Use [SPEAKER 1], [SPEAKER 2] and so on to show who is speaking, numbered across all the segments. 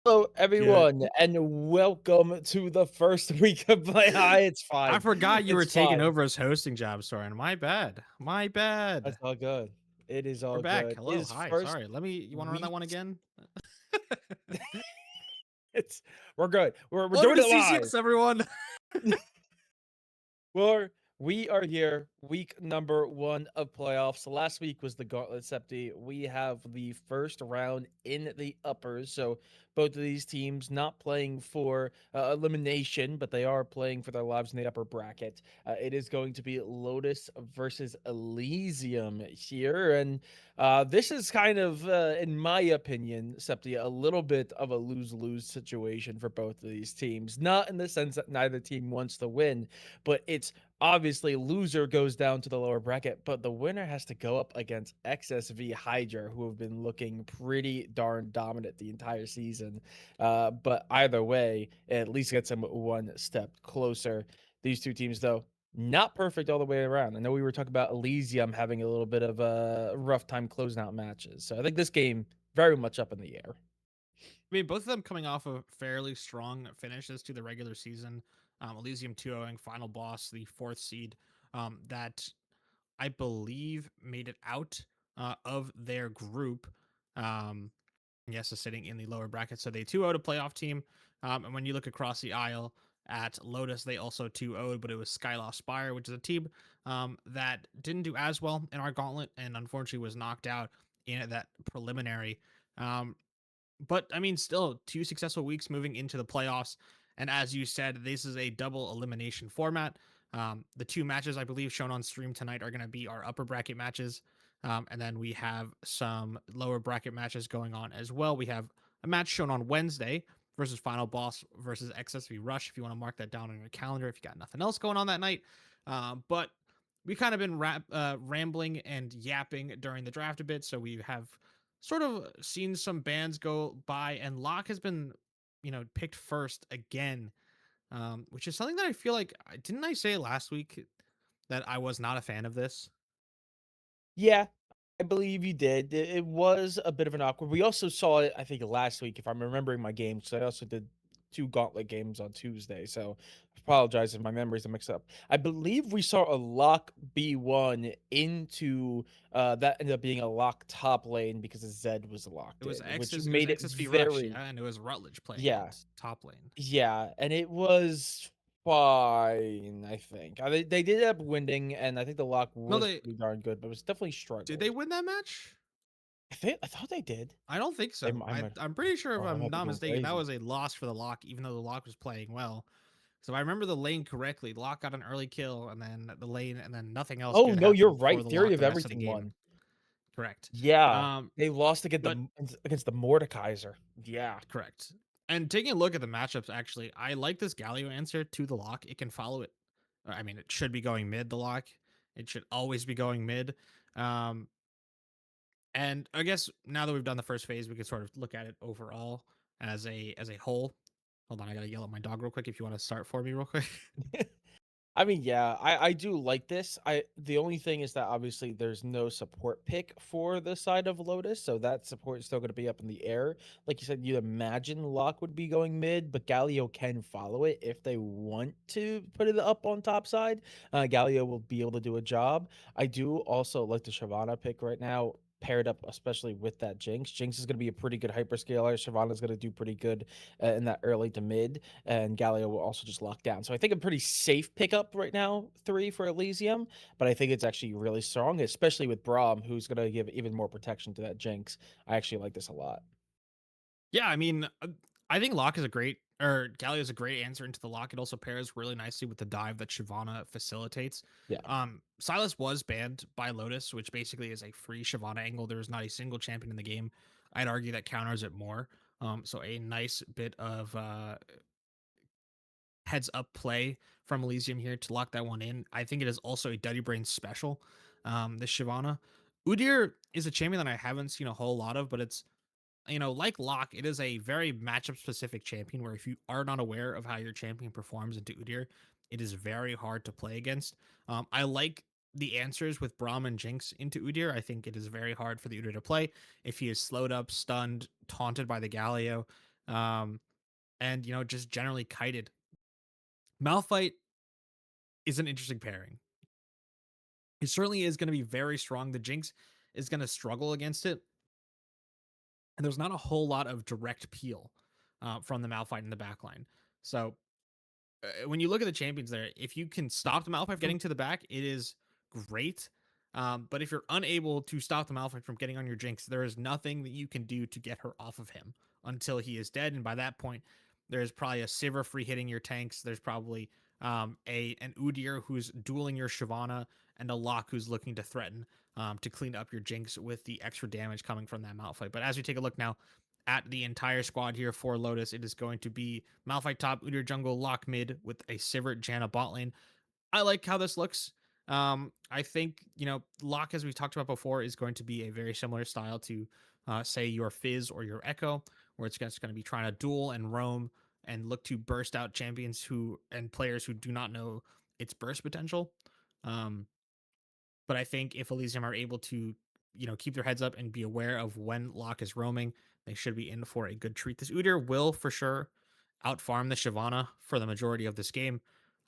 [SPEAKER 1] Hello,
[SPEAKER 2] Good.
[SPEAKER 1] everyone, and welcome to the first week of Play High. It's
[SPEAKER 2] I
[SPEAKER 1] fine.
[SPEAKER 2] forgot you were
[SPEAKER 1] It's
[SPEAKER 2] taking
[SPEAKER 1] fine.
[SPEAKER 2] over as hosting job, Soren. My bad. My
[SPEAKER 1] It's
[SPEAKER 2] bad.
[SPEAKER 1] all good. It is
[SPEAKER 2] We're
[SPEAKER 1] all
[SPEAKER 2] back.
[SPEAKER 1] good. It
[SPEAKER 2] Hello.
[SPEAKER 1] is
[SPEAKER 2] Hi.
[SPEAKER 1] first
[SPEAKER 2] Sorry. You want to run that
[SPEAKER 1] week.
[SPEAKER 2] one again?
[SPEAKER 1] It's we're good. We're
[SPEAKER 2] Welcome
[SPEAKER 1] doing
[SPEAKER 2] to
[SPEAKER 1] it live.
[SPEAKER 2] CCS, everyone.
[SPEAKER 1] Well, we are here, week number 1 of playoffs. Last week was the Gauntlet Septi. We have the first round in the uppers, so both of these teams not playing for elimination, but they are playing for their lives in the upper bracket. It is going to be Lotus versus Elysium here, and this is kind of, in my opinion, Septi, a little bit of a lose-lose situation for both of these teams. Not in the sense that neither team wants to win, but it's obviously loser goes down to the lower bracket, but the winner has to go up against XSV Hydra, who have been looking pretty darn dominant the entire season. But either way, it at least gets them one step closer. These two teams, though, not perfect all the way around. I know we were talking about Elysium having a little bit of a rough time closing out matches. So I think this game very much up in the air.
[SPEAKER 2] I mean, both of them coming off of fairly strong finishes to the regular season. Elysium 2-0ing final boss, the fourth seed, that I believe made it out of their group. Um, yes, is sitting in the lower bracket. So they 2-0'd a playoff team. And when you look across the aisle at Lotus, they also 2-0'd, but it was Skyloft Spire, which is a team that didn't do as well in our gauntlet and unfortunately was knocked out in that preliminary. Um, but I mean, still 2 successful weeks moving into the playoffs. And as you said, this is a double elimination format. The two matches I believe shown on stream tonight are going to be our upper bracket matches. And then we have some lower bracket matches going on as well. We have a match shown on Wednesday versus Final Boss versus XSV Rush. If you want to mark that down on your calendar, if you got nothing else going on that night. But we kind of been rambling and yapping during the draft a bit. So we have sort of seen some bands go by, and Locke has been, picked first again, which is something that I feel like didn't I say last week that I was not a fan of this?
[SPEAKER 1] Yeah, I believe you did. It was a bit of an awkward. We also saw it, I think, last week, if I'm remembering my games. So I also did two gauntlet games on Tuesday. So I apologize if my memories are mixed up. I believe we saw a lock B1 into that ended up being a lock top lane because Zed was
[SPEAKER 2] It
[SPEAKER 1] locked
[SPEAKER 2] was
[SPEAKER 1] in, which
[SPEAKER 2] It was
[SPEAKER 1] made it
[SPEAKER 2] XSV Rush,
[SPEAKER 1] very
[SPEAKER 2] yeah, and it was Rutledge playing
[SPEAKER 1] yeah.
[SPEAKER 2] it top lane.
[SPEAKER 1] Yeah, and it was fine, I think. They did end up winning, and I think the lock
[SPEAKER 2] No,
[SPEAKER 1] was
[SPEAKER 2] they
[SPEAKER 1] pretty darn good, but it was definitely
[SPEAKER 2] did they
[SPEAKER 1] struggled.
[SPEAKER 2] win that match?
[SPEAKER 1] I thought they did.
[SPEAKER 2] I don't think so.
[SPEAKER 1] I might
[SPEAKER 2] I'm pretty sure if
[SPEAKER 1] I
[SPEAKER 2] I'm
[SPEAKER 1] might be
[SPEAKER 2] not
[SPEAKER 1] going
[SPEAKER 2] mistaken, that
[SPEAKER 1] crazy.
[SPEAKER 2] was a loss for the Lock, even though the Lock was playing well. So I remember the lane correctly. Lock got an early kill, and then the lane, and then nothing else
[SPEAKER 1] Oh,
[SPEAKER 2] good
[SPEAKER 1] no, you're
[SPEAKER 2] happened for
[SPEAKER 1] right.
[SPEAKER 2] the
[SPEAKER 1] Theory
[SPEAKER 2] Lock
[SPEAKER 1] of
[SPEAKER 2] the rest of the
[SPEAKER 1] Everything
[SPEAKER 2] game.
[SPEAKER 1] won.
[SPEAKER 2] Correct.
[SPEAKER 1] Yeah,
[SPEAKER 2] Um,
[SPEAKER 1] they lost
[SPEAKER 2] but
[SPEAKER 1] against the Mordekaiser. Yeah.
[SPEAKER 2] correct. And taking a look at the matchups, actually, I like this Galio answer to the Lock. It can follow it. I mean, it should be going mid. The Lock. It should always be going mid. Um, and I guess now that we've done the first phase, we can sort of look at it overall as a whole. Hold on, I gotta yell at my dog real quick. If you want to start for me real quick.
[SPEAKER 1] I mean, yeah, I do like this. The only thing is that obviously there's no support pick for the side of Lotus, so that support is still going to be up in the air. Like you said, you'd imagine Locke would be going mid, but Galio can follow it if they want to put it up on top side. Galio will be able to do a job. I do also like the Shyvana pick right now. Paired up, especially with that Jinx. Jinx is going to be a pretty good hyperscaler. Shyvana is going to do pretty good in that early to mid, and Galio will also just lock down. So I think a pretty safe pickup right now, 3 for Elysium, but I think it's actually really strong, especially with Braum, who's going to give even more protection to that Jinx. I actually like this a lot.
[SPEAKER 2] Yeah, I mean, I think Lock is a great, or Galio is a great answer into the Lock. It also pairs really nicely with the dive that Shyvana facilitates.
[SPEAKER 1] Yeah.
[SPEAKER 2] Silas was banned by Lotus, which basically is a free Shyvana angle. There is not a single champion in the game. I'd argue that counters it more. So a nice bit of heads up play from Elysium here to lock that one in. I think it is also a Duddy Brain special. This Shyvana. Udyr is a champion that I haven't seen a whole lot of, but it's like Locke, it is a very matchup specific champion where if you are not aware of how your champion performs into Udyr, it is very hard to play against. I like the answers with Braum and Jinx into Udyr. I think it is very hard for the Udyr to play if he is slowed up, stunned, taunted by the Galio, and just generally kited. Malphite is an interesting pairing. It certainly is going to be very strong. The Jinx is going to struggle against it, and there's not a whole lot of direct peel. from the Malphite in the back line. So when you look at the champions there, if you can stop the Malphite from getting to the back, it is great. But if you're unable to stop the Malphite from getting on your Jinx, there is nothing that you can do to get her off of him until he is dead. And by that point, there's probably a Sivir free hitting your tanks. There's probably a an Udyr who's dueling your Shyvana, and a Locke who's looking to threaten to clean up your Jinx with the extra damage coming from that Malphite. But as we take a look now at the entire squad here for Lotus, it is going to be Malphite top, Udyr jungle, Locke mid with a Sivir Janna bot lane. I like how this looks. I think, Locke, as we talked about before, is going to be a very similar style to, say, your Fizz or your Echo, where it's just going to be trying to duel and roam and look to burst out champions who and players who do not know its burst potential. Um, but I think if Elysium are able to, keep their heads up and be aware of when Locke is roaming, they should be in for a good treat. This Udyr will for sure outfarm the Shyvana for the majority of this game.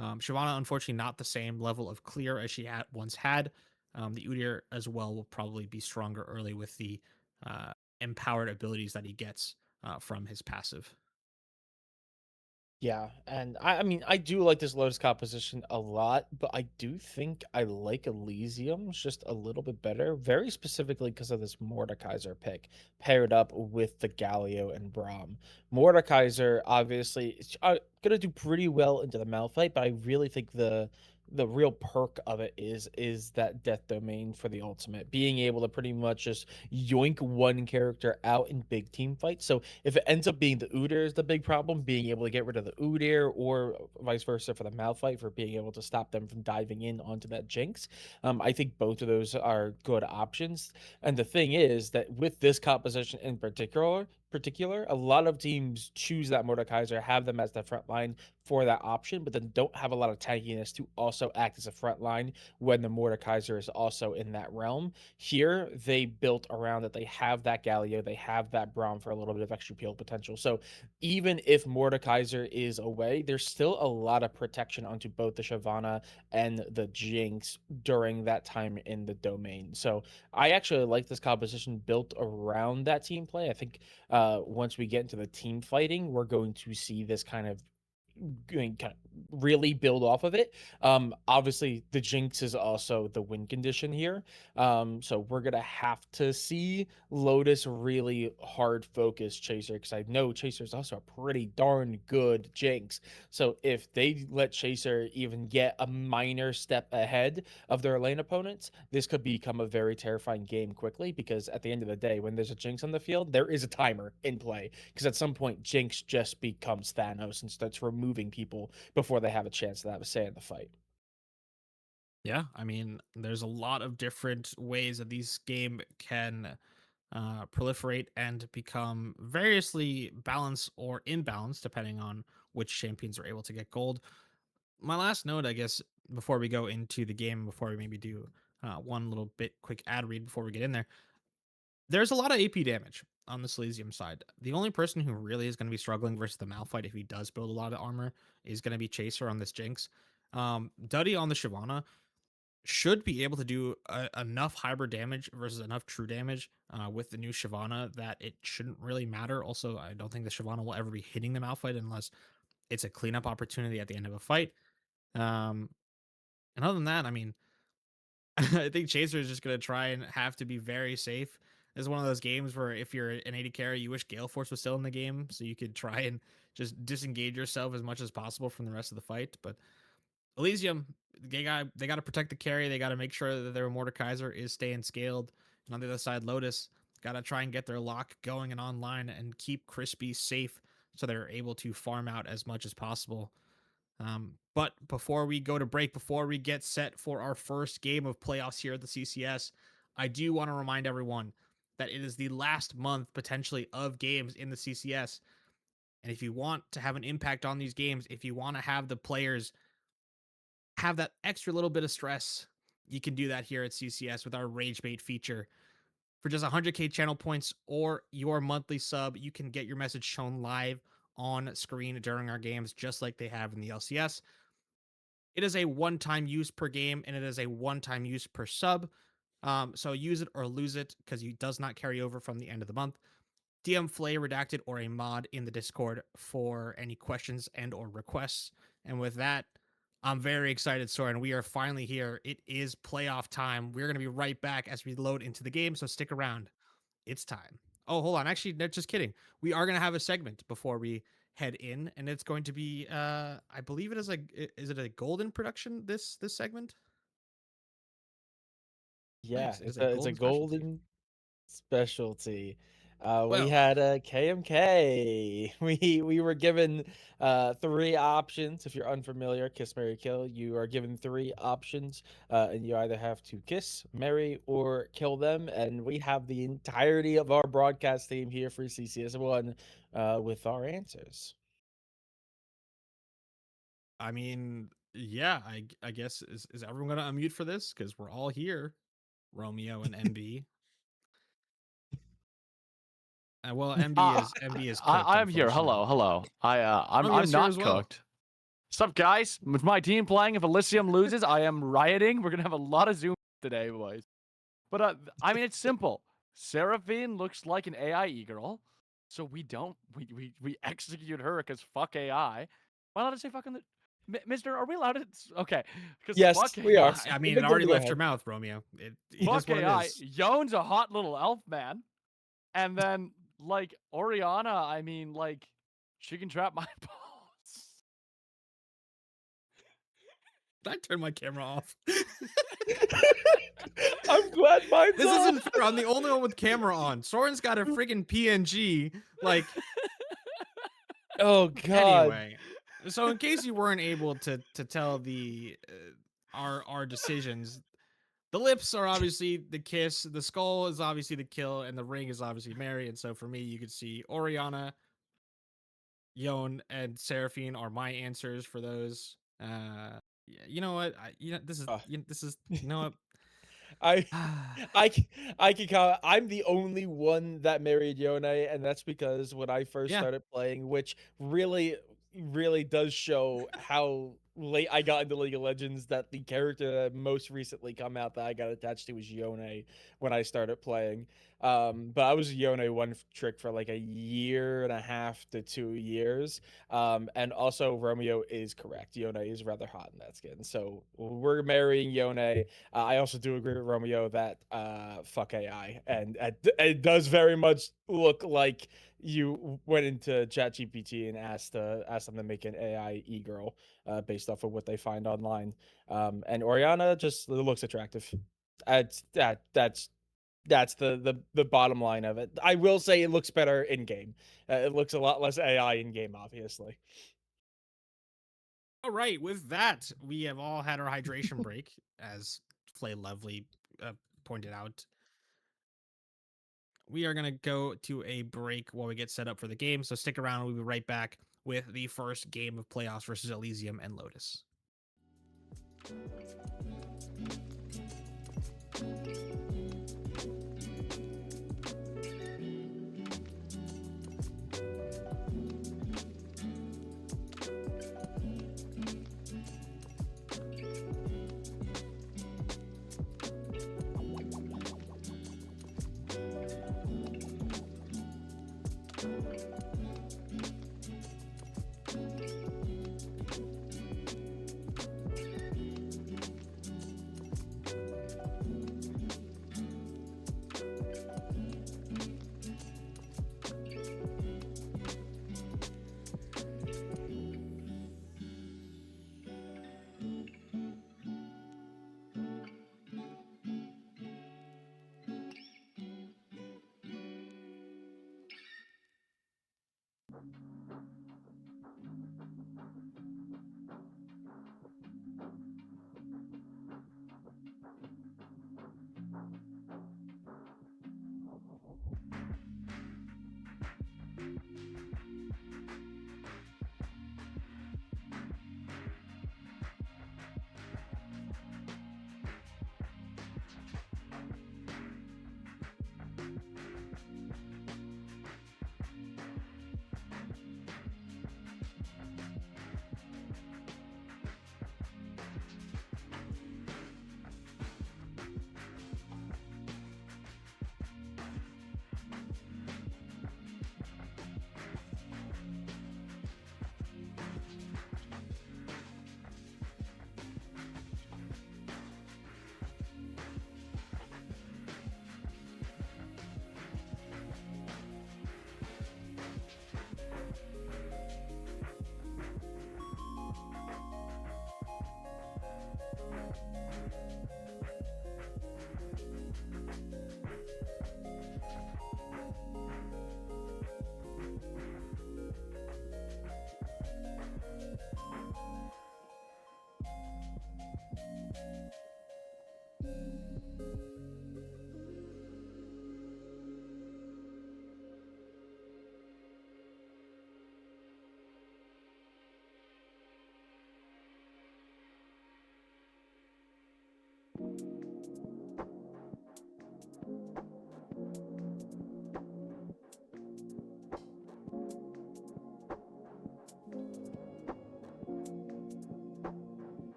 [SPEAKER 2] Shyvana, unfortunately, not the same level of clear as she once had. The Udyr as well will probably be stronger early with the uh, empowered abilities that he gets from his passive.
[SPEAKER 1] Yeah, and I mean, I do like this Lotus composition a lot, but I do think I like Elysium's just a little bit better, very specifically because of this Mordekaiser pick paired up with the Galio and Braum. Mordekaiser obviously is gonna do pretty well into the Malphite, but I really think the real perk of it is that death domain for the ultimate, being able to pretty much just yoink one character out in big team fights. So if it ends up being the Udyr is the big problem, being able to get rid of the Udyr, or vice versa for the Malphite for being able to stop them from diving in onto that Jinx, I think both of those are good options. And the thing is that with this composition in particular, a lot of teams choose that Mordekaiser, have them as the front line for that option, but then don't have a lot of tankiness to also act as a front line when the Mordekaiser is also in that realm. Here, they built around that. They have that Galio, they have that Braum for a little bit of extra peel potential. So even if Mordekaiser is away, there's still a lot of protection onto both the Shyvana and the Jinx during that time in the domain. So I actually like this composition built around that team play. I think once we get into the team fighting, we're going to see this kind of going kind of really build off of it. Obviously, the Jinx is also the win condition here. So we're gonna have to see Lotus really hard focus Chaser, because I know Chaser is also a pretty darn good Jinx. So if they let Chaser even get a minor step ahead of their lane opponents, this could become a very terrifying game quickly, because at the end of the day, when there's a Jinx on the field, there is a timer in play, because at some point Jinx just becomes Thanos and starts removing people before they have a chance to have a say in the fight.
[SPEAKER 2] Yeah, I mean, there's a lot of different ways that these game can proliferate and become variously balanced or imbalanced depending on which champions are able to get gold. My last note, I guess, before we go into the game, before we maybe do one little bit quick ad read before we get in there, there's a lot of AP damage on the Elysium side. The only person who really is going to be struggling versus the Malphite if he does build a lot of armor is going to be Chaser on this Jinx. Duddy on the Shyvana should be able to do enough hybrid damage versus enough true damage with the new Shyvana that it shouldn't really matter. Also, I don't think the Shyvana will ever be hitting the Malphite unless it's a cleanup opportunity at the end of a fight. Um, and other than that, I mean, I think Chaser is just going to try and have to be very safe. This is one of those games where if you're an AD carry, you wish Gale Force was still in the game so you could try and just disengage yourself as much as possible from the rest of the fight. But Elysium, they got to protect the carry. They got to make sure that their Mordekaiser is staying scaled. And on the other side, Lotus got to try and get their lock going and online and keep Crispy safe so they're able to farm out as much as possible. But before we go to break, before we get set for our first game of playoffs here at the CCS, I do want to remind everyone that it is the last month potentially of games in the CCS. And if you want to have an impact on these games, if you want to have the players have that extra little bit of stress, you can do that here at CCS with our Rage Bait feature. For just 100K channel points or your monthly sub, you can get your message shown live on screen during our games, just like they have in the LCS. It is a one-time use per game, and it is a one-time use per sub. So use it or lose it because it does not carry over from the end of the month. DM Flay Redacted or a mod in the Discord for any questions and or requests. And with that, I'm very excited, Soren. We are finally here. It is playoff time. We're going to be right back as we load into the game, so stick around. It's time. Oh, hold on. Actually, no, just kidding. We are going to have a segment before we head in, and it's going to be I believe it is it a golden production, this segment?
[SPEAKER 1] Yeah,
[SPEAKER 2] Nice. It is a
[SPEAKER 1] it's a
[SPEAKER 2] golden specialty.
[SPEAKER 1] golden specialty. We
[SPEAKER 2] Well,
[SPEAKER 1] had a KMK. We were given three options. If you're unfamiliar, kiss, marry, kill. You are given three options, and you either have to kiss, marry, or kill them. And we have the entirety of our broadcast team here for CCS1 with our answers.
[SPEAKER 2] I mean, yeah, I guess is everyone going to unmute for this cuz we're all here. Romeo and MB. Well, MB is cooked,
[SPEAKER 3] I'm here. Hello,
[SPEAKER 2] unfortunately.
[SPEAKER 3] hello. I'm
[SPEAKER 2] Romeo here
[SPEAKER 3] not
[SPEAKER 2] as well.
[SPEAKER 3] cooked. What's up, guys? With my team playing, if Elysium loses, I am rioting. We're gonna have a lot of Zoom today, boys. But I mean, it's simple. Seraphine looks like an AI e-girl, so we execute her because fuck AI. Am I allowed to say fucking Mister? Are we allowed to? Okay, because
[SPEAKER 1] Yes,
[SPEAKER 3] fuck
[SPEAKER 1] we are.
[SPEAKER 3] AI.
[SPEAKER 2] I
[SPEAKER 1] You've
[SPEAKER 2] mean, it
[SPEAKER 1] been given
[SPEAKER 2] already
[SPEAKER 1] to go
[SPEAKER 2] left your
[SPEAKER 1] ahead.
[SPEAKER 2] mouth, Romeo. It is
[SPEAKER 3] Fuck
[SPEAKER 2] what it
[SPEAKER 3] AI.
[SPEAKER 2] is.
[SPEAKER 3] Yone's a hot little elf man. And then, like, Oriana, I mean, like, she can trap my balls.
[SPEAKER 2] I turned my camera off.
[SPEAKER 1] I'm glad mine's
[SPEAKER 2] This
[SPEAKER 1] on.
[SPEAKER 2] isn't fair. I'm the only one with camera on. Soren's got a friggin' PNG. Like,
[SPEAKER 1] Oh God.
[SPEAKER 2] anyway. So in case you weren't able to tell the our decisions, the lips are obviously the kiss, the skull is obviously the kill, and the ring is obviously marry. And so for me, you could see Oriana, Yon, and Seraphine are my answers for those. Yeah, you know what? This is you know what?
[SPEAKER 1] I I can count. I'm the only one that married Yone, and that's because when I first
[SPEAKER 2] Yeah.
[SPEAKER 1] started playing, which really does show how late I got into League of Legends, that the character that most recently come out that I got attached to was Yone when I started playing. But I was Yone one trick for like a year and a half to 2 years. And also Romeo is correct. Yone is rather hot in that skin. So we're marrying Yone. I also do agree with Romeo that fuck AI, and it does very much look like you went into ChatGPT and asked them to make an AI e-girl based off of what they find online. And Oriana just looks attractive. That's the bottom line of it. I will say it looks better in game. It looks a lot less AI in game, obviously.
[SPEAKER 2] All right, with that, we have all had our hydration break, as Flay Lovely pointed out. We are going to go to a break while we get set up for the game, so stick around. We'll be right back with the first game of playoffs versus Elysium and Lotus.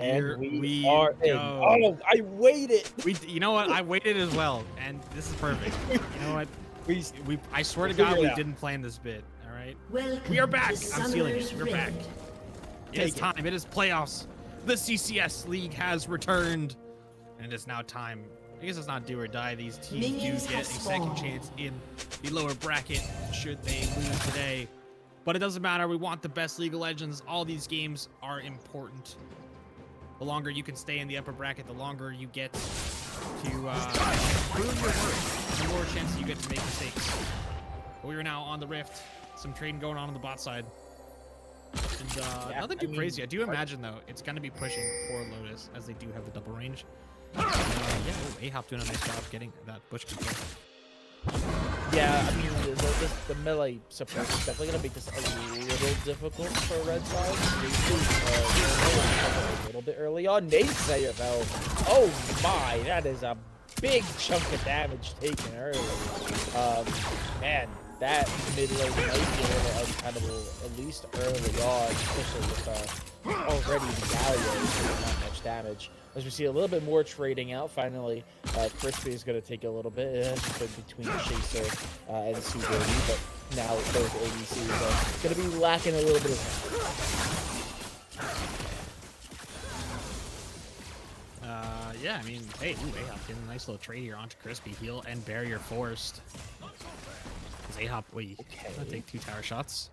[SPEAKER 2] Here
[SPEAKER 1] And we
[SPEAKER 2] we
[SPEAKER 1] are in.
[SPEAKER 2] go.
[SPEAKER 1] Oh, I waited.
[SPEAKER 2] You know what? I waited as well, and this is perfect. You know what?
[SPEAKER 1] We
[SPEAKER 2] I swear to
[SPEAKER 1] We'll
[SPEAKER 2] God,
[SPEAKER 1] figure it
[SPEAKER 2] we
[SPEAKER 1] out.
[SPEAKER 2] didn't plan this bit. All right.
[SPEAKER 4] Welcome
[SPEAKER 2] We are back.
[SPEAKER 4] to
[SPEAKER 2] I'm stealing it.
[SPEAKER 4] Summer's
[SPEAKER 2] We're back.
[SPEAKER 4] Rift.
[SPEAKER 2] It is
[SPEAKER 1] Take it.
[SPEAKER 2] time. It is playoffs. The CCS League has returned, and it is now time. I guess it's not do or die. These teams
[SPEAKER 4] Minions
[SPEAKER 2] do get
[SPEAKER 4] have
[SPEAKER 2] a second
[SPEAKER 4] spawned.
[SPEAKER 2] chance in the lower bracket should they lose today. But it doesn't matter. We want the best League of Legends. All these games are important. The longer you can stay in the upper bracket, the longer you get to prove your worth, the more chances you get to make mistakes. But we are now on the Rift. Some trading going on the bot side. And
[SPEAKER 1] Yeah,
[SPEAKER 2] nothing
[SPEAKER 1] I
[SPEAKER 2] too
[SPEAKER 1] mean,
[SPEAKER 2] crazy. I do imagine, though, it's going to be pushing for Lotus, as they do have the double range. Yeah, A-Hop doing a nice job getting that bush control.
[SPEAKER 1] Yeah, I mean, the melee support is definitely going to make this a little difficult for Red Side. A little bit early on. Naysayer, though. Oh my, that is a big chunk of damage taken early. Man, that mid lane might be a little untenable, at least early on, especially with already the Galio taking not much damage. As we see a little bit more trading out, finally, Crispy is going to take a little bit. It has been between Chaser and Subaru, but now both ADCs are going to be lacking a little bit of.
[SPEAKER 2] Yeah, I mean, hey, A-Hop getting a nice little trade here onto Crispy. Heal and barrier forced. Is A-Hop, wait, gonna take 2 tower shots?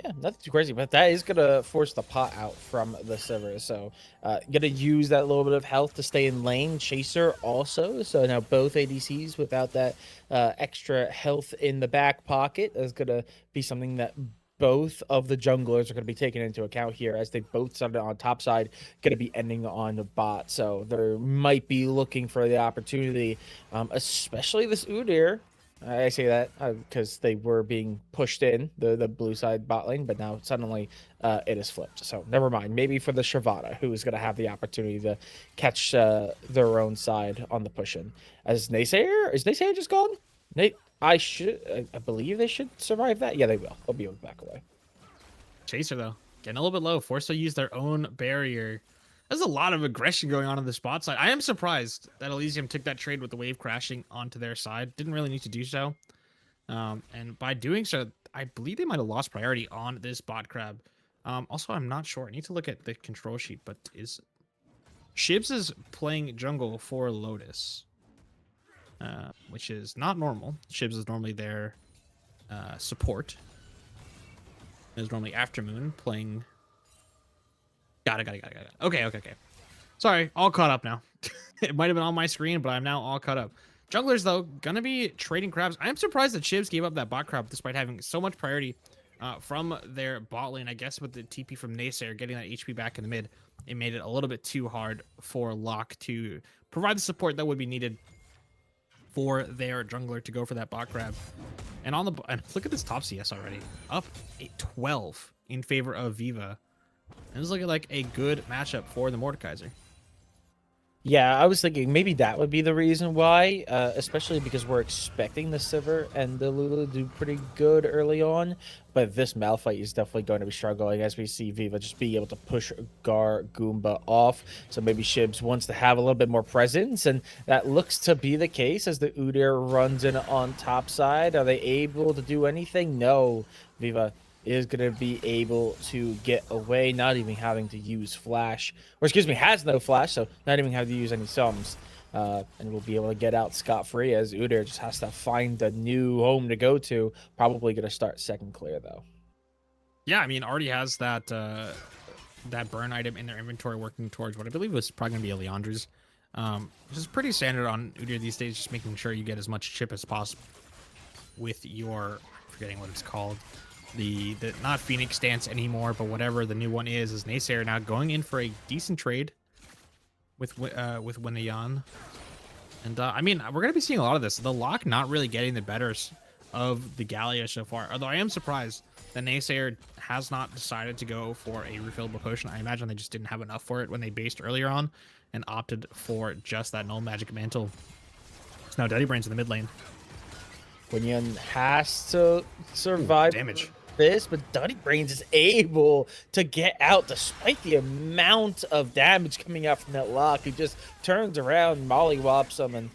[SPEAKER 1] Yeah, nothing too crazy, but that is going to force the pot out from the Sivir. So, going to use that little bit of health to stay in lane. Chaser also. So now both ADCs without that extra health in the back pocket is going to be something that both of the junglers are going to be taken into account here, as they both started on top side, going to be ending on the bot. So they might be looking for the opportunity, especially this Udyr. I say that because they were being pushed in the blue side bot lane, but now suddenly it is flipped. So never mind. Maybe for the Shavada, who is going to have the opportunity to catch their own side on the push in. As Naysayer, is Naysayer just gone? Nate, I believe they should survive that. Yeah, they will. They'll be able to back away.
[SPEAKER 2] Chaser, though, getting a little bit low, forced to use their own barrier. There's a lot of aggression going on the spot side. I am surprised that Elysium took that trade with the wave crashing onto their side. Didn't really need to do so. And by doing so, I believe they might have lost priority on this bot crab. Also, I'm not sure. I need to look at the control sheet, but Shibs is playing jungle for Lotus, which is not normal. Shibs is normally their support. Is normally Aftermoon playing. Got it. Okay. Sorry, all caught up now. It might have been on my screen, but I'm now all caught up. Junglers, though, gonna be trading crabs. I'm surprised that Shibs gave up that bot crab despite having so much priority from their bot lane. I guess with the TP from Naysayer getting that HP back in the mid, it made it a little bit too hard for Locke to provide the support that would be needed for their jungler to go for that bot crab. And look at this top CS already, up 12 in favor of Viva. And it's looking like a good matchup for the Mordekaiser.
[SPEAKER 1] Yeah, I was thinking maybe that would be the reason why, especially because we're expecting the Sivir and the Lulu to do pretty good early on. But this Malphite is definitely going to be struggling, as we see Viva just be able to push Gar Goomba off. So maybe Shibs wants to have a little bit more presence, and that looks to be the case as the Udyr runs in on top side. Are they able to do anything? No. Viva is going to be able to get away, not even having to use flash, or excuse me, has no flash, so not even having to use any sums. and will be able to get out scot-free as Udyr just has to find a new home to go to. Probably going to start second clear, though.
[SPEAKER 2] Yeah, I mean, already has that that burn item in their inventory working towards what I believe was probably going to be Elysium's, which is pretty standard on Udyr these days, just making sure you get as much chip as possible with your, I'm forgetting what it's called, the not Phoenix stance anymore, but whatever the new one is Naysayer now going in for a decent trade with Winayan. And I mean, we're going to be seeing a lot of this. The lock not really getting the betters of the Gallia so far, although I am surprised that Naysayer has not decided to go for a refillable potion. I imagine they just didn't have enough for it when they based earlier on and opted for just that null magic mantle. So now Dirty Brains in the mid lane.
[SPEAKER 1] Quinion has to survive
[SPEAKER 2] damage.
[SPEAKER 1] This, but Dirty Brains is able to get out despite the amount of damage coming out from that lock. He just turns around, mollywops them, and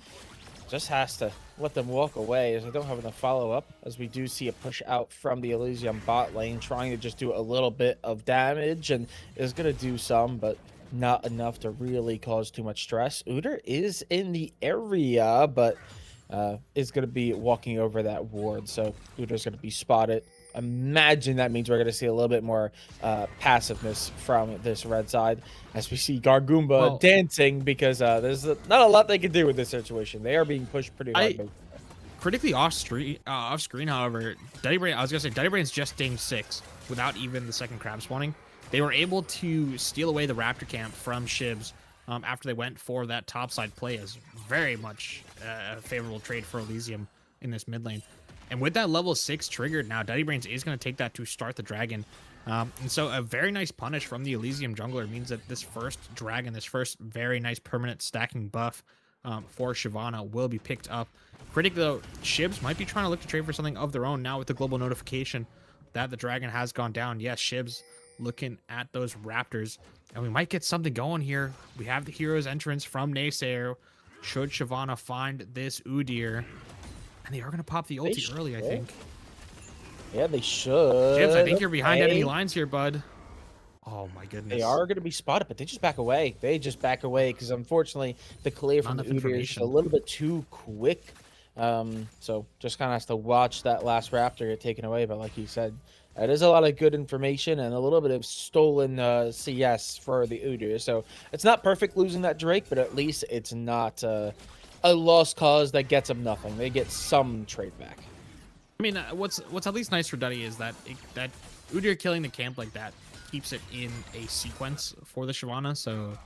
[SPEAKER 1] just has to let them walk away, as I don't have enough follow-up, as we do see a push out from the Elysium bot lane, trying to just do a little bit of damage, and is going to do some, but not enough to really cause too much stress. Udyr is in the area, but is going to be walking over that ward, so Udyr's going to be spotted. Imagine that means we're going to see a little bit more passiveness from this red side, as we see Gargoomba dancing, because there's not a lot they can do with this situation. They are being pushed pretty hard.
[SPEAKER 2] Critically off screen, however, Dirty Brains just dinged 6 without even the second crab spawning. They were able to steal away the Raptor camp from Shibs after they went for that topside play, as very much a favorable trade for Elysium in this mid lane. And with that level 6 triggered now, Dirty Brains is going to take that to start the dragon. And so a very nice punish from the Elysium jungler means that this first dragon, this first very nice permanent stacking buff for Shyvana will be picked up. Critic, though, Shibs might be trying to look to trade for something of their own now with the global notification that the dragon has gone down. Yes, Shibs looking at those Raptors, and we might get something going here. We have the hero's entrance from Naysayer. Should Shyvana find this Udyr? And they are going to pop the ulti early, I think.
[SPEAKER 1] Yeah, they should.
[SPEAKER 2] Jibs, I think you're behind enemy lines here, bud. Oh, my goodness.
[SPEAKER 1] They are going to be spotted, but they just back away. They just back away because, unfortunately, the clear from the Udyr is a little bit too quick. So just kind of has to watch that last Raptor get taken away. But like you said, it is a lot of good information and a little bit of stolen CS for the Udyr. So it's not perfect losing that Drake, but at least it's not a lost cause that gets them nothing. They get some trade back.
[SPEAKER 2] I mean, what's at least nice for Duddy is that that Udyr killing the camp like that keeps it in a sequence for the Shyvana. So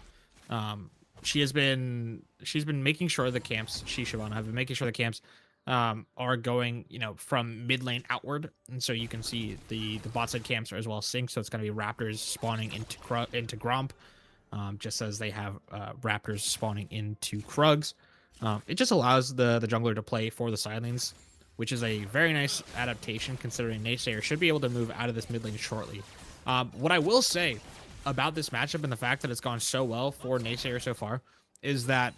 [SPEAKER 2] she's been making sure the camps, Shyvana have been making sure the camps are going, from mid lane outward, and so you can see the bot side camps are as well synced. So it's going to be Raptors spawning into Gromp, just as they have Raptors spawning into Krugs. It just allows the jungler to play for the side lanes, which is a very nice adaptation considering Naysayer should be able to move out of this mid lane shortly. What I will say about this matchup and the fact that it's gone so well for Naysayer so far is that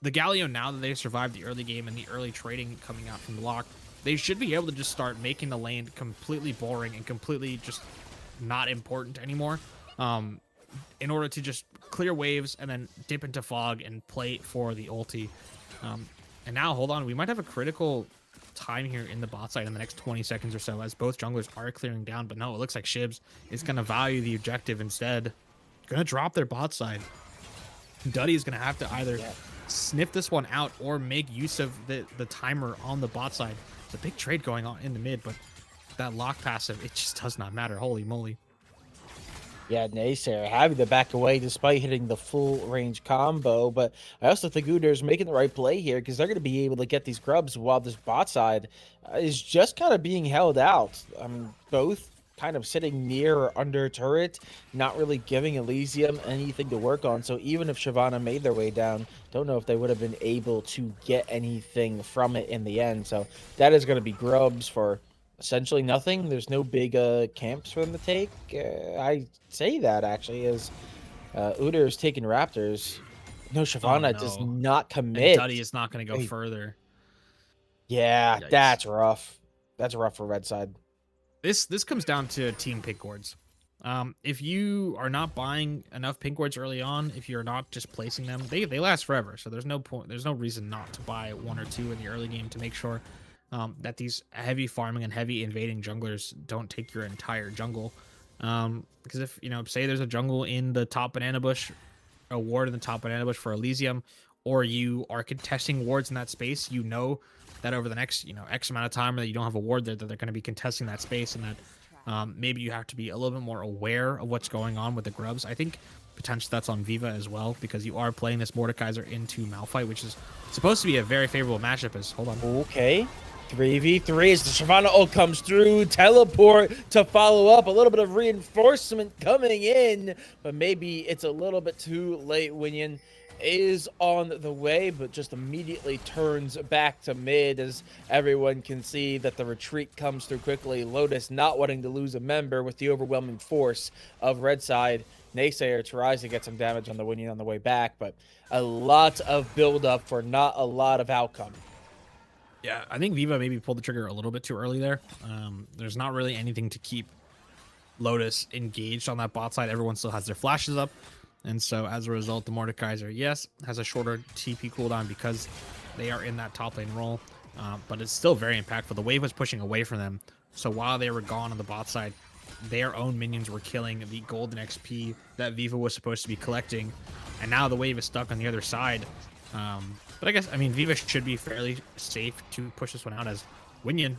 [SPEAKER 2] the Galio, now that they've survived the early game and the early trading coming out from the lock, they should be able to just start making the lane completely boring and completely just not important anymore, in order to just clear waves and then dip into fog and play for the ulti. And now, hold on, we might have a critical time here in the bot side in the next 20 seconds or so, as both junglers are clearing down. But no, it looks like Shibs is going to value the objective instead. Going to drop their bot side. Duddy is going to have to either sniff this one out or make use of the timer on the bot side. It's a big trade going on in the mid, but that lock passive, it just does not matter. Holy moly.
[SPEAKER 1] Yeah, Naysayer having to back away despite hitting the full range combo, but I also think Udyr's making the right play here because they're going to be able to get these grubs while this bot side is just kind of being held out. Both kind of sitting near or under turret, not really giving Elysium anything to work on. So even if Shyvana made their way down, don't know if they would have been able to get anything from it in the end. So that is going to be grubs for essentially nothing. There's no big camps for them to take. I say that actually as Udyr is taking Raptors. No, Shyvana does not commit.
[SPEAKER 2] And Duddy is not going to go further.
[SPEAKER 1] Yeah, yikes. That's rough. That's rough for red side.
[SPEAKER 2] This comes down to team pick gourds. If you are not buying enough pink wards early on, if you're not just placing them, they last forever. So there's no point, there's no reason not to buy 1 or 2 in the early game to make sure that these heavy farming and heavy invading junglers don't take your entire jungle. Because if, say there's a jungle in the top banana bush, a ward in the top banana bush for Elysium, or you are contesting wards in that space, that over the next, X amount of time that you don't have a ward there, that they're going to be contesting that space, and that maybe you have to be a little bit more aware of what's going on with the grubs. I think potentially that's on Viva as well, because you are playing this Mordekaiser into Malphite, which is supposed to be a very favorable matchup. Hold on.
[SPEAKER 1] Okay. 3v3 as the Shyvana ult comes through, teleport to follow up, a little bit of reinforcement coming in, but maybe it's a little bit too late. Winion is on the way, but just immediately turns back to mid as everyone can see that the retreat comes through quickly. Lotus not wanting to lose a member with the overwhelming force of red side. Naysayer tries to get some damage on the Winion on the way back, but a lot of build up for not a lot of outcome.
[SPEAKER 2] Yeah, I think Viva maybe pulled the trigger a little bit too early there. There's not really anything to keep Lotus engaged on that bot side. Everyone still has their flashes up. And so as a result, the Mordekaiser, yes, has a shorter TP cooldown because they are in that top lane role. But it's still very impactful. The wave was pushing away from them. So while they were gone on the bot side, their own minions were killing the golden XP that Viva was supposed to be collecting. And now the wave is stuck on the other side. But I guess, Viva should be fairly safe to push this one out, as Winion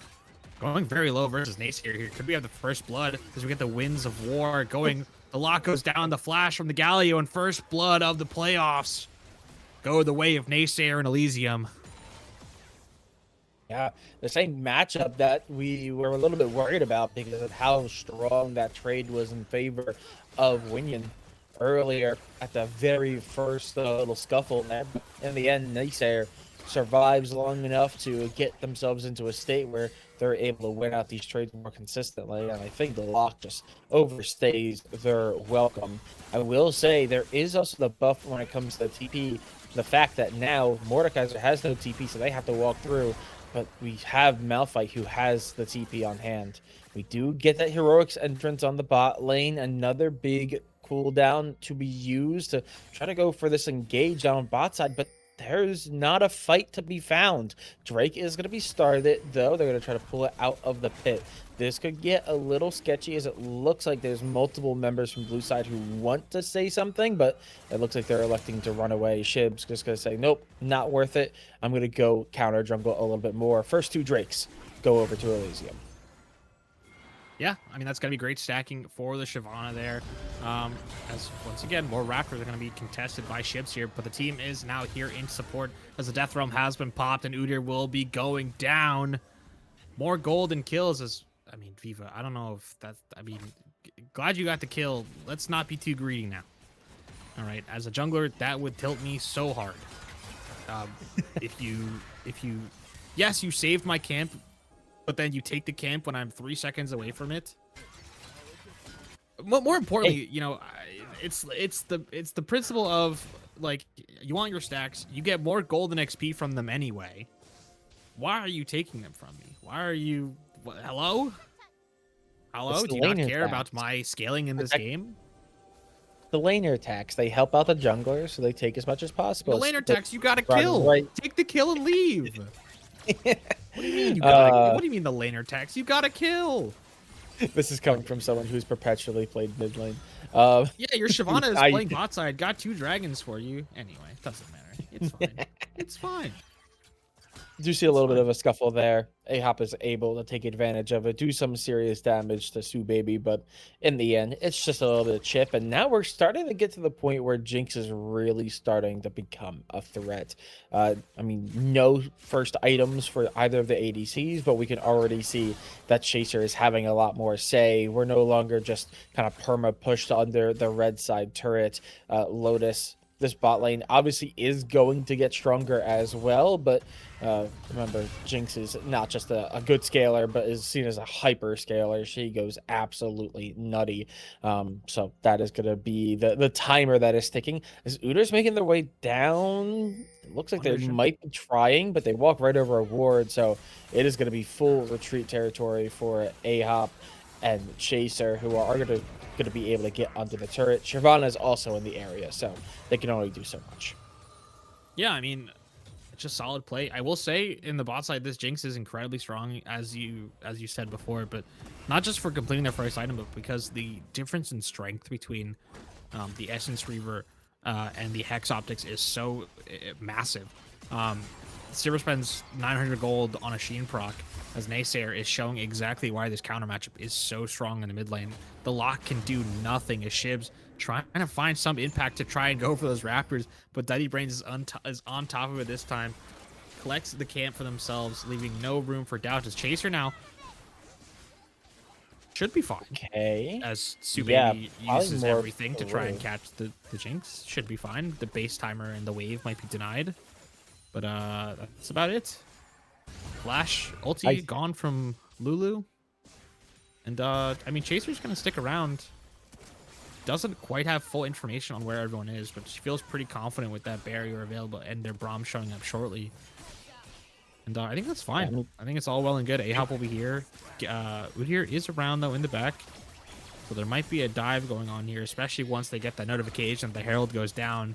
[SPEAKER 2] going very low versus Naysayer here. Could we have the first blood as we get the winds of war going? The lock goes down, the flash from the Galio, and first blood of the playoffs go the way of Naysayer and Elysium.
[SPEAKER 1] Yeah, the same matchup that we were a little bit worried about because of how strong that trade was in favor of Winion earlier at the very first little scuffle there. In the end, Naysayer survives long enough to get themselves into a state where they're able to win out these trades more consistently, and I think the lock just overstays their welcome. I will say there is also the buff when it comes to TP, the fact that now Mordekaiser has no TP, so they have to walk through, but we have Malphite who has the TP on hand. We do get that heroics entrance on the bot lane, another big cooldown to be used to try to go for this engage on bot side, but there's not a fight to be found. Drake is going to be started, though. They're going to try to pull it out of the pit. This could get a little sketchy, as it looks like there's multiple members from blue side who want to say something, but it looks like they're electing to run away. Shib's just going to say, nope, not worth it. I'm going to go counter jungle a little bit more. First 2 Drakes go over to Elysium.
[SPEAKER 2] Yeah, that's going to be great stacking for the Shyvana there. As once again, more Raptors are going to be contested by ships here, but the team is now here in support as the Death Realm has been popped and Udyr will be going down. More golden kills as, Viva, I don't know if that's, glad you got the kill. Let's not be too greedy now. All right, as a jungler, that would tilt me so hard. If you, yes, you saved my camp, but then you take the camp when I'm 3 seconds away from it. More importantly, it's the principle of, like, you want your stacks, you get more golden XP from them anyway. Why are you taking them from me? Why are you? Hello? Do you not care about my scaling in this game?
[SPEAKER 1] The laner attacks, they help out the jungler, so they take as much as possible.
[SPEAKER 2] The laner attacks, you gotta kill. Right. Take the kill and leave. What do you mean you gotta? What do you mean the laner attacks? You gotta kill.
[SPEAKER 1] This is coming from someone who's perpetually played mid lane.
[SPEAKER 2] Yeah, your Shyvana is playing bot side. Got 2 dragons for you. Anyway, it doesn't matter. It's fine. It's fine.
[SPEAKER 1] Do see a little bit of a scuffle there. Ahop is able to take advantage of it, do some serious damage to Sue Baby, but in the end, it's just a little bit of chip. And now we're starting to get to the point where Jinx is really starting to become a threat. No first items for either of the ADCs, but we can already see that Chaser is having a lot more say. We're no longer just kind of perma pushed under the red side turret. Lotus, this bot lane obviously is going to get stronger as well, but remember, Jinx is not just a good scaler, but is seen as a hyper scaler. She goes absolutely nutty. So that is going to be the timer that is ticking. As Udyr's making their way down, it looks like they might be trying, but they walk right over a ward, so it is going to be full retreat territory for Ahop and Chaser, who are going to going to be able to get onto the turret. Shyvana is also in the area, so they can only do so much.
[SPEAKER 2] Yeah, I mean, it's just solid play. I will say in the bot side, this Jinx is incredibly strong, as you said before, but not just for completing their first item, but because the difference in strength between the Essence Reaver and the Hex Optics is so massive. Silver spends 900 gold on a Sheen proc, as Naysayer is showing exactly why this counter matchup is so strong in the mid lane. The lock can do nothing as Shib's trying to find some impact to try and go for those Raptors, but Duddy Brains is on top of it this time. Collects the camp for themselves, leaving no room for doubt as Chaser now should be fine.
[SPEAKER 1] Okay.
[SPEAKER 2] As Subaby uses
[SPEAKER 1] more
[SPEAKER 2] everything to try and catch the Jinx. Should be fine. The base timer and the wave might be denied. But that's about it. Flash ulti gone from Lulu. And I mean, Chaser's gonna stick around. Doesn't quite have full information on where everyone is, but she feels pretty confident with that barrier available and their Braum showing up shortly. And I think that's fine. I think it's all well and good. Ahop will be here. Udyr is around, though, in the back. So there might be a dive going on here, especially once they get that notification that the Herald goes down.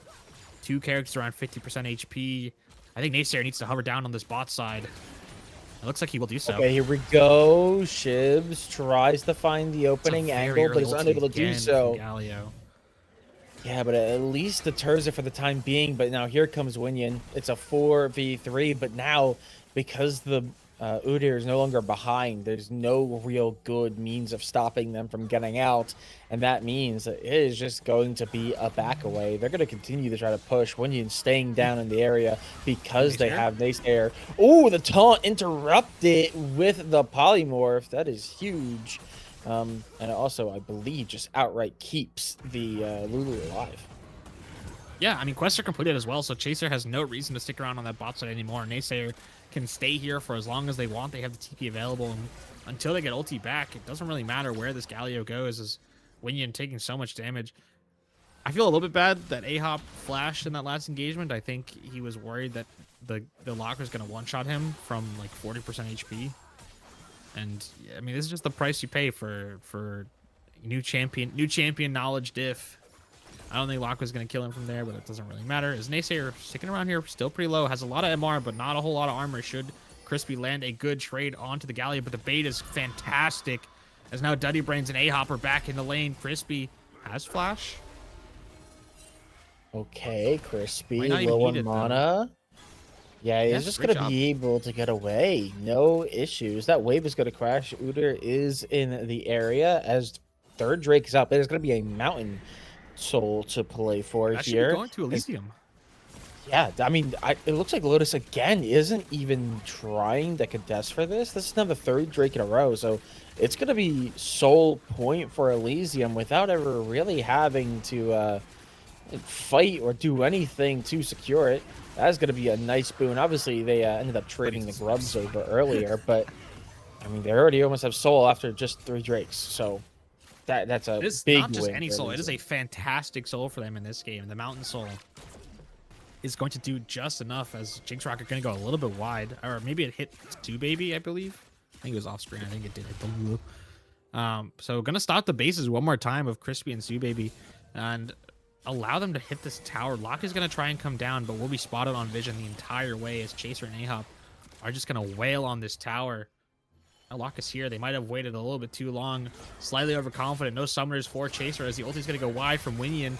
[SPEAKER 2] 2 characters around 50% HP. I think Naysayer needs to hover down on this bot side. It looks like he will do so.
[SPEAKER 1] Okay, here we go. Shibs tries to find the opening angle, but is unable to do so.
[SPEAKER 2] Galio.
[SPEAKER 1] Yeah, but it at least deters it for the time being. But now here comes Winyan. It's a 4v3, but now because the Udyr is no longer behind, there's no real good means of stopping them from getting out. And that means that it is just going to be a back away. They're going to continue to try to push. Winyan staying down in the area because they have Naysayer. Oh, the taunt interrupted with the polymorph. That is huge. And also, I believe, just outright keeps the Lulu alive.
[SPEAKER 2] Yeah, I mean, quests are completed as well, so Chaser has no reason to stick around on that bot side anymore. Naysayer can stay here for as long as they want. They have the TP available, and until they get ulti back, it doesn't really matter where this Galio goes, as Winyan taking so much damage. I feel a little bit bad that Ahop flashed in that last engagement. I think he was worried that the lock was going to one-shot him from, like, 40% HP. And I mean, this is just the price you pay for new champion knowledge diff. I don't think Locke was going to kill him from there, but it doesn't really matter. As Naysayer sticking around here, still pretty low, has a lot of MR, but not a whole lot of armor. Should Crispy land a good trade onto the Galio, but the bait is fantastic. As now Duddy Brains and A-Hop are back in the lane. Crispy has flash.
[SPEAKER 1] Okay, Crispy, low on mana. Yeah, he's just going to be able to get away. No issues. That wave is going to crash. Udyr is in the area as third Drake is up. There's going to be a Mountain Soul to play for
[SPEAKER 2] that
[SPEAKER 1] here.
[SPEAKER 2] Should be going to Elysium.
[SPEAKER 1] Yeah, I mean, it looks like Lotus, again, isn't even trying to contest for this. This is now the third Drake in a row, so it's going to be Soul Point for Elysium without ever really having to fight or do anything to secure it. That's going to be a nice boon. Obviously, they ended up trading the Grubs over earlier, but I mean, they already almost have Soul after just 3 Drakes, so that's a big
[SPEAKER 2] not just
[SPEAKER 1] win
[SPEAKER 2] any Soul. It is a fantastic Soul for them in this game. The Mountain Soul is going to do just enough, as Jinx Rocket going to go a little bit wide, or maybe it hit Subaby, I believe. I think it was off screen. I think it did hit the Lulu. So going to stop the bases one more time of Crispy and Subaby, and allow them to hit this tower. Locke is going to try and come down, but will be spotted on vision the entire way as Chaser and Ahop are just going to wail on this tower. Now Locke is here. They might have waited a little bit too long. Slightly overconfident. No summoners for Chaser, as the ulti is going to go wide from Winyan.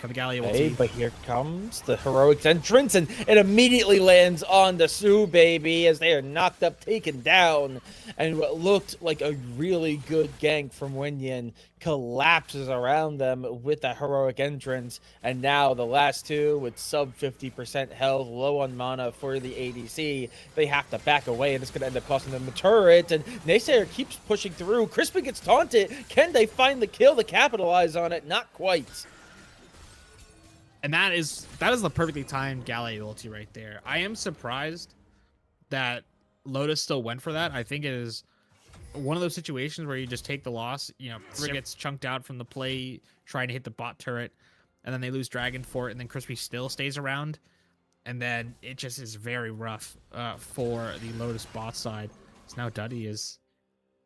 [SPEAKER 1] Hey, but here comes the heroic entrance, and it immediately lands on the Subaby as they are knocked up, taken down, and what looked like a really good gank from Winyan collapses around them with that heroic entrance, and now the last two with sub 50% health, low on mana for the ADC, they have to back away, and it's going to end up costing them the turret, and Naysayer keeps pushing through. Crispy gets taunted. Can they find the kill to capitalize on it? Not quite.
[SPEAKER 2] And that is the perfectly timed Galio ulti right there. I am surprised that Lotus still went for that. I think it is one of those situations where you just take the loss. You know, Frick gets chunked out from the play trying to hit the bot turret, and then they lose Dragon for it, and then Crispy still stays around. And then it just is very rough for the Lotus bot side. So now Duddy is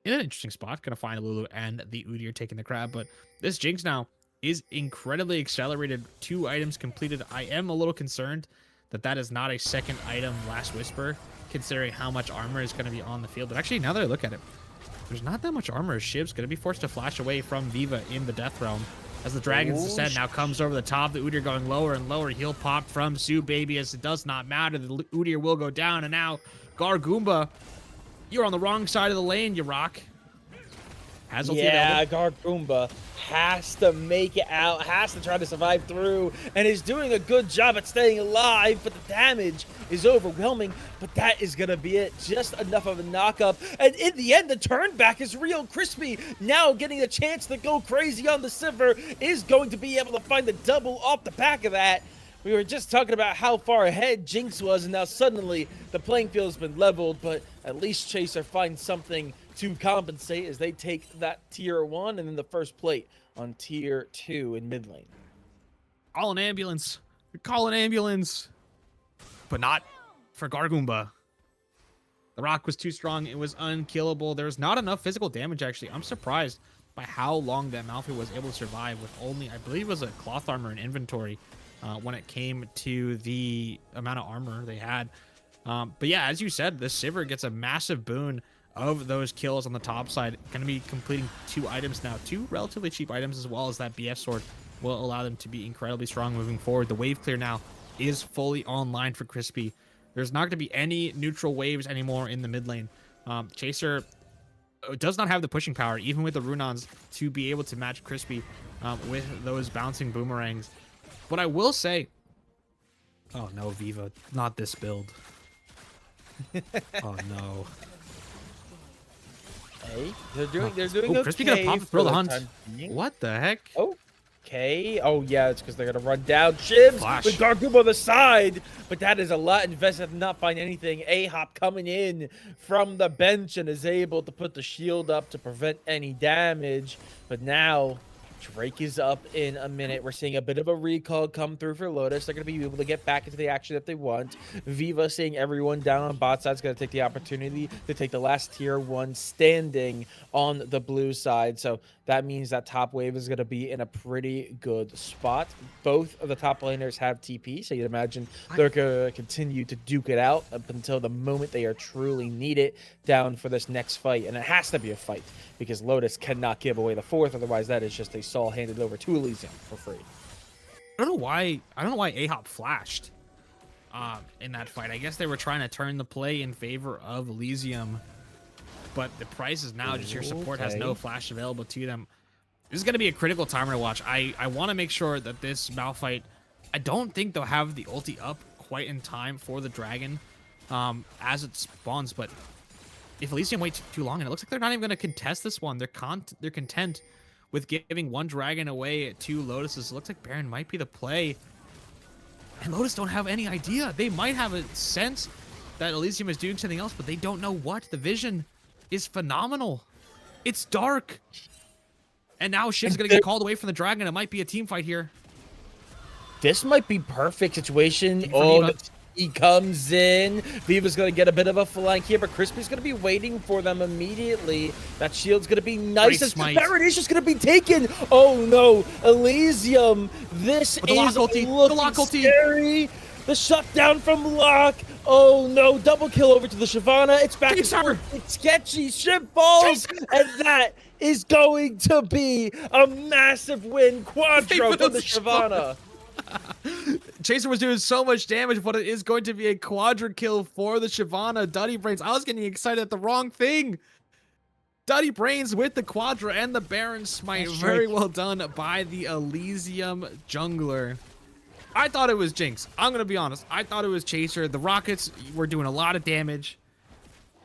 [SPEAKER 2] in an interesting spot. Gonna find Lulu and the Udyr taking the crab, but this Jinx now is incredibly accelerated. 2 items completed. I am a little concerned that that is not a second item Last Whisper, considering how much armor is going to be on the field. But actually, now that I look at it, there's not that much armor. Shiv's going to be forced to flash away from Viva in the Death Realm. As the Dragon's Descent now comes over the top, the Udyr going lower and lower. Heal pop from Zoo Baby, as it does not matter. The Udyr will go down, and now Gargoomba, you're on the wrong side of the lane, you rock. Has ulti available.
[SPEAKER 1] Gargoomba has to make it out, has to try to survive through, and is doing a good job at staying alive, but the damage is overwhelming. But that is going to be it. Just enough of a knock-up. And in the end, the turn back is real. Crispy now getting a chance to go crazy on the Sivir, is going to be able to find the double off the back of that. We were just talking about how far ahead Jinx was, and now suddenly the playing field has been leveled, but at least Chaser finds something to compensate as they take that tier 1 and then the first plate on tier 2 in mid lane.
[SPEAKER 2] Call an ambulance. Call an ambulance. But not for Gargoomba. The rock was too strong. It was unkillable. There's not enough physical damage, actually. I'm surprised by how long that Malphite was able to survive with only, I believe it was a cloth armor in inventory when it came to the amount of armor they had. But yeah, as you said, the Sivir gets a massive boon of those kills on the top side. Going to be completing 2 items now. 2 relatively cheap items, as well as that BF sword will allow them to be incredibly strong moving forward. The wave clear now is fully online for Crispy. There's not going to be any neutral waves anymore in the mid lane. Chaser does not have the pushing power, even with the Runons, to be able to match Crispy with those bouncing boomerangs. But I will say, oh no, Viva, not this build. Oh no.
[SPEAKER 1] Hey, they're doing okay.
[SPEAKER 2] Crispy gonna pop throw the hunt. What the heck?
[SPEAKER 1] Okay. Oh yeah, it's because they're gonna run down Shivs with Gargoomba on the side, but that is a lot invested to not find anything. A-Hop coming in from the bench and is able to put the shield up to prevent any damage. But now Drake is up in a minute. We're seeing a bit of a recall come through for Lotus. They're going to be able to get back into the action that they want. Viva, seeing everyone down on bot side, is going to take the opportunity to take the last tier 1 standing on the blue side. So that means that top wave is going to be in a pretty good spot. Both of the top laners have TP, so you'd imagine they're going to continue to duke it out up until the moment they are truly needed down for this next fight. And it has to be a fight, because Lotus cannot give away the 4th, otherwise that is just a Saul handed over to Elysium for free.
[SPEAKER 2] I don't know why A-Hop flashed in that fight. I guess they were trying to turn the play in favor of Elysium, but the price is now just your support has no flash available to them. This is going to be a critical timer to watch. I want to make sure that this Malphite, I don't think they'll have the ulti up quite in time for the dragon as it spawns, but if Elysium waits too long, and it looks like they're not even going to contest this one, they're content with giving one dragon away to Lotus's. It looks like Baron might be the play. And Lotus don't have any idea. They might have a sense that Elysium is doing something else, but they don't know what. The vision is phenomenal. It's dark. And now Shiv's going to get called away from the dragon. It might be a team fight here.
[SPEAKER 1] This might be perfect situation. Oh, he comes in. Viva's going to get a bit of a flank here, but Crispy's going to be waiting for them immediately. That shield's going to be nice. Baron is just going to be taken. Oh no, Elysium. This is looking scary. The shutdown from Locke. Oh no, double kill over to the Shyvana. It's back. It's sketchy. Shiv falls, and that is going to be a massive win. Quadro for the Shyvana.
[SPEAKER 2] Chaser was doing so much damage, but it is going to be a quadra kill for the Shyvana. Duddy Brains, I was getting excited at the wrong thing. Duddy Brains with the quadra and the Baron smite. Very well done by the Elysium jungler. I thought it was Jinx. I'm going to be honest. I thought it was Chaser. The Rockets were doing a lot of damage.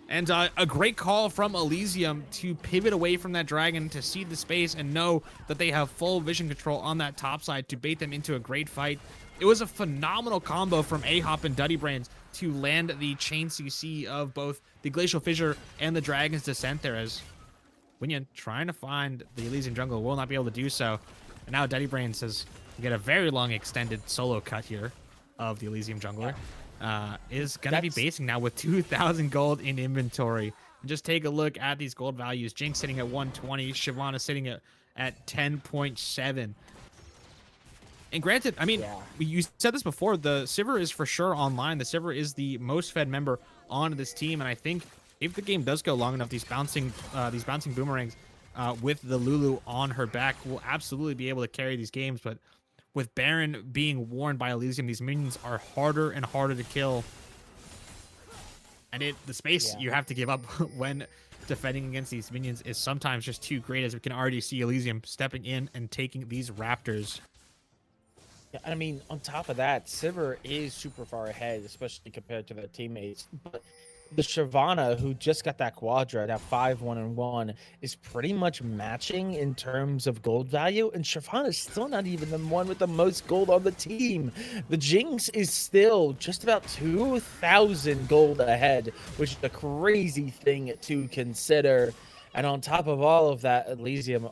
[SPEAKER 2] And a great call from Elysium to pivot away from that dragon, to see the space and know that they have full vision control on that top side to bait them into a great fight. It was a phenomenal combo from A-Hop and Duddy Brains to land the chain CC of both the Glacial Fissure and the Dragon's Descent there, as Winyan trying to find the Elysium jungle will not be able to do so. And now Duddy Brains has get a very long extended solo cut here of the Elysium jungler. Is going to be basing now with 2,000 gold in inventory. Just take a look at these gold values. Jinx sitting at 120, Shyvana sitting at 10.7. And granted, I mean, you said this before, the Sivir is for sure online. The Sivir is the most fed member on this team, and I think if the game does go long enough, these bouncing boomerangs with the Lulu on her back will absolutely be able to carry these games. But with Baron being worn by Elysium, these minions are harder and harder to kill. And the space you have to give up when defending against these minions is sometimes just too great, as we can already see Elysium stepping in and taking these Raptors.
[SPEAKER 1] Yeah, I mean, on top of that, Sivir is super far ahead, especially compared to their teammates. But the Shyvana, who just got that Quadra, now 5-1-1, is pretty much matching in terms of gold value. And Shyvana is still not even the one with the most gold on the team. The Jinx is still just about 2,000 gold ahead, which is a crazy thing to consider. And on top of all of that, Elysium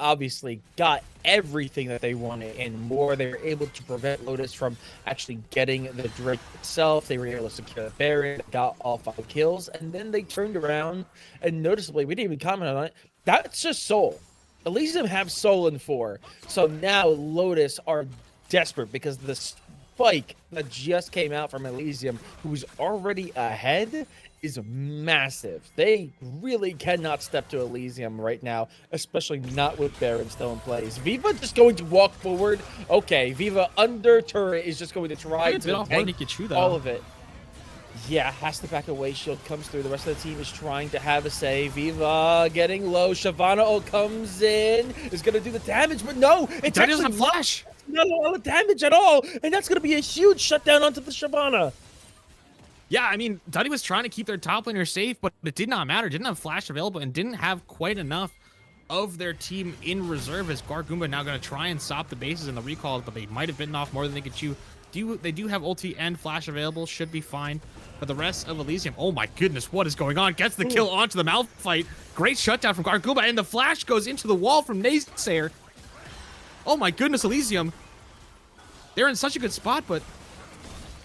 [SPEAKER 1] obviously got everything that they wanted and more. They were able to prevent Lotus from actually getting the Drake itself. They were able to secure the Baron, got all 5 kills, and then they turned around and noticeably, we didn't even comment on it, that's just Soul. Elysium have Soul in 4. So now Lotus are desperate because the spike that just came out from Elysium, who's already ahead, is massive. They really cannot step to Elysium right now, especially not with Baron still in place. Viva just going to walk forward. Okay, Viva under turret is just going to try to tank all of it. Yeah, has to back away. Shield comes through. The rest of the team is trying to have a say. Viva getting low. Shyvana comes in. Is going to do the damage, but no. It's actually
[SPEAKER 2] doesn't flash.
[SPEAKER 1] Not a lot of damage at all. And that's going to be a huge shutdown onto the Shyvana.
[SPEAKER 2] Yeah, I mean, Duddy was trying to keep their top laner safe, but it did not matter. Didn't have flash available and didn't have quite enough of their team in reserve, as Gargoomba now going to try and stop the bases and the recalls, but they might have bitten off more than they could chew. They do have ulti and flash available, should be fine. But the rest of Elysium, oh my goodness, what is going on? Gets the kill onto the Malphite. Great shutdown from Gargoomba, and the flash goes into the wall from Naysayer. Oh my goodness, Elysium. They're in such a good spot, but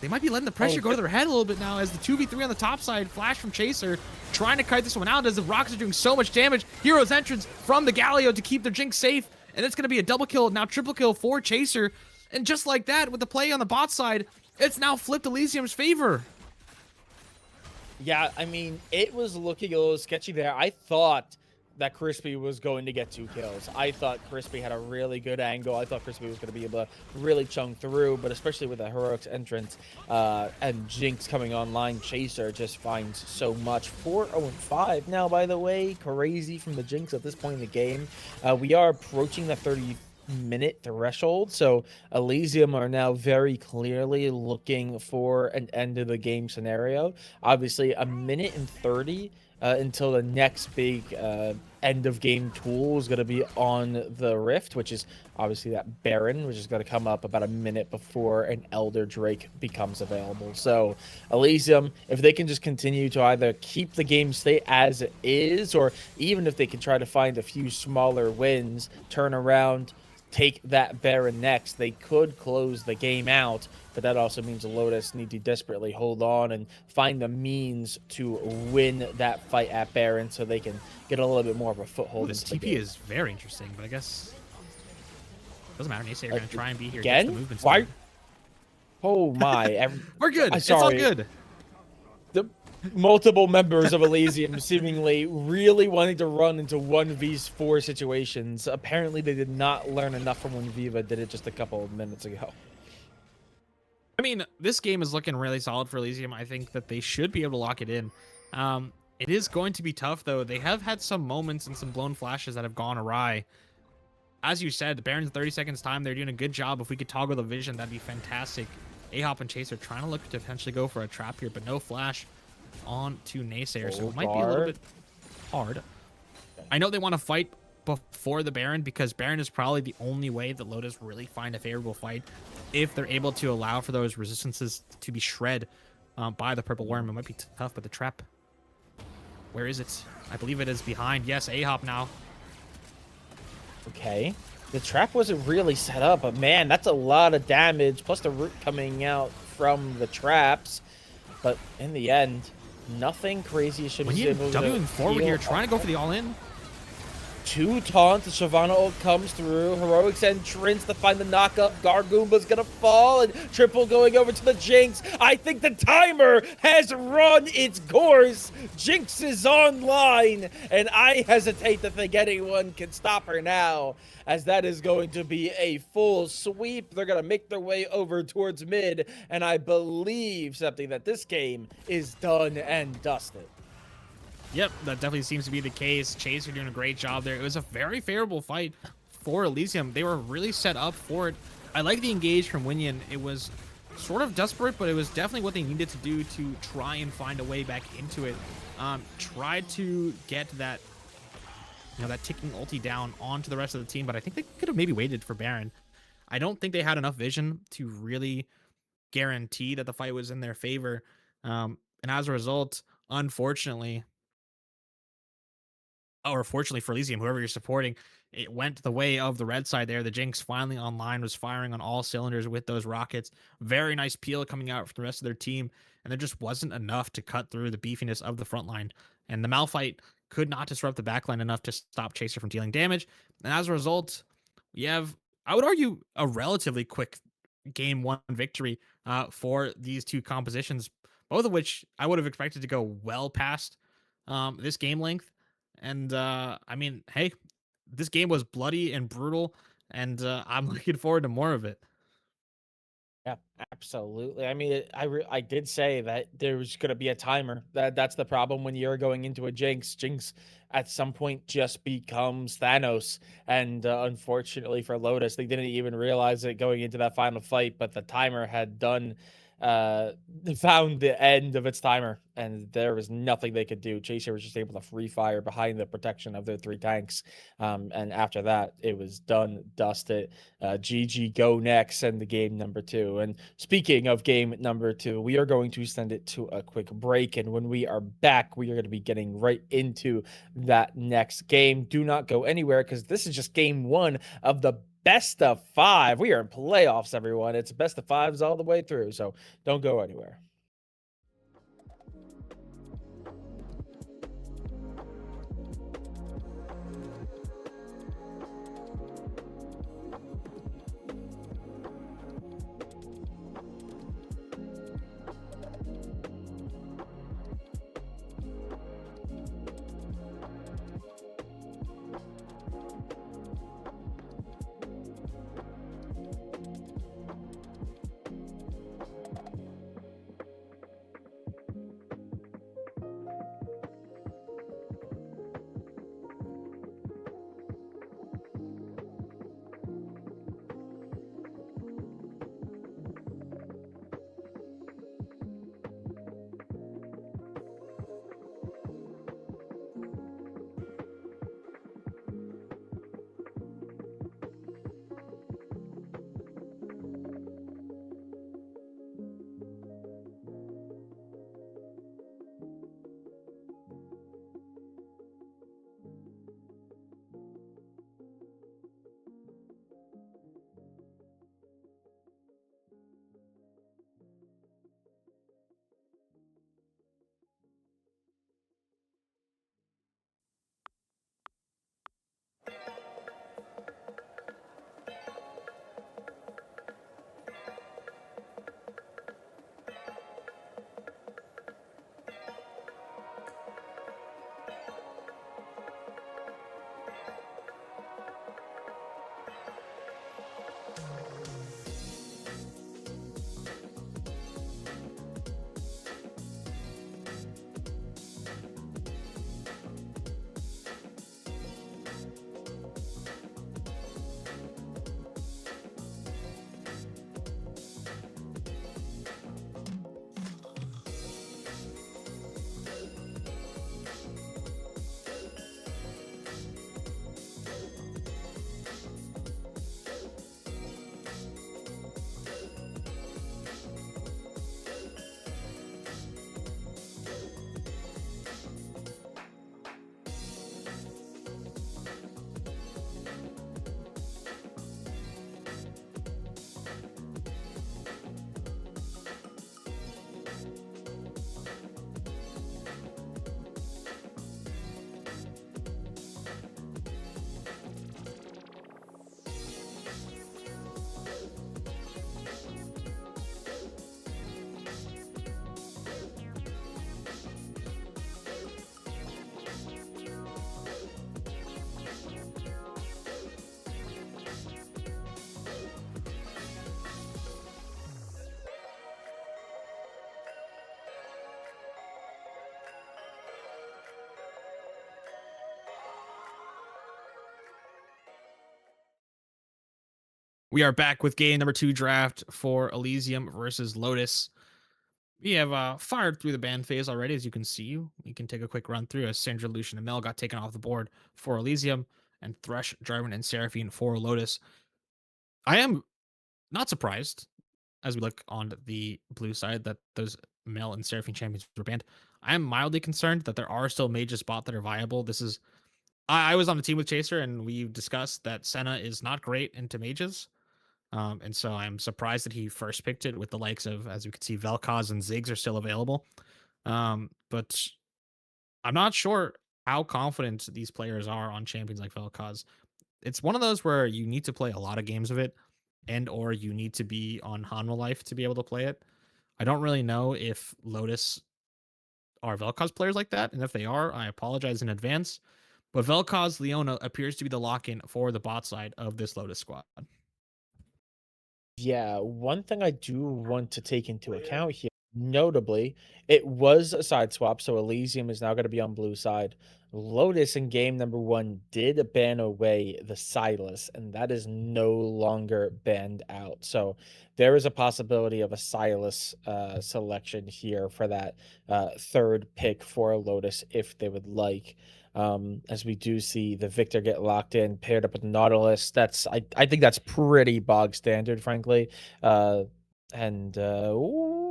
[SPEAKER 2] they might be letting the pressure go to their head a little bit now, as the 2v3 on the top side, flash from Chaser, trying to kite this one out as the Rockets are doing so much damage. Hero's entrance from the Galio to keep their Jinx safe, and it's going to be a double kill, now triple kill for Chaser. And just like that, with the play on the bot side, it's now flipped Elysium's favor.
[SPEAKER 1] Yeah, I mean, it was looking a little sketchy there. I thought that Crispy was going to get 2 kills. I thought Crispy had a really good angle. I thought Crispy was going to be able to really chunk through, but especially with the Heroic's entrance and Jinx coming online, Chaser just finds so much. 4-0-5 now, by the way. Crazy from the Jinx at this point in the game. We are approaching the 30-minute threshold, so Elysium are now very clearly looking for an end of the game scenario. Obviously, 1:30 until the next big end of game tool is going to be on the Rift, which is obviously that Baron, which is going to come up about a minute before an Elder Drake becomes available. So Elysium, if they can just continue to either keep the game state as it is, or even if they can try to find a few smaller wins, turn around, take that Baron next, they could close the game out. But that also means the Lotus need to desperately hold on and find the means to win that fight at Baron so they can get a little bit more of a foothold.
[SPEAKER 2] This TP is very interesting, but I guess doesn't matter. Naysayer are going to try and be here.
[SPEAKER 1] Again? Why? Oh my.
[SPEAKER 2] We're good. It's all good.
[SPEAKER 1] The multiple members of Elysium seemingly really wanting to run into 1v4 situations. Apparently they did not learn enough from when Viva did it just a couple of minutes ago.
[SPEAKER 2] I mean, this game is looking really solid for Elysium. I think that they should be able to lock it in. It is going to be tough, though. They have had some moments and some blown flashes that have gone awry. As you said, the Baron's 30 seconds time. They're doing a good job. If we could toggle the vision, that'd be fantastic. Ahop and Chase are trying to look to potentially go for a trap here, but no flash on to Naysayer, so it might be a little bit hard. I know they want to fight before the Baron, because Baron is probably the only way that Lotus really find a favorable fight if they're able to allow for those resistances to be shred by the Purple Worm. It might be tough, but the trap, where is it? I believe it is behind. Yes, Ahop now.
[SPEAKER 1] Okay. The trap wasn't really set up, but man, that's a lot of damage, plus the root coming out from the traps. But in the end, Nothing crazy should
[SPEAKER 2] When you're Wing forward here, trying to go for the all-in.
[SPEAKER 1] 2 taunts, Shyvana ult comes through. Heroic's entrance to find the knockup. Gargoomba's gonna fall, and Triple going over to the Jinx. I think the timer has run its course. Jinx is online, and I hesitate to think anyone can stop her now, as that is going to be a full sweep. They're gonna make their way over towards mid, and I believe something that this game is done and dusted.
[SPEAKER 2] Yep, that definitely seems to be the case. Chaser doing a great job there. It was a very favorable fight for Elysium. They were really set up for it. I like the engage from Winyan. It was sort of desperate, but it was definitely what they needed to do to try and find a way back into it. Tried to get that, that ticking ulti down onto the rest of the team, but I think they could have maybe waited for Baron. I don't think they had enough vision to really guarantee that the fight was in their favor. And as a result, unfortunately, or fortunately for Elysium, whoever you're supporting, it went the way of the red side there. The Jinx finally online, was firing on all cylinders with those rockets. Very nice peel coming out from the rest of their team, and there just wasn't enough to cut through the beefiness of the front line. And the Malphite could not disrupt the backline enough to stop Chaser from dealing damage. And as a result, we have, I would argue, a relatively quick game 1 victory for these two compositions, both of which I would have expected to go well past this game length. And I mean, hey, this game was bloody and brutal, and I'm looking forward to more of it.
[SPEAKER 1] Yeah, absolutely. I mean, I did say that there was going to be a timer. That's the problem when you're going into a Jinx. Jinx at some point just becomes Thanos, and unfortunately for Lotus, they didn't even realize it going into that final fight. But the timer had found the end of its timer, and there was nothing they could do. Chaser was just able to free fire behind the protection of their 3 tanks, and after that, it was done, dusted. GG go next, and the game number 2. And speaking of game number 2, we are going to send it to a quick break, and when we are back, we are going to be getting right into that next game. Do not go anywhere, because this is just game 1 of the best of 5. We are in playoffs, everyone. It's best of 5s all the way through, so don't go anywhere.
[SPEAKER 2] We are back with game number 2 draft for Elysium versus Lotus. We have fired through the ban phase already, as you can see. We can take a quick run through as Sandra, Lucian, and Mel got taken off the board for Elysium, and Thresh, Jarvan, and Seraphine for Lotus. I am not surprised, as we look on the blue side, that those Mel and Seraphine champions were banned. I am mildly concerned that there are still mages bot that are viable. This is I was on the team with Chaser, and we discussed that Senna is not great into mages. And so I'm surprised that he first picked it with the likes of, as you can see, Vel'Koz and Ziggs are still available. But I'm not sure how confident these players are on champions like Vel'Koz. It's one of those where you need to play a lot of games of it, and or you need to be on Hanwha Life to be able to play it. I don't really know if Lotus are Vel'Koz players like that, and if they are, I apologize in advance. But Vel'Koz Leona appears to be the lock-in for the bot side of this Lotus squad.
[SPEAKER 1] Yeah, one thing I do want to take into account here, notably, it was a side swap, so Elysium is now going to be on blue side. Lotus in game number 1 did ban away the Silas, and that is no longer banned out. So there is a possibility of a Silas selection here for that third pick for Lotus if they would like. As we do see the Victor get locked in, paired up with Nautilus. I think that's pretty bog standard, frankly. Ooh,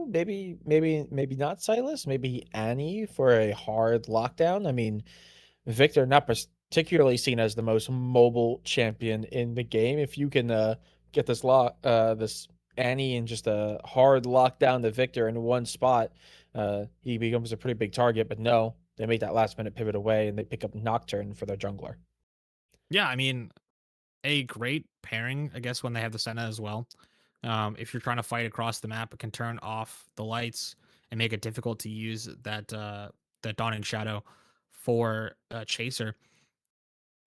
[SPEAKER 1] maybe not Silas, maybe Annie for a hard lockdown. I mean, Victor not particularly seen as the most mobile champion in the game. If you can get this Annie and just a hard lockdown the Victor in one spot, he becomes a pretty big target. But no, they make that last minute pivot away and they pick up Nocturne for their jungler.
[SPEAKER 2] Yeah, I mean, a great pairing, I guess, when they have the Senna as well. If you're trying to fight across the map, it can turn off the lights and make it difficult to use that Dawning Shadow for Chaser.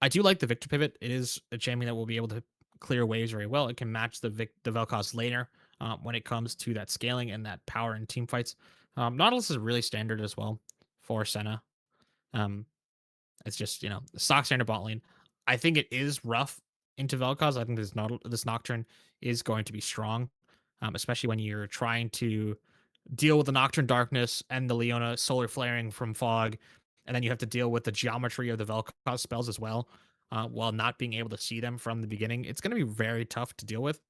[SPEAKER 2] I do like the Victor pivot. It is a champion that will be able to clear waves very well. It can match the Vel'Koz laner when it comes to that scaling and that power in team fights. Nautilus is really standard as well for Senna. Um, it's just, stock standard bot lane. I think it is rough into Vel'Koz. I think this Nocturne is going to be strong, especially when you're trying to deal with the Nocturne Darkness and the Leona Solar Flaring from Fog, and then you have to deal with the geometry of the Vel'Koz spells as well, while not being able to see them from the beginning. It's going to be very tough to deal with.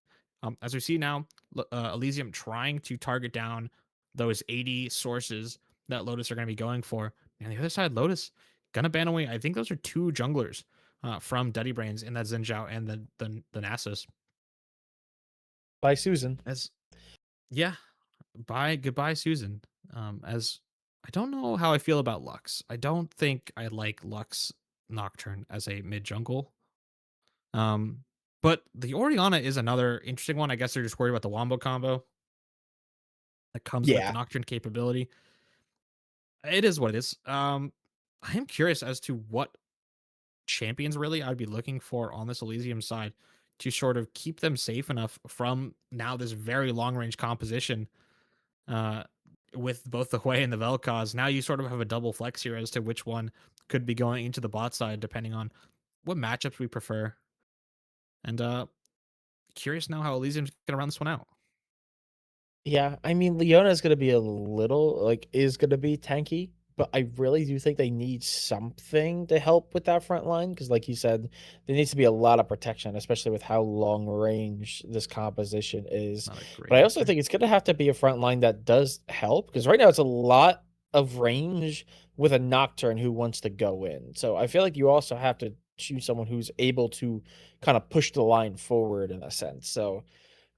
[SPEAKER 2] As we see now, Elysium trying to target down those 80 sources that Lotus are going to be going for. And the other side, Lotus gonna ban away. I think those are 2 junglers from Duddy Brains in that Xin Zhao and the Nasus.
[SPEAKER 1] By Susan.
[SPEAKER 2] As yeah, goodbye Susan. As I don't know how I feel about Lux. I don't think I like Lux Nocturne as a mid jungle. But the Orianna is another interesting one. I guess they're just worried about the Wombo combo that comes with the
[SPEAKER 1] Yeah.
[SPEAKER 2] Nocturne capability. It is what it is. I am curious as to what champions really I'd be looking for on this Elysium side to sort of keep them safe enough from now this very long range composition with both the Hui and the Vel'Koz. Now you sort of have a double flex here as to which one could be going into the bot side depending on what matchups we prefer. And curious now how Elysium's gonna run this one out.
[SPEAKER 1] Yeah, I mean, Leona is gonna be is gonna be tanky, but I really do think they need something to help with that front line because, like you said, there needs to be a lot of protection, especially with how long range this composition is.
[SPEAKER 2] Not a great
[SPEAKER 1] But I also
[SPEAKER 2] answer.
[SPEAKER 1] think it's gonna have to be a front line that does help because right now it's a lot of range with a Nocturne who wants to go in. So I feel like you also have to choose someone who's able to kind of push the line forward in a sense. So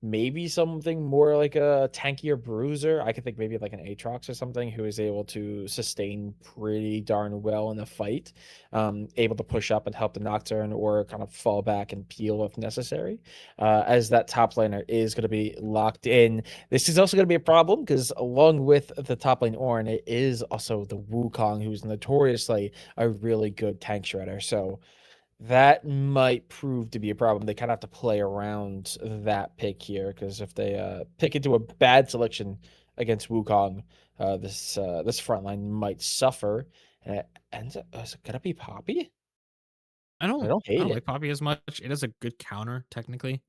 [SPEAKER 1] maybe something more like a tankier bruiser. I could think maybe like an Aatrox or something who is able to sustain pretty darn well in a fight, able to push up and help the Nocturne or kind of fall back and peel if necessary. As that top laner is going to be locked in. This is also going to be a problem because along with the top lane Ornn, it is also the Wukong who's notoriously a really good tank shredder. So that might prove to be a problem. They kind of have to play around that pick here because if they pick into a bad selection against Wukong, this front line might suffer. And it ends up, is it gonna be Poppy?
[SPEAKER 2] I
[SPEAKER 1] I
[SPEAKER 2] don't
[SPEAKER 1] don't
[SPEAKER 2] I
[SPEAKER 1] hate
[SPEAKER 2] don't
[SPEAKER 1] it.
[SPEAKER 2] like Poppy as much. It is a good counter, technically.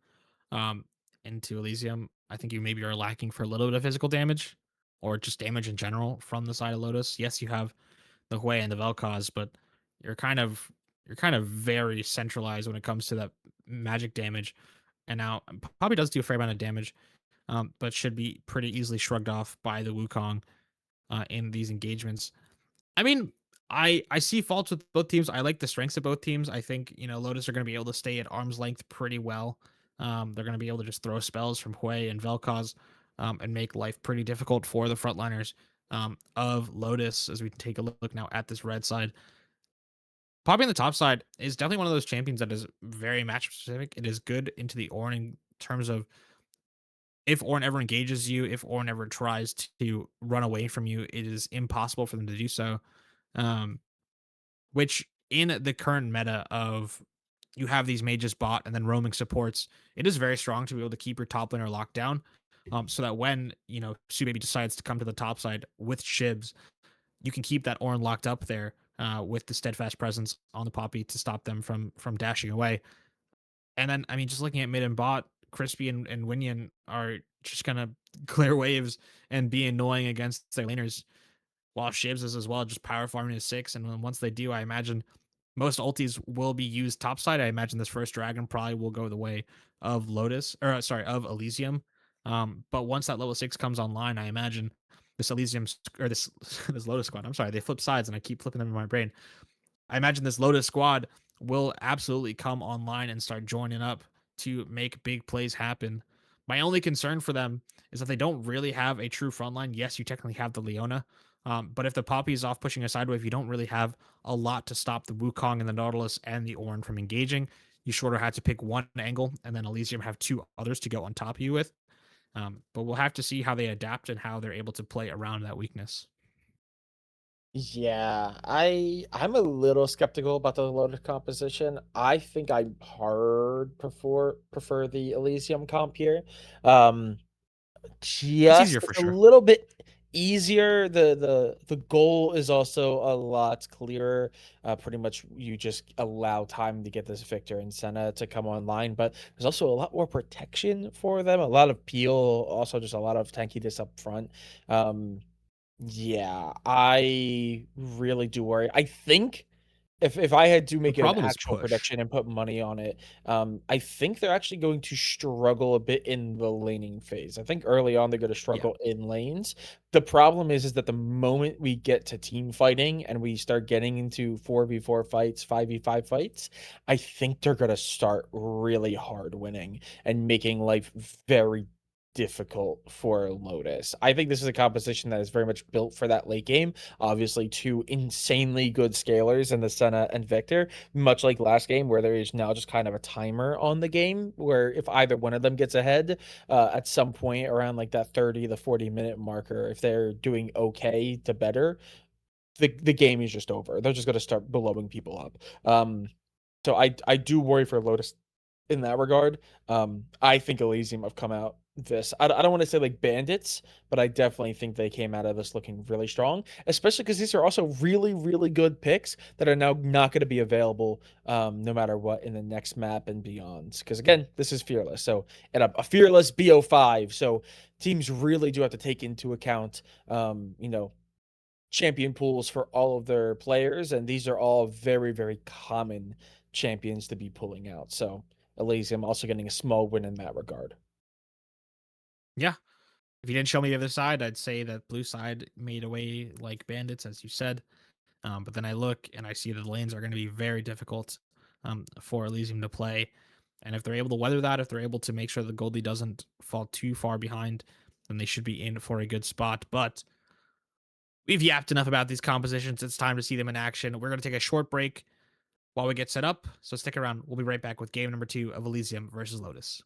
[SPEAKER 2] um, into Elysium, I think you maybe are lacking for a little bit of physical damage or just damage in general from the side of Lotus. Yes, you have the Hue and the Vel'Koz, but you're kind of you're kind of very centralized when it comes to that magic damage. And now probably does do a fair amount of damage, but should be pretty easily shrugged off by the Wukong in these engagements. I mean, I see faults with both teams. I like the strengths of both teams. I think Lotus are going to be able to stay at arm's length pretty well. They're going to be able to just throw spells from Hue and Vel'Koz and make life pretty difficult for the frontliners of Lotus. As we take a look now at this red side, Poppy on the top side is definitely one of those champions that is very match specific. It is good into the Ornn in terms of if Ornn ever engages you, if Ornn ever tries to run away from you, it is impossible for them to do so. Um, which in the current meta of you have these mages bot and then roaming supports, it is very strong to be able to keep your top laner locked down. So that when Subaby decides to come to the top side with Shibs, you can keep that Ornn locked up there with the steadfast presence on the Poppy to stop them from dashing away. And then I mean, just looking at mid and bot, Crispy and Winion are just gonna clear waves and be annoying against their laners while Shibs is as well just power farming to 6. And then once they do, I imagine most ultis will be used topside. I imagine this first dragon probably will go the way of Lotus, or sorry, of Elysium. But once that level 6 comes online, I imagine this Elysium or this this Lotus squad. I'm sorry, they flip sides and I keep flipping them in my brain. I imagine this Lotus squad will absolutely come online and start joining up to make big plays happen. My only concern for them is that they don't really have a true frontline. Yes, you technically have the Leona, but if the Poppy is off pushing a sidewave, you don't really have a lot to stop the Wukong and the Nautilus and the Ornn from engaging. You sort of had to pick one angle, and then Elysium have two others to go on top of you with. But we'll have to see how they adapt and how they're able to play around that weakness.
[SPEAKER 4] Yeah, I'm a little skeptical about the Lotus composition. I think I hard prefer the Elysium comp here.
[SPEAKER 2] It's easier
[SPEAKER 4] It's
[SPEAKER 2] for
[SPEAKER 4] a
[SPEAKER 2] sure.
[SPEAKER 4] little bit easier. The goal is also a lot clearer. Pretty much you just allow time to get this Victor and Senna to come online, but there's also a lot more protection for them, a lot of peel, also just a lot of tankiness up front. Um, yeah, I really do worry. I think if I had to
[SPEAKER 2] The
[SPEAKER 4] make an
[SPEAKER 2] problem is
[SPEAKER 4] actual
[SPEAKER 2] push.
[SPEAKER 4] prediction and put money on it, I think they're actually going to struggle a bit in the laning phase. I think early on they're going to
[SPEAKER 2] Yeah.
[SPEAKER 4] struggle in lanes. The problem is that the moment we get to team fighting and we start getting into 4v4 fights, 5v5 fights, I think they're going to start really hard winning and making life very difficult for Lotus. I think this is a composition that is very much built for that late game. Obviously, two insanely good scalers in the Senna and Victor, much like last game, where there is now just kind of a timer on the game, where if either one of them gets ahead at some point around like that 30 to 40-minute marker, if they're doing okay to better, the game is just over. They're just going to start blowing people up. So I do worry for Lotus in that regard. I think Elysium have come out this. I don't want to say like bandits, but I definitely think they came out of this looking really strong, especially because these are also really, really good picks that are now not going to be available no matter what in the next map and beyond. Because again, this is Fearless. So, and a Fearless BO5. So teams really do have to take into account, champion pools for all of their players, and these are all very, very common champions to be pulling out. So Elysium also getting a small win in that regard.
[SPEAKER 2] Yeah. If you didn't show me the other side, I'd say that blue side made away like bandits, as you said. But then I look and I see that the lanes are going to be very difficult for Elysium to play. And if they're able to weather that, if they're able to make sure the Goldie doesn't fall too far behind, then they should be in for a good spot. But we've yapped enough about these compositions. It's time to see them in action. We're going to take a short break while we get set up. So stick around. We'll be right back with game number 2 of Elysium versus Lotus.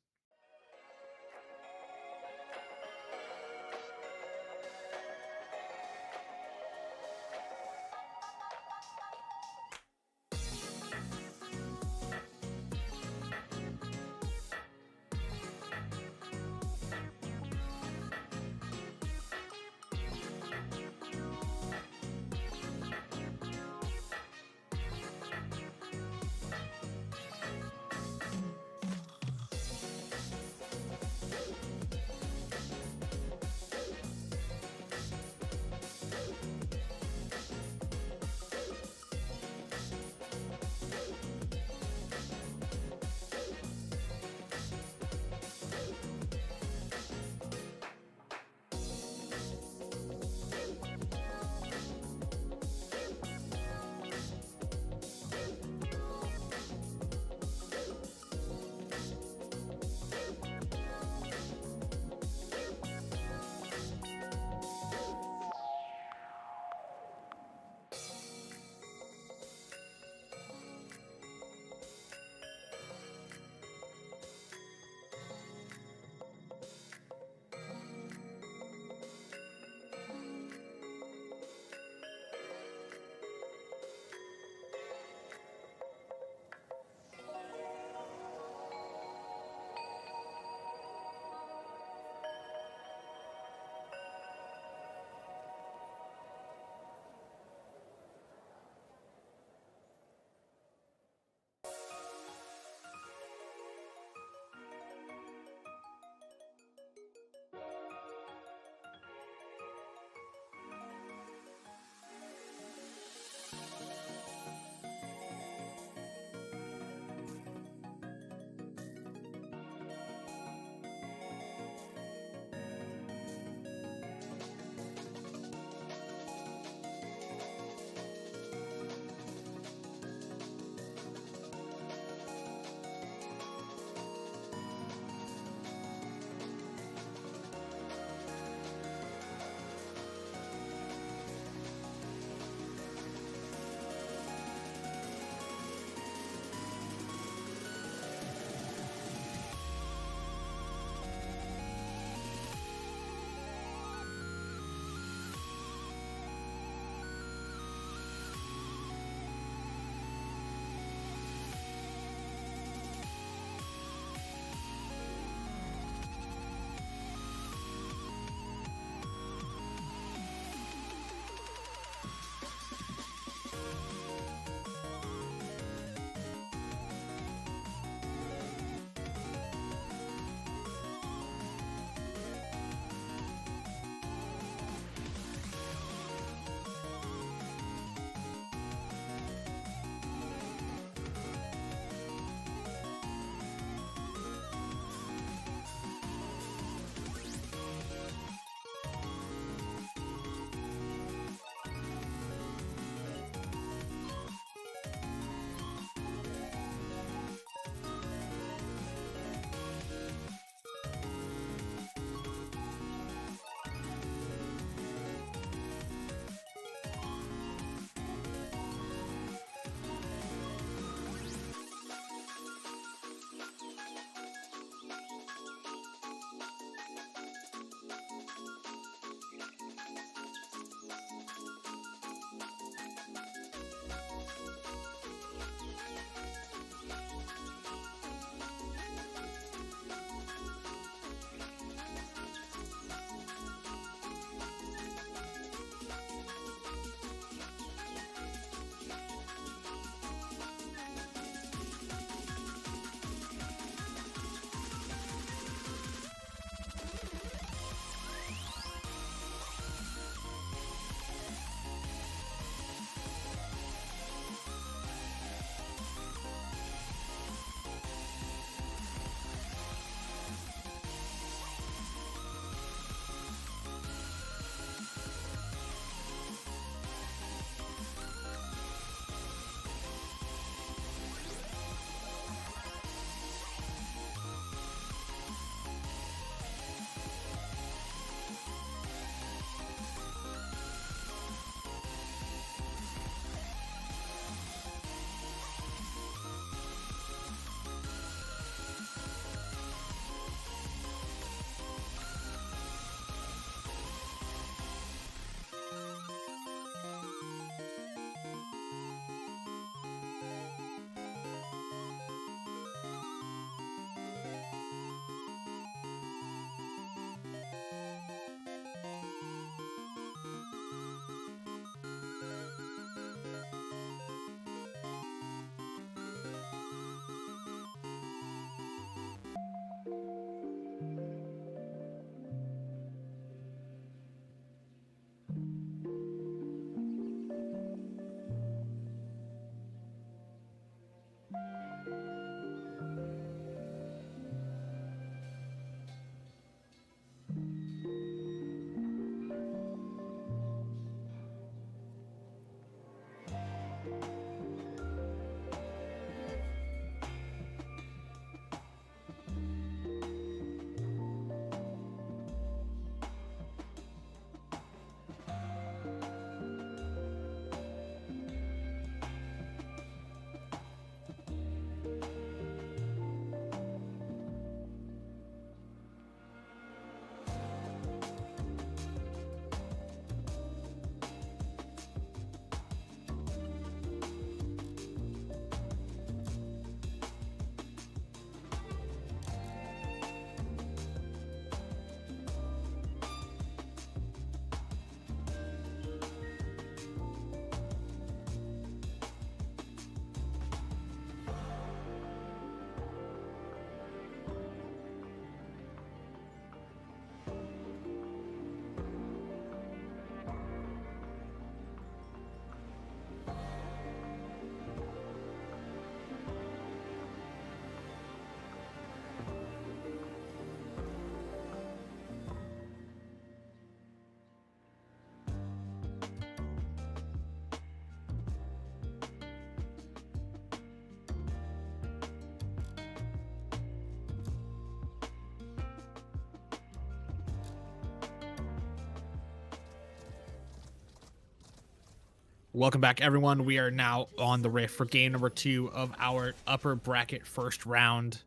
[SPEAKER 2] Welcome back, everyone. We are now on the Rift for game number 2 of our upper bracket first round.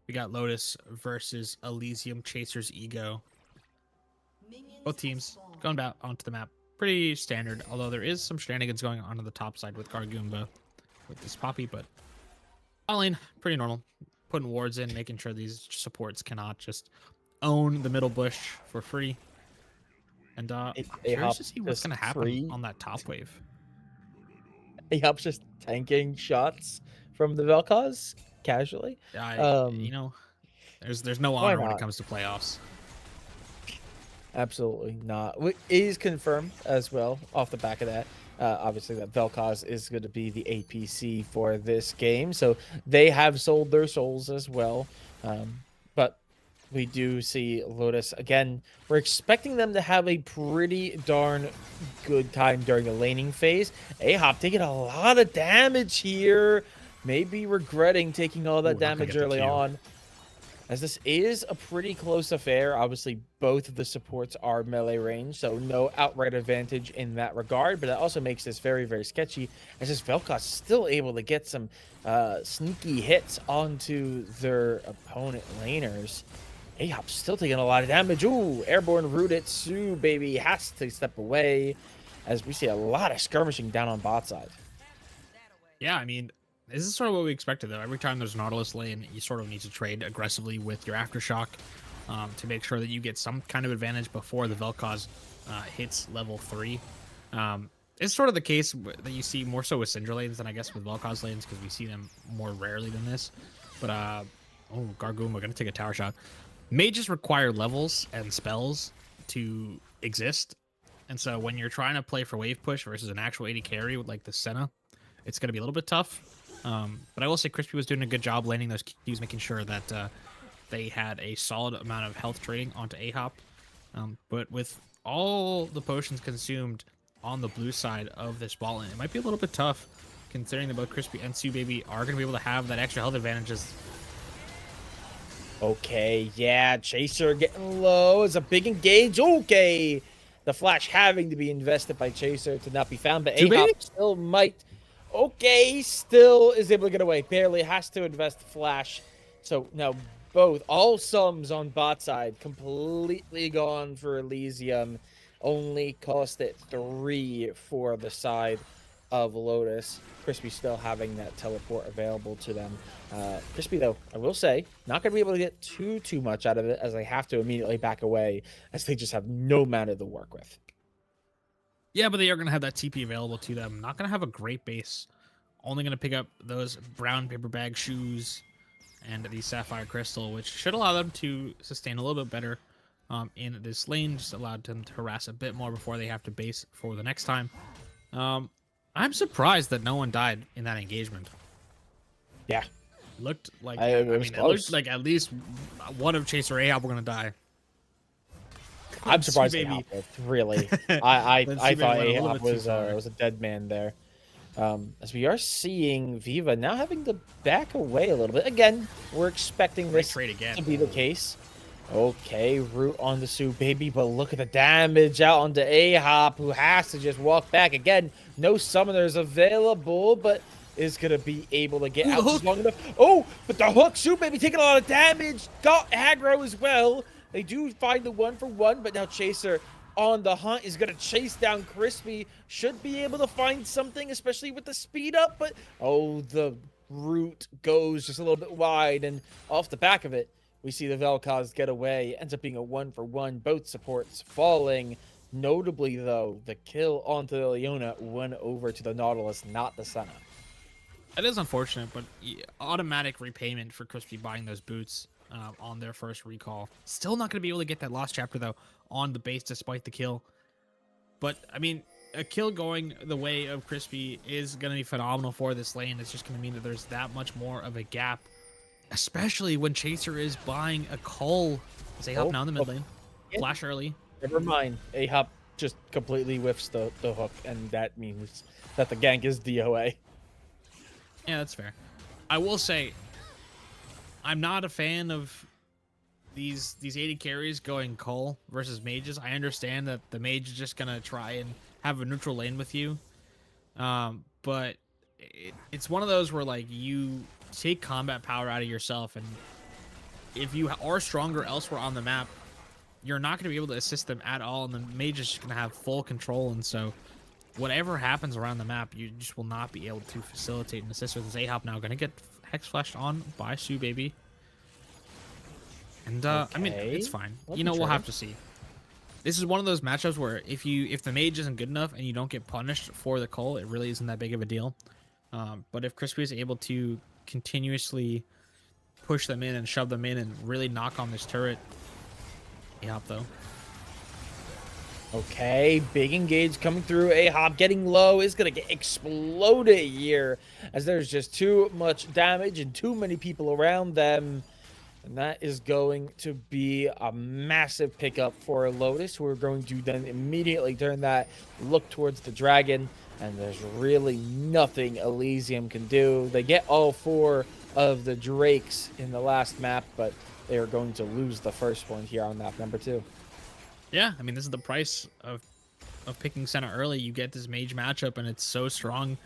[SPEAKER 2] We got Lotus versus Elysium Chasers Ego. Both teams going out onto the map. Pretty standard, although there is some shenanigans going on the top side with Gargoomba with this Poppy, but all in, pretty normal. Putting wards in, making sure these supports cannot just own the middle bush for free. And curious to see what's going to happen on that top wave.
[SPEAKER 4] He helps just tanking shots from the Vel'Koz casually.
[SPEAKER 2] You know, there's no honor when it comes to playoffs.
[SPEAKER 4] Absolutely not. It is confirmed as well off the back of that. Obviously, that Vel'Koz is going to be the APC for this game, so they have sold their souls as well. But we do see Lotus again. We're expecting them to have a pretty darn good time during the laning phase. Ahop taking a lot of damage here, maybe regretting taking all that damage early on, as this is a pretty close affair. Obviously, both of the supports are melee range, so no outright advantage in that regard, but it also makes this very, very sketchy, as this Vel'Koz still able to get some sneaky hits onto their opponent laners. Ahop's still taking a lot of damage. Ooh, airborne rooted. Sue, baby, has to step away, as we see a lot of skirmishing down on bot side.
[SPEAKER 2] Yeah, I mean, this is sort of what we expected, though. Every time there's an Nautilus lane, you sort of need to trade aggressively with your Aftershock to make sure that you get some kind of advantage before the Vel'Koz hits level 3. It's sort of the case that you see more so with Syndra lanes than I guess with Vel'Koz lanes, because we see them more rarely than this. But, oh, Gargoomba, we're going to take a tower shot. Mages require levels and spells to exist. And so when you're trying to play for wave push versus an actual AD carry with like the Senna, it's going to be a little bit tough. But I will say Crispy was doing a good job landing those Qs, making sure that they had a solid amount of health trading onto Ahop. But with all the potions consumed on the blue side of this ball lane, it might be a little bit tough, considering that both Crispy and Sue Baby are going to be able to have that extra health advantages.
[SPEAKER 4] Okay, yeah, Chaser getting low. It's a big engage. Okay, the flash having to be invested by Chaser to not be found, but Ahop still might. Okay, still is able to get away. Barely has to invest flash. So now all sums on bot side completely gone for Elysium. Only cost it 3 for the side of Lotus. Crispy still having that teleport available to them. Crispy, though, I will say, not going to be able to get too much out of it, as they have to immediately back away, as they just have no mana to work with.
[SPEAKER 2] Yeah, but they are going to have that TP available to them. Not going to have a great base. Only going to pick up those brown paper bag shoes and the sapphire crystal, which should allow them to sustain a little bit better in this lane. Just allowed them to harass a bit more before they have to base for the next time. I'm surprised that no one died in that engagement.
[SPEAKER 4] Yeah.
[SPEAKER 2] Looked like
[SPEAKER 4] it
[SPEAKER 2] looked like at least one of Chaser Ahop were going to die.
[SPEAKER 4] I'm surprised Ahop lived, really. I thought Ahop was a dead man there. As we are seeing Viva now having to back away a little bit. Again, we're expecting this to be the case. Okay, root on the Sue Baby, but look at the damage out onto Ahop, who has to just walk back. Again, no summoners available, but is going to be able to get out just long enough. Oh, but the hook, Sue Baby taking a lot of damage. Got aggro as well. They do find the 1-for-1, but now Chaser on the hunt is going to chase down Crispy. Should be able to find something, especially with the speed up, but oh, the root goes just a little bit wide, and off the back of it, we see the Vel'Koz get away. Ends up being a 1-for-1, both supports falling. Notably, though, the kill onto the Leona went over to the Nautilus, not the Senna.
[SPEAKER 2] It is unfortunate, but automatic repayment for Crispy buying those boots on their first recall. Still not going to be able to get that lost chapter, though, on the base despite the kill. But, I mean, a kill going the way of Crispy is going to be phenomenal for this lane. It's just going to mean that there's that much more of a gap, especially when Chaser is buying a cull. As Ahop now in the mid lane. Flash early.
[SPEAKER 4] Never mind. Ahop just completely whiffs the hook, and that means that the gank is DOA.
[SPEAKER 2] Yeah, that's fair. I will say, I'm not a fan of these 80 carries going cull versus mages. I understand that the mage is just going to try and have a neutral lane with you. But it's one of those where like you take combat power out of yourself, and if you are stronger elsewhere on the map, you're not going to be able to assist them at all, and the mage is just going to have full control. And so whatever happens around the map, you just will not be able to facilitate and assist with Zahop. Now going to get hex flashed on by Sue Baby. And I mean, it's fine. We'll have to see. This is one of those matchups where if the mage isn't good enough and you don't get punished for the cull, it really isn't that big of a deal. But if Crispy is able to continuously push them in and shove them in and really knock on this turret, Ahop though.
[SPEAKER 4] Okay, big engage coming through. Ahop getting low is going to get exploded here as there's just too much damage and too many people around them. And that is going to be a massive pickup for Lotus, who are going to then immediately turn that look towards the dragon. And there's really nothing Elysium can do. They get all 4 of the Drakes in the last map, but they are going to lose the first one here on map number 2.
[SPEAKER 2] Yeah, I mean, this is the price of picking center early. You get this mage matchup, and it's so strong,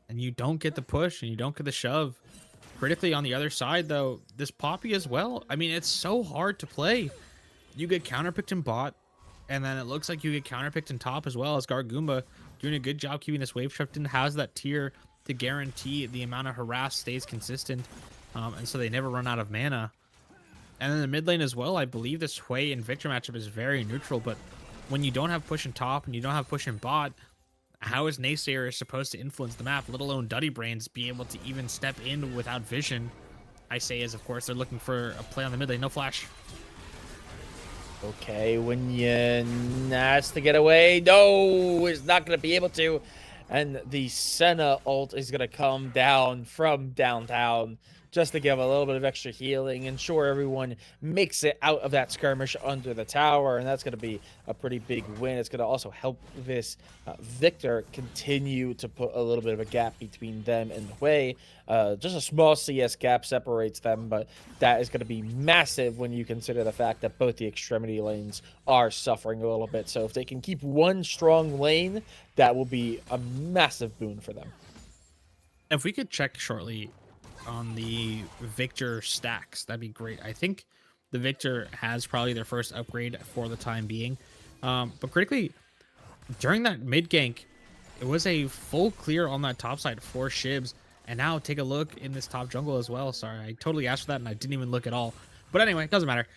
[SPEAKER 2] and you don't get the push, and you don't get the shove. Critically, on the other side, though, this Poppy as well. I mean, it's so hard to play. You get counterpicked in bot, and then it looks like you get counterpicked in top as well as Gargoomba doing a good job keeping this wave shift in. Has that tier to guarantee the amount of harass stays consistent, and so they never run out of mana. And in the mid lane as well, I believe this Hui and Victor matchup is very neutral, but when you don't have push in top and you don't have push in bot, how is Naysayer supposed to influence the map, let alone Duddy Brains be able to even step in without vision? I say is, of course, they're looking for a play on the mid lane. No flash.
[SPEAKER 4] Okay, Winyan has to get away. No, is not going to be able to. And the Senna ult is going to come down from downtown just to give a little bit of extra healing, ensure everyone makes it out of that skirmish under the tower, and that's going to be a pretty big win. It's going to also help this Victor continue to put a little bit of a gap between them and Hui. Just a small CS gap separates them, but that is going to be massive when you consider the fact that both the extremity lanes are suffering a little bit. So if they can keep one strong lane, that will be a massive boon for them.
[SPEAKER 2] If we could check shortly on the Victor stacks, that'd be great. I think the Victor has probably their first upgrade for the time being. But critically, during that mid gank, it was a full clear on that top side for Shibs. And now take a look in this top jungle as well. Sorry, I totally asked for that and I didn't even look at all. But anyway, it doesn't matter.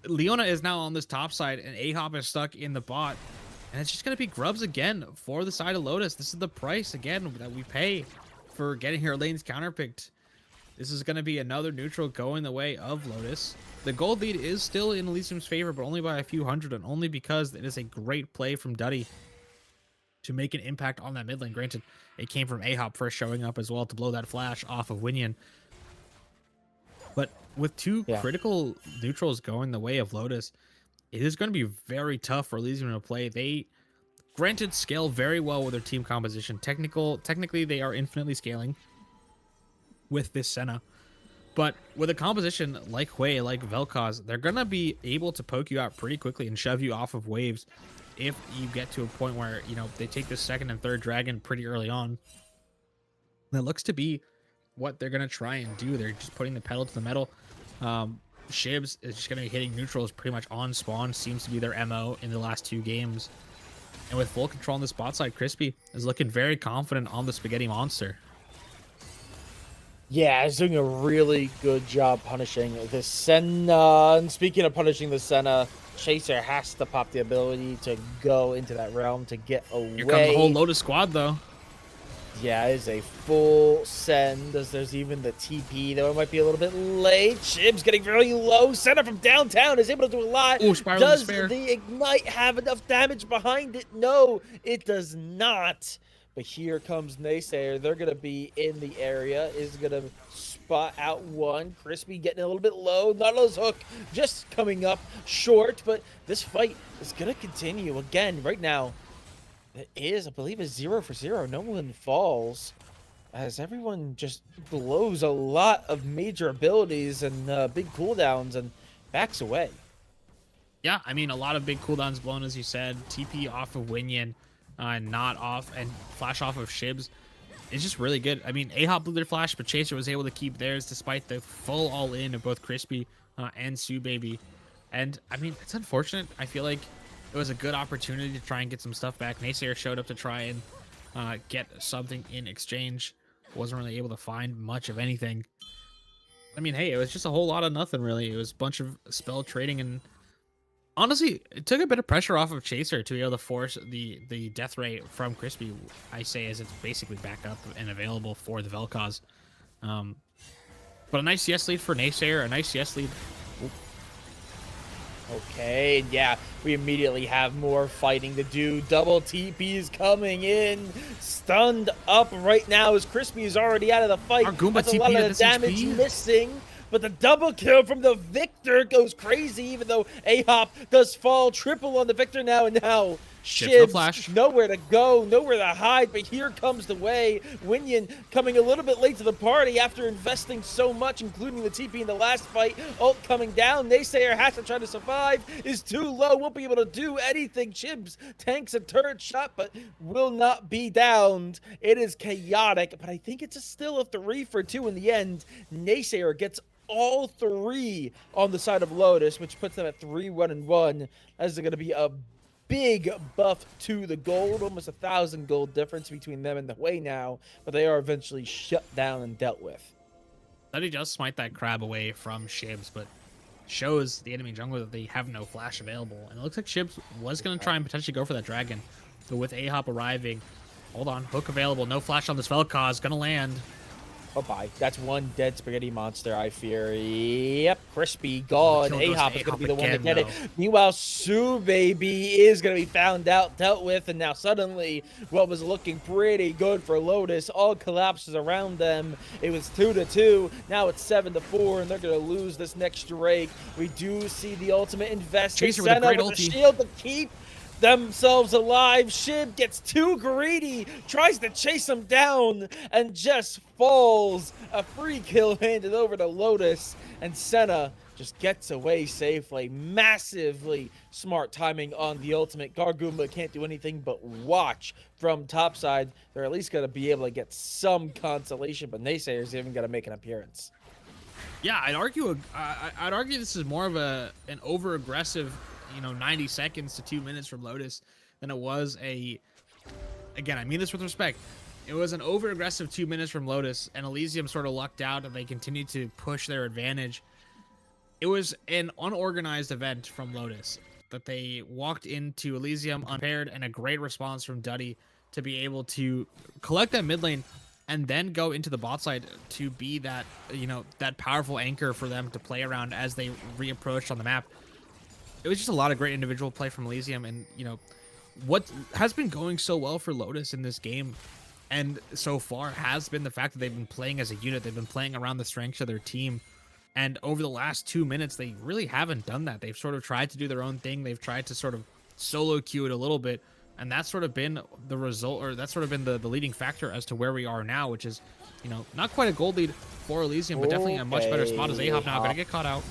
[SPEAKER 2] Leona is now on this top side and Ahop is stuck in the bot. And it's just going to be grubs again for the side of Lotus. This is the price, again, that we pay for getting your lanes counterpicked. This is going to be another neutral going the way of Lotus. The gold lead is still in Elysium's favor, but only by a few hundred, and only because it is a great play from Duddy to make an impact on that mid lane. Granted, it came from Ahop first showing up as well to blow that flash off of Winyan. But with two critical neutrals going the way of Lotus, it is going to be very tough for Elysium to play. They, granted, scale very well with their team composition. Technically, they are infinitely scaling with this Senna. But with a composition like Hui, like Vel'Koz, they're going to be able to poke you out pretty quickly and shove you off of waves if you get to a point where, you know, they take the second and third dragon pretty early on. And it looks to be what they're going to try and do. They're just putting the pedal to the metal. Shibs is just going to be hitting neutrals pretty much on spawn. Seems to be their MO in the last 2 games. And with full control on the spot side, Crispy is looking very confident on the Spaghetti Monster.
[SPEAKER 4] Yeah, he's doing a really good job punishing the Senna. And speaking of punishing the Senna, Chaser has to pop the ability to go into that realm to get away.
[SPEAKER 2] Here comes the whole Lotus squad, though.
[SPEAKER 4] Yeah, it is a full send, as there's even the TP, though it might be a little bit late. Shib's getting very low. Senna from downtown is able to do a lot.
[SPEAKER 2] Ooh, Spiral
[SPEAKER 4] does
[SPEAKER 2] Despair.
[SPEAKER 4] the Ignite have enough damage behind it? No, it does not. But here comes Naysayer. They're going to be in the area. Is going to spot out one. Crispy getting a little bit low. Nautilus hook just coming up short. But this fight is going to continue. Again, right now, it is, I believe, a 0 for 0. No one falls, as everyone just blows a lot of major abilities and big cooldowns and backs away.
[SPEAKER 2] Yeah, I mean, a lot of big cooldowns blown, as you said. TP off of Winyan. not off and flash off of Shibs is just really good. I mean, A-Hop blew their flash, but Chaser was able to keep theirs despite the full all-in of both Crispy and Sue Baby. And, I mean, it's unfortunate. I feel like it was a good opportunity to try and get some stuff back. Naysayer showed up to try and get something in exchange. Wasn't really able to find much of anything. I mean, hey, it was just a whole lot of nothing, really. It was a bunch of spell trading, and honestly, it took a bit of pressure off of Chaser to be able to force the death ray from Crispy, I say, as it's basically back up and available for the Vel'Koz. But a nice CS lead for Naysayer, a nice CS lead.
[SPEAKER 4] Okay, and yeah, we immediately have more fighting to do. Double TP is coming in. Stunned up right now as Crispy is already out of the fight.
[SPEAKER 2] Our Goomba
[SPEAKER 4] That's a
[SPEAKER 2] TP
[SPEAKER 4] lot
[SPEAKER 2] at
[SPEAKER 4] of
[SPEAKER 2] this
[SPEAKER 4] damage
[SPEAKER 2] HP.
[SPEAKER 4] missing. But the double kill from the Victor goes crazy, even though A-Hop does fall triple on the Victor now. And now
[SPEAKER 2] Shibs no
[SPEAKER 4] Shibs,
[SPEAKER 2] flash.
[SPEAKER 4] nowhere to go, nowhere to hide. But here comes the way. Winyan coming a little bit late to the party after investing so much, including the TP in the last fight. Ult coming down. Naysayer has to try to survive. Is too low. Won't be able to do anything. Shibs tanks a turret shot, but will not be downed. It is chaotic, but I think it's still a 3-for-2 in the end. Naysayer gets all 3 on the side of Lotus, which puts them at 3-1-1. As they're going to be a big buff to the gold, almost 1,000 gold difference between them and the Way now, but they are eventually shut down and dealt with.
[SPEAKER 2] That he does smite that crab away from Shibs, but shows the enemy jungler that they have no flash available. And it looks like Shibs was going to try and potentially go for that dragon, but with A-Hop arriving, hold on, hook available, no flash on this Vel'Koz, gonna land.
[SPEAKER 4] Bye-bye. That's one dead spaghetti monster, I fear. Yep, Crispy gone.
[SPEAKER 2] Kill goes to
[SPEAKER 4] A-Hop is going to be the one to
[SPEAKER 2] again,
[SPEAKER 4] get it.
[SPEAKER 2] though.
[SPEAKER 4] Meanwhile, Sue Baby is going to be found out, dealt with, and now suddenly what was looking pretty good for Lotus all collapses around them. It was 2-2. Now it's 7-4, and they're going to lose this next Drake. We do see the ultimate invest.
[SPEAKER 2] Chaser with a
[SPEAKER 4] Senna
[SPEAKER 2] great
[SPEAKER 4] with the
[SPEAKER 2] ulti.
[SPEAKER 4] shield to keep themselves alive. Shib gets too greedy, tries to chase him down, and just falls. A free kill handed over to Lotus, and Senna just gets away safely. Massively smart timing on the ultimate. Gargoomba can't do anything but watch from topside. They're at least going to be able to get some consolation, but Naysayer's even going to make an appearance.
[SPEAKER 2] Yeah, I'd argue this is more of an over aggressive, 90 seconds to 2 minutes from Lotus than it was again, I mean this with respect. It was an over aggressive 2 minutes from Lotus, and Elysium sort of lucked out and they continued to push their advantage. It was an unorganized event from Lotus that they walked into Elysium unprepared, and a great response from Duddy to be able to collect that mid lane and then go into the bot side to be that, that powerful anchor for them to play around as they reapproached on the map. It was just a lot of great individual play from Elysium, and what has been going so well for Lotus in this game and so far has been the fact that they've been playing as a unit. They've been playing around the strengths of their team, and over the last 2 minutes they really haven't done that. They've sort of tried to do their own thing. They've tried to sort of solo queue it a little bit, and that's sort of been the result, or that's sort of been the leading factor as to where we are now, which is not quite a gold lead for Elysium, but definitely a much better spot as A-Hop now gonna get caught out.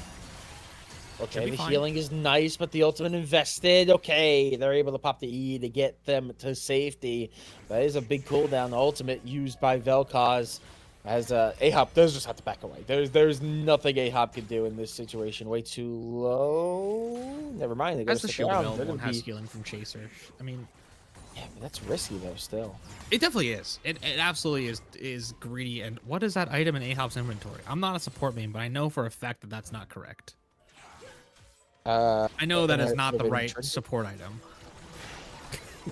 [SPEAKER 4] Okay, the healing is nice, but the ultimate invested. Okay, they're able to pop the E to get them to safety. That is a big cooldown. The ultimate used by Vel'Koz, as A-Hop does just have to back away. There's nothing A-Hop can do in this situation. Way too low. Never mind. They
[SPEAKER 2] Has
[SPEAKER 4] go
[SPEAKER 2] the
[SPEAKER 4] stick
[SPEAKER 2] shield
[SPEAKER 4] around.
[SPEAKER 2] available
[SPEAKER 4] They're
[SPEAKER 2] and
[SPEAKER 4] gonna
[SPEAKER 2] has
[SPEAKER 4] be...
[SPEAKER 2] healing from Chaser. I mean,
[SPEAKER 4] Yeah, but that's risky though. Still,
[SPEAKER 2] it definitely is. It absolutely is greedy. And what is that item in A-Hop's inventory? I'm not a support main, but I know for a fact that that's not correct. I know that is not the right support item.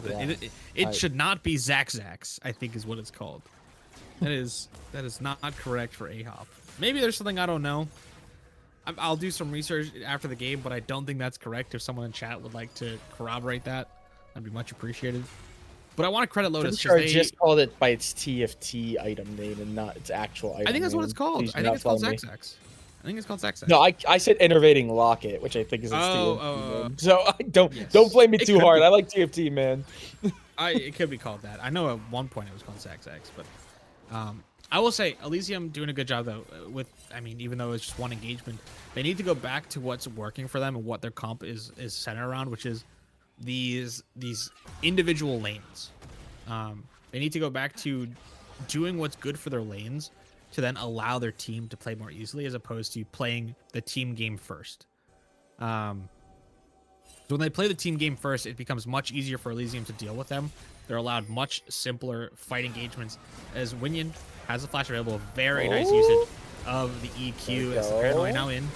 [SPEAKER 4] Yeah,
[SPEAKER 2] It should not be Zax, I think is what it's called. That is not correct for A-Hop. Maybe there's something I don't know. I'll do some research after the game, but I don't think that's correct. If someone in chat would like to corroborate that, that'd be much appreciated. But I want to credit Lotus.
[SPEAKER 4] Sure, I just called it by its TFT item name and not its actual item.
[SPEAKER 2] I think that's what
[SPEAKER 4] name.
[SPEAKER 2] it's called.
[SPEAKER 4] Please
[SPEAKER 2] I
[SPEAKER 4] do
[SPEAKER 2] think
[SPEAKER 4] not
[SPEAKER 2] it's called
[SPEAKER 4] follow me.
[SPEAKER 2] Zax. I think it's called Zax.
[SPEAKER 4] No, I said innovating locket, which I think is its
[SPEAKER 2] Oh,
[SPEAKER 4] TFT name. So I don't
[SPEAKER 2] Yes.
[SPEAKER 4] don't blame me
[SPEAKER 2] It
[SPEAKER 4] too
[SPEAKER 2] could
[SPEAKER 4] hard.
[SPEAKER 2] be.
[SPEAKER 4] I like TFT, man.
[SPEAKER 2] It could be called that. I know at one point it was called Zax, but I will say Elysium doing a good job though. Even though it's just one engagement, they need to go back to what's working for them and what their comp is centered around, which is these individual lanes. They need to go back to doing what's good for their lanes to then allow their team to play more easily, as opposed to playing the team game first. So when they play the team game first, it becomes much easier for Elysium to deal with them. They're allowed much simpler fight engagements, as Winion has a flash available. Very nice usage of the EQ as the paranoia now in.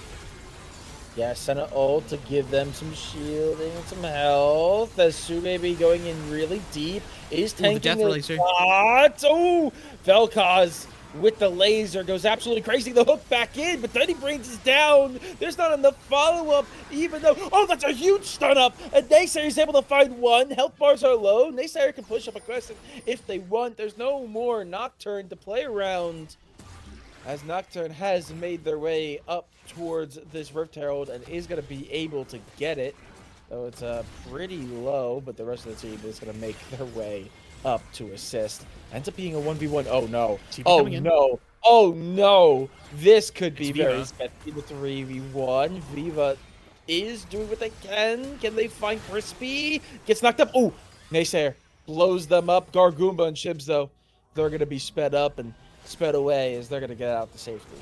[SPEAKER 4] Yeah, send an ult to give them some shielding and some health. As Subaby going in really deep is tanking the shot. Oh, Vel'Koz with the laser goes absolutely crazy. The hook back in, but Dirty Brains is down. There's not enough follow-up, even though... Oh, that's a huge stun up. And Naysayer is able to find one. Health bars are low. Naysayer can push up aggressive if they want. There's no more Nocturne to play around, as Nocturne has made their way up towards this Rift Herald and is going to be able to get it. Though it's pretty low, but the rest of the team is going to make their way up to assist. Ends up being a 1v1. Oh, no. Oh, no. Oh, no. This could be very sketchy. The 3v1. Viva is doing what they can. Can they find Crispy? Gets knocked up. Oh, Naysayer blows them up. Gargoomba and Shibs, though, they're going to be sped up and sped away as they're going to get out to safety.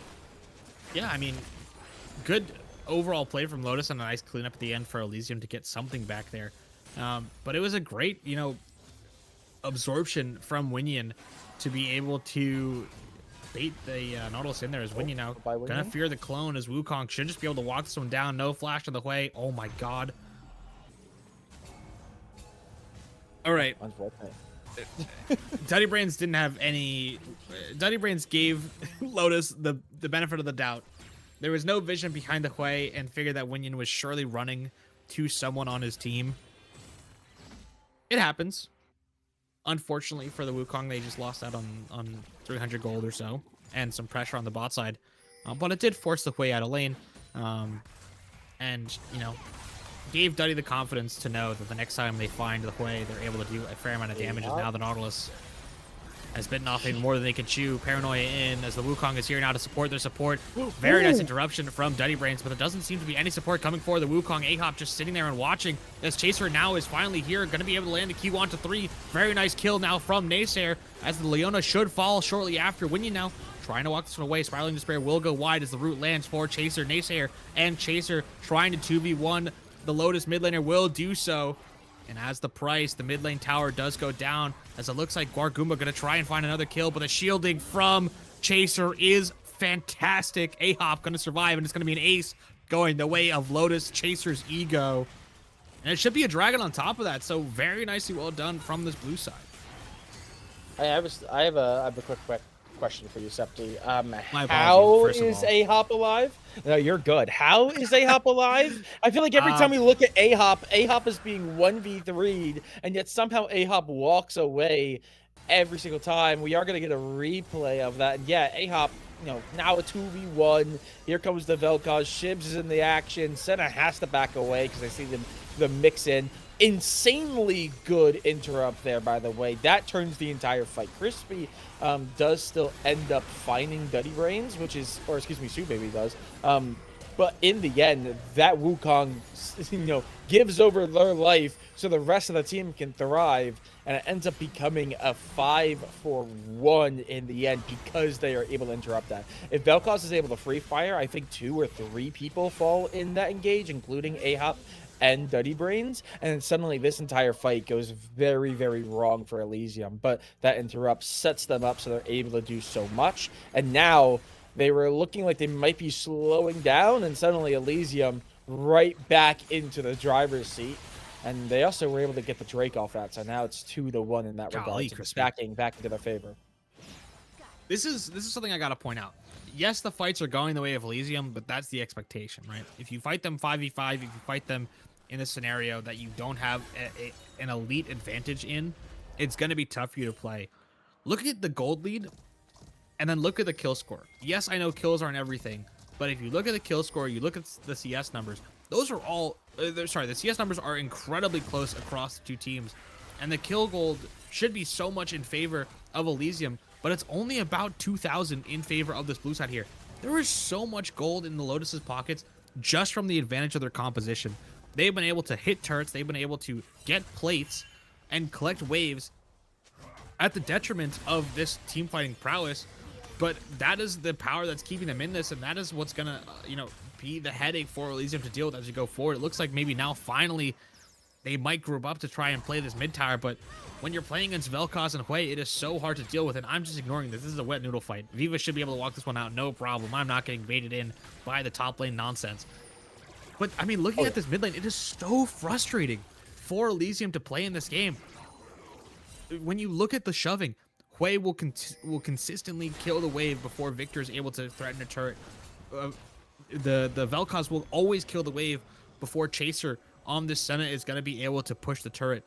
[SPEAKER 2] Yeah, I mean, good overall play from Lotus and a nice cleanup at the end for Elysium to get something back there. But it was a great, absorption from Winion to be able to bait the Nautilus in there, as Winion now gonna fear the clone, as Wukong should just be able to walk this one down. No flash in the way. Oh my god. All right. Dirty Brains didn't have any... Dirty Brains gave Lotus the benefit of the doubt. There was no vision behind the Hui, and figured that Winion was surely running to someone on his team. It happens. Unfortunately for the Wukong, they just lost out on 300 gold or so, and some pressure on the bot side. But it did force the Hui out of lane, and, gave Duddy the confidence to know that the next time they find the Hui, they're able to do a fair amount of damage, as now the Nautilus has bitten off even more than they can chew. Paranoia in, as the Wukong is here now to support their support. Very nice interruption from Dirty Brains, but there doesn't seem to be any support coming for the Wukong. Ahop just sitting there and watching, as Chaser now is finally here, going to be able to land the Q onto 3. Very nice kill now from Naysayer, as the Leona should fall shortly after. Winion now trying to walk this one away. Spiraling Despair will go wide as the root lands for Chaser. Naysayer and Chaser trying to 2v1. The Lotus mid laner will do so. And as the price, the mid lane tower does go down, as it looks like Gargoomba going to try and find another kill, but the shielding from Chaser is fantastic. Ahop going to survive, and it's going to be an ace going the way of Lotus. Chaser's ego. And it should be a dragon on top of that, so very nicely well done from this blue side.
[SPEAKER 4] I have a quick question for you, Septi.
[SPEAKER 2] My
[SPEAKER 4] how
[SPEAKER 2] apologies,
[SPEAKER 4] is Ahop alive? No, you're good. How is Ahop alive? I feel like every time we look at Ahop is being 1v3'd, and yet somehow Ahop walks away every single time. We are going to get a replay of that. And yeah, Ahop, now a 2v1. Here comes the Vel'Koz. Shibs is in the action. Senna has to back away because I see the mix in. Insanely good interrupt there, by the way. That turns the entire fight. Crispy does still end up finding Dirty Brains, Subaby does. But in the end, that Wukong, gives over their life so the rest of the team can thrive, and it ends up becoming a 5-for-1 in the end because they are able to interrupt that. If Vel'Koz is able to free fire, I think 2 or 3 people fall in that engage, including Ahop and Dirty Brains, and suddenly this entire fight goes very, very wrong for Elysium. But that interrupt sets them up so they're able to do so much, and now they were looking like they might be slowing down, and suddenly Elysium right back into the driver's seat. And they also were able to get the Drake off that, so now it's 2-1 in that regard. So it's backing back into their favor.
[SPEAKER 2] This is something I gotta point out. Yes, the fights are going the way of Elysium, but that's the expectation, right? If you fight them 5v5, if you fight them in a scenario that you don't have an elite advantage in, it's going to be tough for you to play. Look at the gold lead, and then look at the kill score. Yes, I know kills aren't everything, but if you look at the kill score, you look at the CS numbers, those are all... the CS numbers are incredibly close across the two teams, and the kill gold should be so much in favor of Elysium, but it's only about 2,000 in favor of this blue side here. There is so much gold in the Lotus's pockets just from the advantage of their composition. they've been able to hit turrets, they've been able to get plates and collect waves at the detriment of this team fighting prowess. But that is the power that's keeping them in this, and that is what's gonna, be the headache for Elysium to deal with as we go forward. It looks like maybe now finally they might group up to try and play this mid tower, but when you're playing against Vel'Koz and Hui, it is so hard to deal with, and I'm just ignoring this. This is a wet noodle fight. Viva should be able to walk this one out, no problem. I'm not getting baited in by the top lane nonsense. But, I mean, looking at this mid lane, it is so frustrating for Elysium to play in this game. When you look at the shoving, Hui will consistently kill the wave before Victor is able to threaten a turret. The Vel'Koz will always kill the wave before Chaser on this Senna is going to be able to push the turret.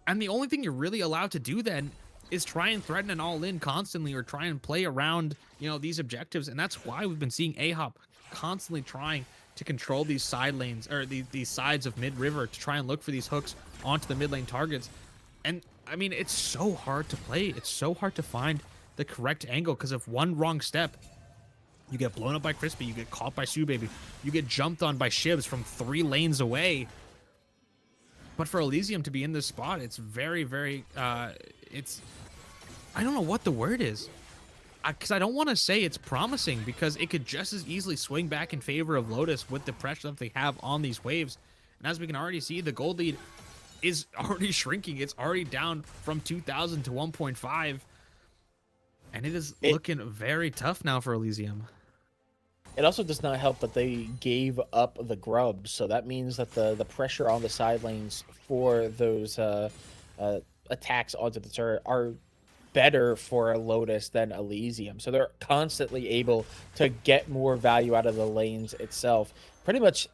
[SPEAKER 2] And the only thing you're really allowed to do then is try and threaten an all-in constantly, or try and play around, these objectives. And that's why we've been seeing AHOP constantly trying to control these side lanes, or these sides of mid-river, to try and look for these hooks onto the mid lane targets. And I mean, it's so hard to play. It's so hard to find the correct angle, because if one wrong step, you get blown up by Crispy, you get caught by Sue Baby, you get jumped on by Shibs from 3 lanes away. But for Elysium to be in this spot, it's very, very, I don't know what the word is. Because I don't want to say it's promising, because it could just as easily swing back in favor of Lotus with the pressure that they have on these waves. And as we can already see, the gold lead is already shrinking. It's already down from 2,000 to 1.5. And it is looking very tough now for Elysium.
[SPEAKER 4] It also does not help that they gave up the grubs, so that means that the pressure on the side lanes for those attacks onto the turret are better for Lotus than Elysium. So they're constantly able to get more value out of the lanes itself. Pretty much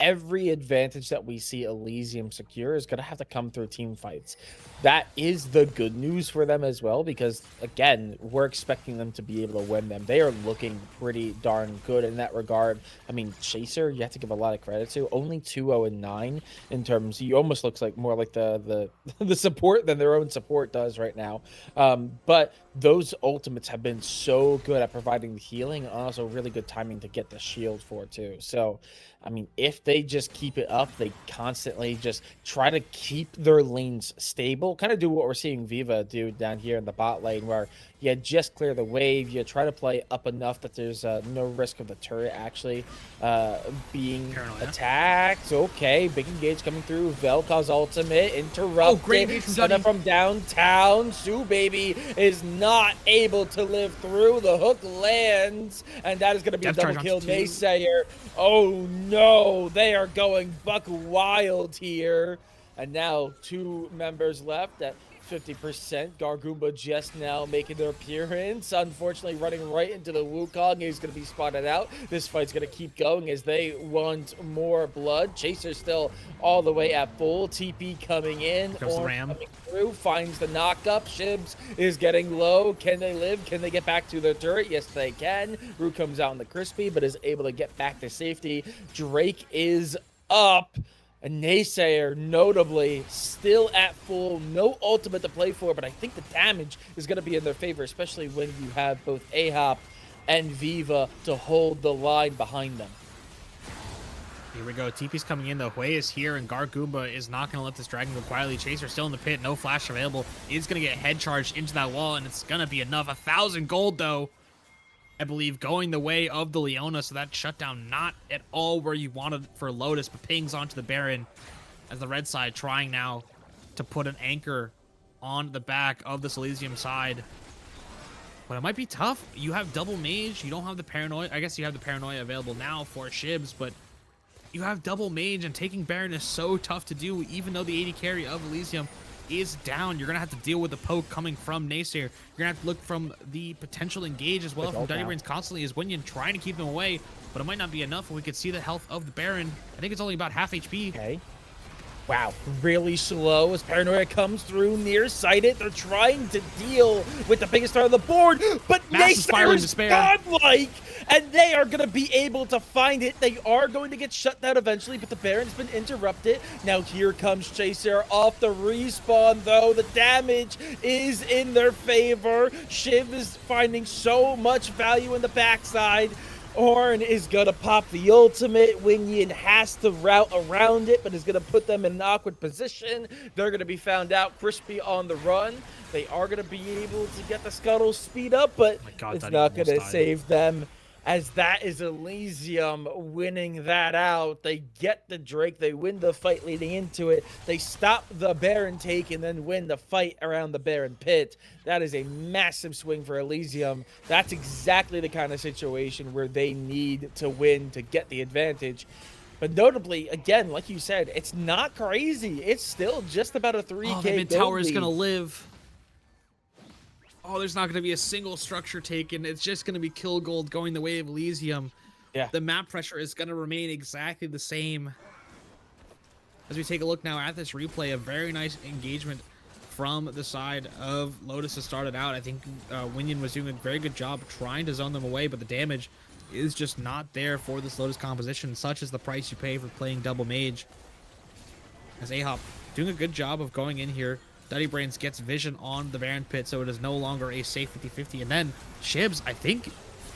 [SPEAKER 4] every advantage that we see Elysium secure is going to have to come through team fights. That is the good news for them as well, because again, we're expecting them to be able to win them. They are looking pretty darn good in that regard. I mean, Chaser, you have to give a lot of credit to. Only 2-0-9 in terms. He almost looks like more like the support than their own support does right now. But those ultimates have been so good at providing the healing, and also really good timing to get the shield for too. So I mean, if they just keep it up, they constantly just try to keep their lanes stable, kind of do what we're seeing Viva do down here in the bot lane, where you just clear the wave, you try to play up enough that there's no risk of the turret actually being attacked. Okay, big engage coming through. Vel'Koz ultimate, interrupt.
[SPEAKER 2] Great engage
[SPEAKER 4] from downtown. Sue Baby is not able to live through. The hook lands, and that is going to be a double kill. Naysayer. Oh no, they are going buck wild here. And now 2 members left at 50%. Gargoomba just now making their appearance. Unfortunately, running right into the Wukong. He's going to be spotted out. This fight's going to keep going as they want more blood. Chaser still all the way at full. TP coming in.
[SPEAKER 2] Ram.
[SPEAKER 4] Coming through. Finds the knockup. Shibs is getting low. Can they live? Can they get back to their turret? Yes, they can. Rue comes out in the Crispy, but is able to get back to safety. Drake is up. And Naysayer, notably, still at full, no ultimate to play for, but I think the damage is going to be in their favor, especially when you have both AHOP and Viva to hold the line behind them.
[SPEAKER 2] Here we go. TP's coming in. The Hui is here, and Gargoomba is not going to let this dragon go quietly. Chaser still in the pit. No flash available. Is going to get head charged into that wall, and it's going to be enough. 1,000 gold, though. I believe going the way of the Leona, so that shutdown not at all where you wanted for Lotus, but pings onto the Baron as the red side trying now to put an anchor on the back of this Elysium side. But it might be tough. You have double mage. You don't have the paranoia. I guess you have the paranoia available now for Shibs, but you have double mage, and taking Baron is so tough to do, even though the AD carry of Elysium is down. You're going to have to deal with the poke coming from Naysayer. You're going to have to look from the potential engage as well from Dirty Brains constantly as Winyan trying to keep him away, but it might not be enough. We could see the health of the Baron. I think it's only about half HP.
[SPEAKER 4] Okay. Wow, really slow as Paranoia comes through nearsighted. They're trying to deal with the biggest star on the board, but Naysayer is godlike, and they are going to be able to find it. They are going to get shut down eventually, but the Baron's been interrupted. Now here comes Chaser off the respawn, though. The damage is in their favor. Shiv is finding so much value in the backside. Ornn is gonna pop the ultimate. Winion has to route around it, but is gonna put them in an awkward position. They're gonna be found out. Crispy on the run. They are gonna be able to get the scuttle speed up, but
[SPEAKER 2] Oh my God,
[SPEAKER 4] it's
[SPEAKER 2] Duddy
[SPEAKER 4] not
[SPEAKER 2] almost
[SPEAKER 4] gonna
[SPEAKER 2] died.
[SPEAKER 4] save them. As that is Elysium winning that out. They get the Drake. They win the fight leading into it. They stop the Baron take and then win the fight around the Baron pit. That is a massive swing for Elysium. That's exactly the kind of situation where they need to win to get the advantage. But notably, again, like you said, it's not crazy. It's still just about a 3K
[SPEAKER 2] Oh, that mid
[SPEAKER 4] gold
[SPEAKER 2] tower is
[SPEAKER 4] lead.
[SPEAKER 2] gonna live. Oh, there's not gonna be a single structure taken. It's just gonna be kill gold going the way of Elysium.
[SPEAKER 4] Yeah.
[SPEAKER 2] The map pressure is gonna remain exactly the same. As we take a look now at this replay, a very nice engagement from the side of Lotus to start it out. I think Winion was doing a very good job trying to zone them away, but the damage is just not there for this Lotus composition. Such is the price you pay for playing double mage. As Ahop doing a good job of going in here. Duddy Brains gets vision on the Baron pit, so it is no longer a safe 50-50. And then Shibs, I think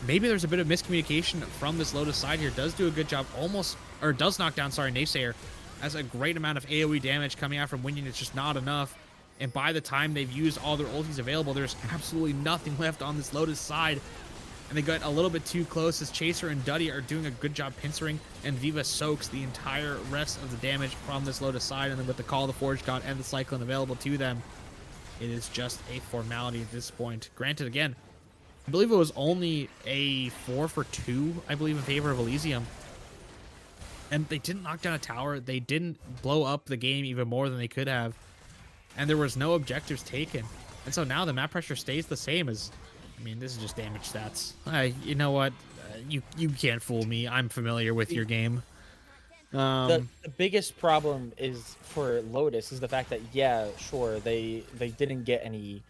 [SPEAKER 2] maybe there's a bit of miscommunication from this Lotus side here. Does do a good job, does knock down, Naysayer. Has a great amount of AoE damage coming out from Winion. It's just not enough. And by the time they've used all their ultis available, there's absolutely nothing left on this Lotus side. And they got a little bit too close as Chaser and Duddy are doing a good job pincering, and Viva soaks the entire rest of the damage from this Lotus side. And then with the Call of the Forge God and the Cyclone available to them, it is just a formality at this point. Granted, again, I believe it was only a 4 for 2, I believe, in favor of Elysium. And they didn't knock down a tower. They didn't blow up the game even more than they could have. And there was no objectives taken. And so now the map pressure stays the same as... I mean, this is just damage stats. You know what? You can't fool me. I'm familiar with your game.
[SPEAKER 4] The biggest problem is for Lotus is the fact that, yeah, sure, they didn't get any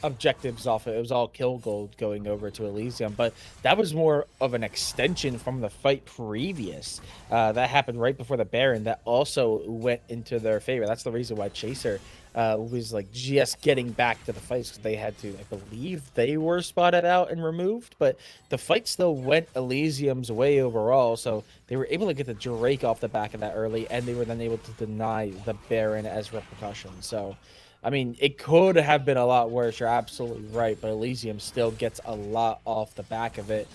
[SPEAKER 4] objectives off it. It was all kill gold going over to Elysium, but that was more of an extension from the fight previous. That happened right before the Baron. That also went into their favor. That's the reason why Chaser was like just getting back to the fights, because they had to, I believe they were spotted out and removed, but the fight still went Elysium's way overall, so they were able to get the Drake off the back of that early, and they were then able to deny the Baron as repercussion. So I mean, it could have been a lot worse. You're absolutely right, but Elysium still gets a lot off the back of it.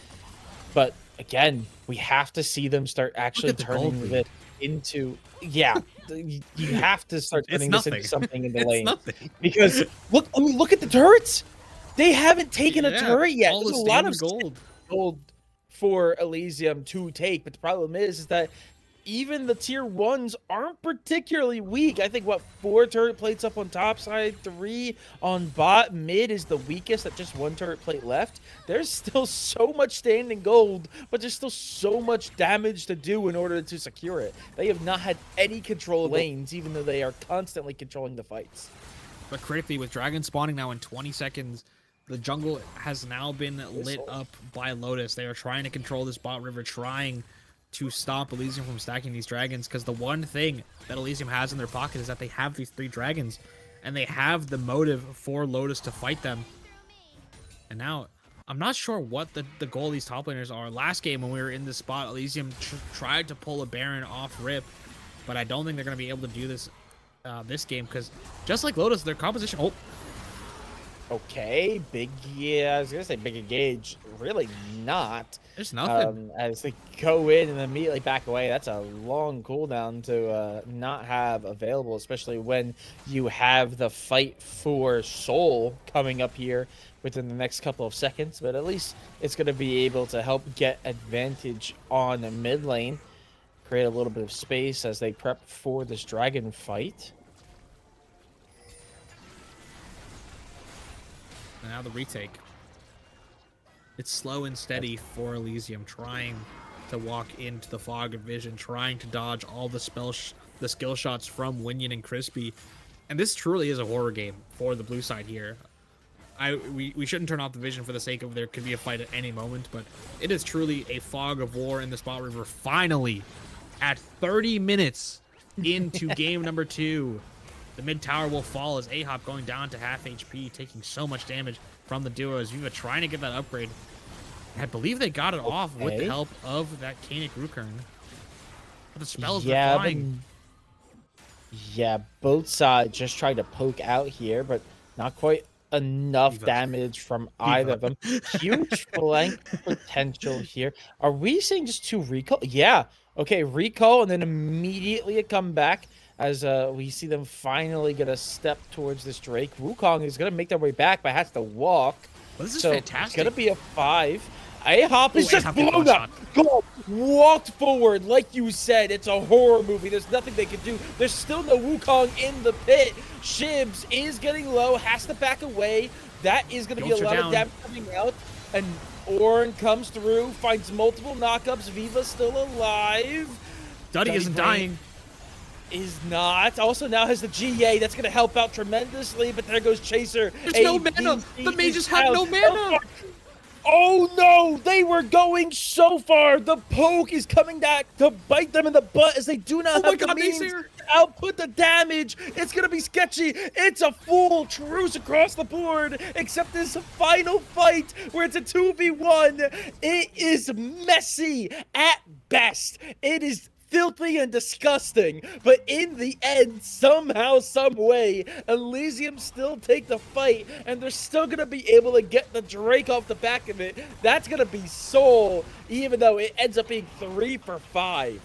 [SPEAKER 4] But again, we have to see them start actually turning it into, yeah, you have to start turning this into something in the lane. Because look at the turrets. They haven't taken a turret yet. There's a lot of gold for Elysium to take, but the problem is that even the tier 1s aren't particularly weak. I think, 4 turret plates up on top side, 3 on bot. Mid is the weakest at just 1 turret plate left. There's still so much standing gold, but there's still so much damage to do in order to secure it. They have not had any control of lanes, even though they are constantly controlling the fights.
[SPEAKER 2] But critically, with Dragon spawning now in 20 seconds, the jungle has now been lit up by Lotus. They are trying to control this bot river, trying to stop Elysium from stacking these dragons, because the one thing that Elysium has in their pocket is that they have these 3 dragons, and they have the motive for Lotus to fight them. And now, I'm not sure what the goal of these top laners are. Last game when we were in this spot, Elysium tried to pull a Baron off rip, but I don't think they're going to be able to do this this game, because just like Lotus, their composition... Oh,
[SPEAKER 4] okay, I was gonna say big engage. Really not.
[SPEAKER 2] There's nothing.
[SPEAKER 4] As they go in and immediately back away, that's a long cooldown to not have available, especially when you have the fight for soul coming up here within the next couple of seconds. But at least it's going to be able to help get advantage on the mid lane, create a little bit of space as they prep for this dragon fight.
[SPEAKER 2] And now the retake. It's slow and steady for Elysium, trying to walk into the fog of vision, trying to dodge all the skill shots from Winion and Crispy. And this truly is a horror game for the blue side here. We shouldn't turn off the vision for the sake of there could be a fight at any moment, but it is truly a fog of war in the spot river. Finally, at 30 minutes into game number 2, the mid tower will fall as Ahop going down to half HP, taking so much damage from the duo as Viva trying to get that upgrade. I believe they got it off with the
[SPEAKER 4] Okay.
[SPEAKER 2] help of that Canic Rukern. But the spells are
[SPEAKER 4] Yeah,
[SPEAKER 2] flying.
[SPEAKER 4] yeah, both sides just tried to poke out here, but not quite enough
[SPEAKER 2] Viva.
[SPEAKER 4] damage from either of them. Huge flank potential here. Are we seeing just 2 recall? Yeah. Okay, recall and then immediately a comeback as we see them finally get a step towards this Drake. Wukong is going to make their way back, but has to walk.
[SPEAKER 2] Well, this is
[SPEAKER 4] So
[SPEAKER 2] fantastic.
[SPEAKER 4] it's going to be a 5. A-Hop is
[SPEAKER 2] Ooh,
[SPEAKER 4] just
[SPEAKER 2] A-Hop gets
[SPEAKER 4] blown
[SPEAKER 2] one
[SPEAKER 4] up. Go, walked forward, like you said. It's a horror movie. There's nothing they can do. There's still no Wukong in the pit. Shibs is getting low, has to back away. That is going to be a
[SPEAKER 2] Goats are
[SPEAKER 4] lot of
[SPEAKER 2] down.
[SPEAKER 4] damage coming out. And Ornn comes through, finds multiple knockups. Viva's still alive.
[SPEAKER 2] Duddy
[SPEAKER 4] Duddy
[SPEAKER 2] isn't
[SPEAKER 4] Brain
[SPEAKER 2] dying.
[SPEAKER 4] Is not. Also now has the GA. That's going to help out tremendously. But there goes Chaser.
[SPEAKER 2] There's no mana. The mages have no mana.
[SPEAKER 4] Oh no! They were going so far. The poke is coming back to bite them in the butt as they do not have the means
[SPEAKER 2] Naysayer.
[SPEAKER 4] to output the damage. It's gonna be sketchy. It's a full truce across the board, except this final fight where it's a 2v1. It is messy at best. It is filthy and disgusting, but in the end, somehow, some way, Elysium still take the fight, and they're still gonna be able to get the Drake off the back of it. That's gonna be soul, even though it ends up being 3 for 5.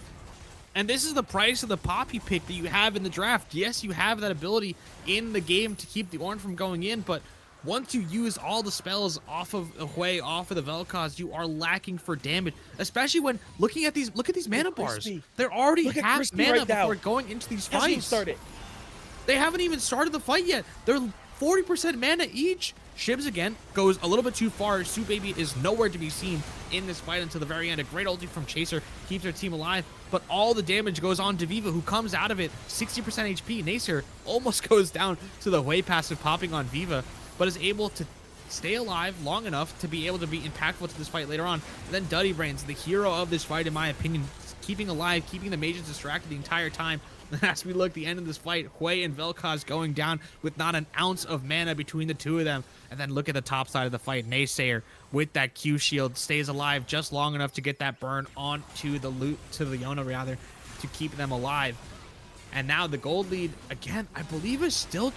[SPEAKER 2] And this is the price of the Poppy pick that you have in the draft. Yes, you have that ability in the game to keep the Ornn from going in, but once you use all the spells off of Hui, off of the Vel'Koz, you are lacking for damage. Especially when looking at these, look at these mana bars.
[SPEAKER 4] Crispy.
[SPEAKER 2] They're already
[SPEAKER 4] Look at
[SPEAKER 2] half
[SPEAKER 4] Crispy
[SPEAKER 2] mana
[SPEAKER 4] right now.
[SPEAKER 2] before going into these
[SPEAKER 4] Hasn't even
[SPEAKER 2] fights.
[SPEAKER 4] started.
[SPEAKER 2] They haven't even started the fight yet. They're 40% mana each. Shibs again goes a little bit too far. Sue Baby is nowhere to be seen in this fight until the very end. A great ulti from Chaser keeps their team alive, but all the damage goes on to Viva, who comes out of it 60% HP. Naysayer almost goes down to the way passive popping on Viva, but is able to stay alive long enough to be able to be impactful to this fight later on. And then Duddy Brains, the hero of this fight, in my opinion, keeping alive, keeping the mages distracted the entire time. As we look at the end of this fight, Hui and Vel'Koz going down with not an ounce of mana between the two of them. And then look at the top side of the fight. Naysayer with that Q shield stays alive just long enough to get that burn onto the loot, to the Leona rather, to keep them alive. And now the gold lead, again, I believe is still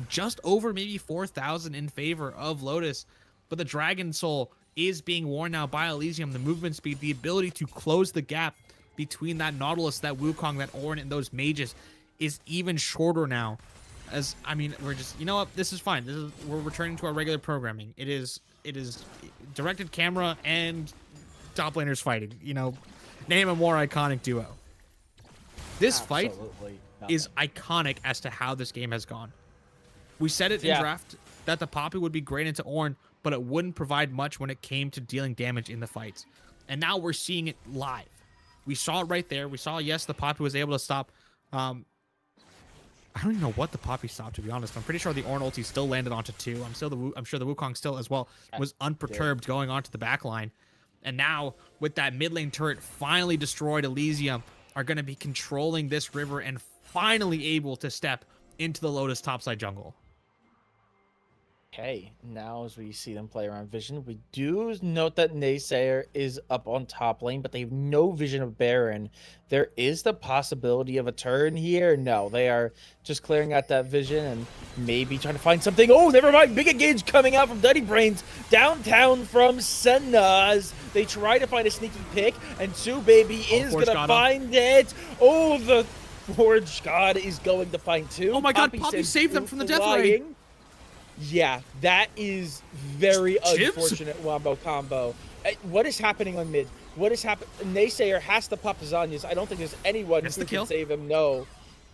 [SPEAKER 2] just over maybe 4,000 in favor of Lotus. But the Dragon Soul is being worn now by Elysium. The movement speed, the ability to close the gap between that Nautilus, that Wukong, that Ornn, and those mages is even shorter now. As, I mean, we're just, you know what, this is fine. We're returning to our regular programming. It is directed camera and top laners fighting. You know, name a more iconic duo. This fight
[SPEAKER 4] Absolutely
[SPEAKER 2] is iconic as to how this game has gone. We said it in draft that the Poppy would be great into Ornn, but it wouldn't provide much when it came to dealing damage in the fights. And now we're seeing it live. We saw it right there. We saw, yes, the Poppy was able to stop. I don't even know what the Poppy stopped, to be honest. I'm pretty sure the Ornn ulti still landed onto 2. I'm sure the Wukong still as well was unperturbed going onto the back line. And now, with that mid lane turret finally destroyed, Elysium are going to be controlling this river and finally able to step into the Lotus topside jungle.
[SPEAKER 4] Okay, now as we see them play around vision, we do note that Naysayer is up on top lane, but they have no vision of Baron. There is the possibility of a turn here. No, they are just clearing out that vision and maybe trying to find something. Oh, never mind. Big engage coming out from Duddy Brains downtown from Senna's. They try to find a sneaky pick, and Sue Baby is going to find it. Oh, the Forge God is going to find 2.
[SPEAKER 2] Oh my God, Poppy saved them from the death ray.
[SPEAKER 4] Yeah, that is very
[SPEAKER 2] Chips?
[SPEAKER 4] unfortunate wombo combo. What is happening on mid? What is happening? Naysayer has to pop Zanyas. I don't think there's anyone who can save him. No.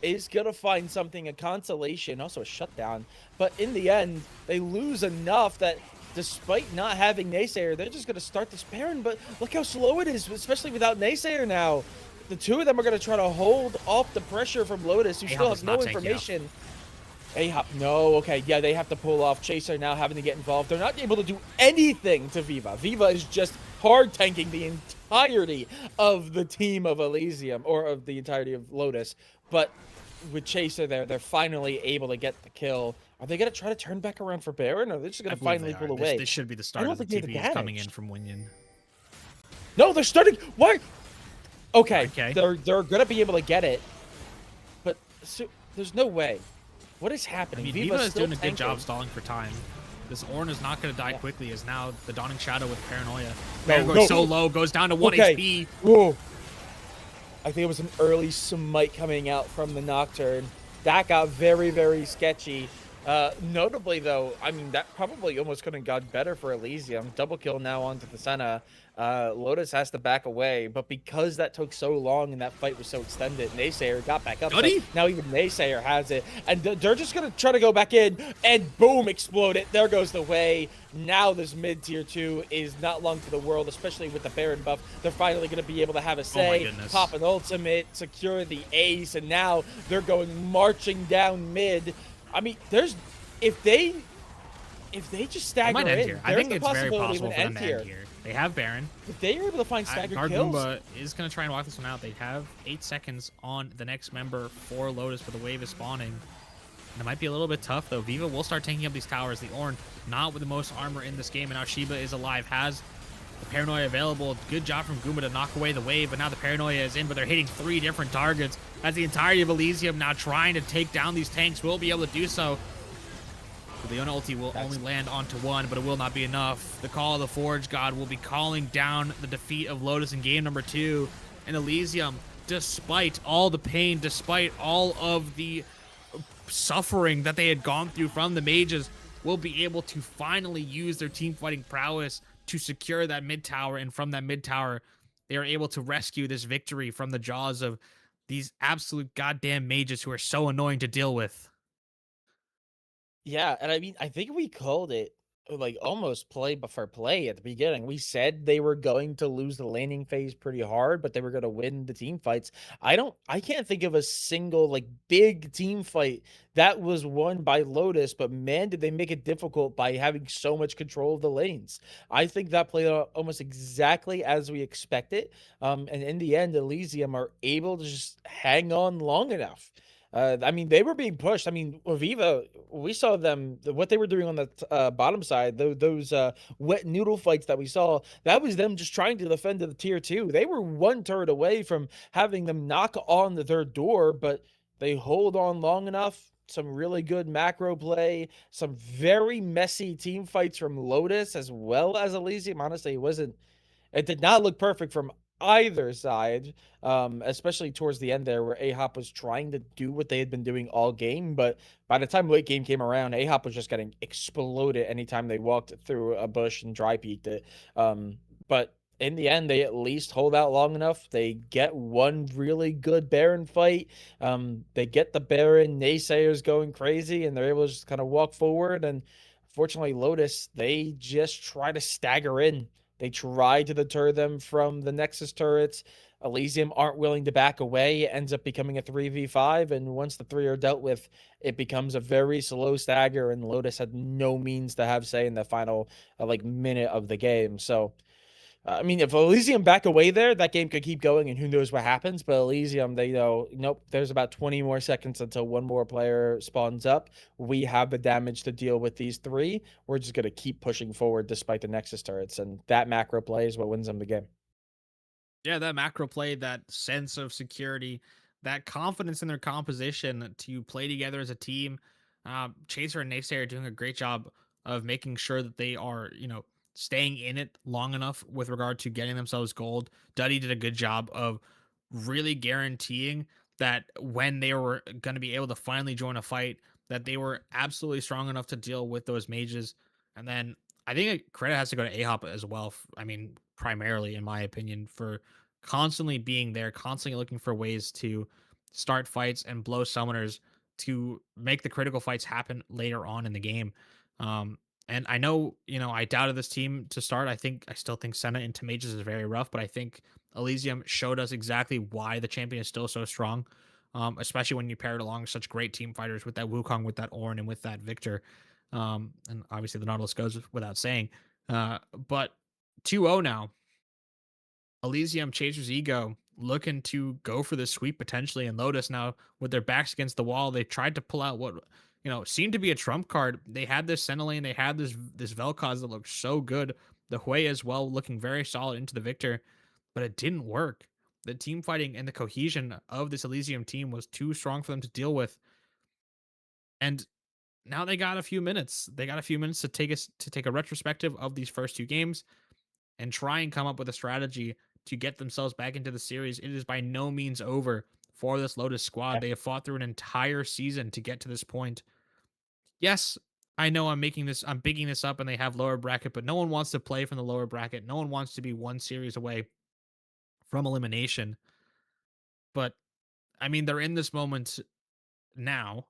[SPEAKER 4] Is going to find something, a consolation, also a shutdown. But in the end, they lose enough that despite not having Naysayer, they're just going to start this Baron. But look how slow it is, especially without Naysayer now. The two of them are going to try to hold off the pressure from Lotus, who still has no information. A-Hop, no, okay, yeah, they have to pull off. Chaser now having to get involved. They're not able to do anything to Viva. Viva is just hard tanking the entirety of the team of Elysium, or of the entirety of Lotus. But with Chaser there, they're finally able to get the kill. Are they gonna try to turn back around for Baron, or are they just
[SPEAKER 2] I
[SPEAKER 4] gonna
[SPEAKER 2] believe
[SPEAKER 4] finally
[SPEAKER 2] they
[SPEAKER 4] pull
[SPEAKER 2] are.
[SPEAKER 4] away?
[SPEAKER 2] This should be the
[SPEAKER 4] I
[SPEAKER 2] start
[SPEAKER 4] don't
[SPEAKER 2] of the
[SPEAKER 4] think they're
[SPEAKER 2] TPs coming in
[SPEAKER 4] damaged.
[SPEAKER 2] from Winyan.
[SPEAKER 4] No, they're starting. What? Okay,
[SPEAKER 2] Okay.
[SPEAKER 4] they're gonna be able to get it, but there's no way. What is
[SPEAKER 2] I
[SPEAKER 4] happening?
[SPEAKER 2] mean,
[SPEAKER 4] Viva's
[SPEAKER 2] Viva is
[SPEAKER 4] still
[SPEAKER 2] doing a good job
[SPEAKER 4] tanking.
[SPEAKER 2] stalling for time. This Ornn is not going to die
[SPEAKER 4] Yeah.
[SPEAKER 2] quickly, as now the Dawning Shadow with Paranoia.
[SPEAKER 4] No,
[SPEAKER 2] Baron goes
[SPEAKER 4] no.
[SPEAKER 2] so low, goes down to 1
[SPEAKER 4] Okay.
[SPEAKER 2] HP.
[SPEAKER 4] Whoa. I think it was an early smite coming out from the Nocturne. That got very, very sketchy. Notably, though, I mean, that probably almost could have got better for Elysium. Double kill now onto the Senna. Lotus has to back away, but because that took so long and that fight was so extended, Naysayer got back up. So now even Naysayer has it. And they're just going to try to go back in, and boom, explode it. There goes the way. Now this mid-tier 2 is not long to the world, especially with the Baron buff. They're finally going to be able to have a say, pop an ultimate, secure the ace, and now they're going marching down mid. I mean, if they just stagger
[SPEAKER 2] might end
[SPEAKER 4] in,
[SPEAKER 2] here.
[SPEAKER 4] there's
[SPEAKER 2] I think
[SPEAKER 4] the
[SPEAKER 2] it's very
[SPEAKER 4] possibility
[SPEAKER 2] possible
[SPEAKER 4] of
[SPEAKER 2] for
[SPEAKER 4] an
[SPEAKER 2] them to
[SPEAKER 4] end
[SPEAKER 2] end
[SPEAKER 4] here.
[SPEAKER 2] here. They have Baron.
[SPEAKER 4] If they are able to find staggered kills,
[SPEAKER 2] Gargoomba is going to try and walk this one out. They have 8 seconds on the next member for Lotus, but the wave is spawning. And it might be a little bit tough, though. Viva will start taking up these towers. The Ornn, not with the most armor in this game, and now Shiba is alive, has the Paranoia available. Good job from Goomba to knock away the wave, but now the Paranoia is in, but they're hitting 3 different targets. As the entirety of Elysium now trying to take down these tanks will be able to do so. The Leona ulti will only land onto 1, but it will not be enough. The Call of the Forge God will be calling down the defeat of Lotus in game number 2. And Elysium, despite all the pain, despite all of the suffering that they had gone through from the mages, will be able to finally use their team fighting prowess to secure that mid tower. And from that mid tower, they are able to rescue this victory from the jaws of these absolute goddamn mages who are so annoying to deal with.
[SPEAKER 4] yeah, and I mean, I think we called it like almost play for play at the beginning. We said they were going to lose the laning phase pretty hard, but they were going to win the team fights. I can't think of a single like big team fight that was won by Lotus, but man, did they make it difficult by having so much control of the lanes. I think that played out almost exactly as we expected. And in the end, Elysium are able to just hang on long enough. I mean, they were being pushed. I mean, Viva, we saw them, what they were doing on the bottom side, those wet noodle fights that we saw, that was them just trying to defend the tier 2. They were 1 turret away from having them knock on their door, but they hold on long enough. Some really good macro play, some very messy team fights from Lotus as well as Elysium. Honestly, it did not look perfect from either side, especially towards the end there where AHOP was trying to do what they had been doing all game. But by the time late game came around, AHOP was just getting exploded anytime they walked through a bush and dry peeked it. But in the end, they at least hold out long enough. They get 1 really good Baron fight. They get the Baron naysayers going crazy, and they're able to just kind of walk forward. And fortunately, Lotus, they just try to stagger in. They try to deter them from the Nexus turrets. Elysium aren't willing to back away. It ends up becoming a 3v5, and once the 3 are dealt with, it becomes a very slow stagger, and Lotus had no means to have say in the final like minute of the game. So I mean, if Elysium back away there, that game could keep going, and who knows what happens. But Elysium, they know, nope, there's about 20 more seconds until 1 more player spawns up. We have the damage to deal with these 3. We're just going to keep pushing forward despite the Nexus turrets. And that macro play is what wins them the game.
[SPEAKER 2] Yeah, that macro play, that sense of security, that confidence in their composition to play together as a team. Chaser and Naysayer are doing a great job of making sure that they are, staying in it long enough with regard to getting themselves gold. Duddy did a good job of really guaranteeing that when they were going to be able to finally join a fight, that they were absolutely strong enough to deal with those mages. And then I think credit has to go to AHOP as well. I mean, primarily, in my opinion, for constantly being there, constantly looking for ways to start fights and blow summoners to make the critical fights happen later on in the game. And I know, I doubted this team to start. I still think Senna into Mages is very rough, but I think Elysium showed us exactly why the champion is still so strong, especially when you pair it along such great team fighters with that Wukong, with that Ornn, and with that Victor. And obviously the Nautilus goes without saying. But 2-0 now. Elysium, Chaser's Ego, looking to go for this sweep potentially, and Lotus now with their backs against the wall. They tried to pull out what seemed to be a trump card. They had this Senna they had this Vel'Koz that looked so good. The Hui as well, looking very solid into the Victor, but it didn't work. The team fighting and the cohesion of this Elysium team was too strong for them to deal with. And now they got a few minutes. They got a few minutes to take a retrospective of these first two games and try and come up with a strategy to get themselves back into the series. It is by no means over for this Lotus squad. They have fought through an entire season to get to this point. Yes, I know I'm bigging this up and they have lower bracket, but no one wants to play from the lower bracket. No one wants to be one series away from elimination. But I mean, they're in this moment now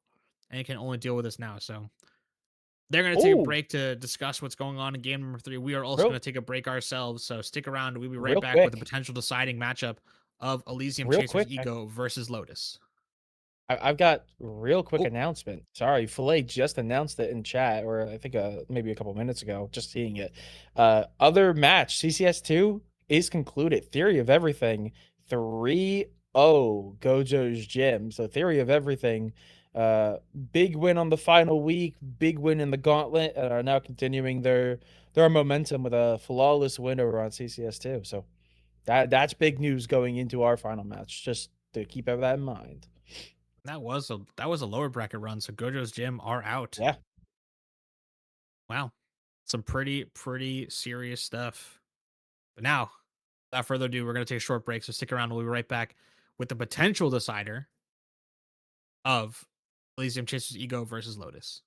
[SPEAKER 2] and can only deal with this now. So they're going to take a
[SPEAKER 4] Oh,
[SPEAKER 2] break to discuss what's going on in game number 3. We are also
[SPEAKER 4] real
[SPEAKER 2] going to take a break ourselves. So stick around. We'll be right
[SPEAKER 4] real
[SPEAKER 2] back with a
[SPEAKER 4] quick,
[SPEAKER 2] potential deciding matchup of Elysium
[SPEAKER 4] real
[SPEAKER 2] Chasers
[SPEAKER 4] quick.
[SPEAKER 2] Ego versus Lotus.
[SPEAKER 4] I've got real quick
[SPEAKER 2] Oh,
[SPEAKER 4] announcement. Sorry, Filet just announced it in chat, or I think maybe a couple minutes ago. Just seeing it. Other match CCS 2 is concluded. Theory of Everything 3-0 Gojo's Gym. So Theory of Everything, big win on the final week, big win in the gauntlet, and are now continuing their momentum with a flawless win over on CCS 2. So that's big news going into our final match. Just to keep that in mind.
[SPEAKER 2] that was a lower bracket run. So Gojo's Gym are out.
[SPEAKER 4] Yeah.
[SPEAKER 2] Wow. Some pretty serious stuff. But now, without further ado, we're going to take a short break. So stick around. We'll be right back with the potential decider of Elysium Chasers Ego versus Lotus.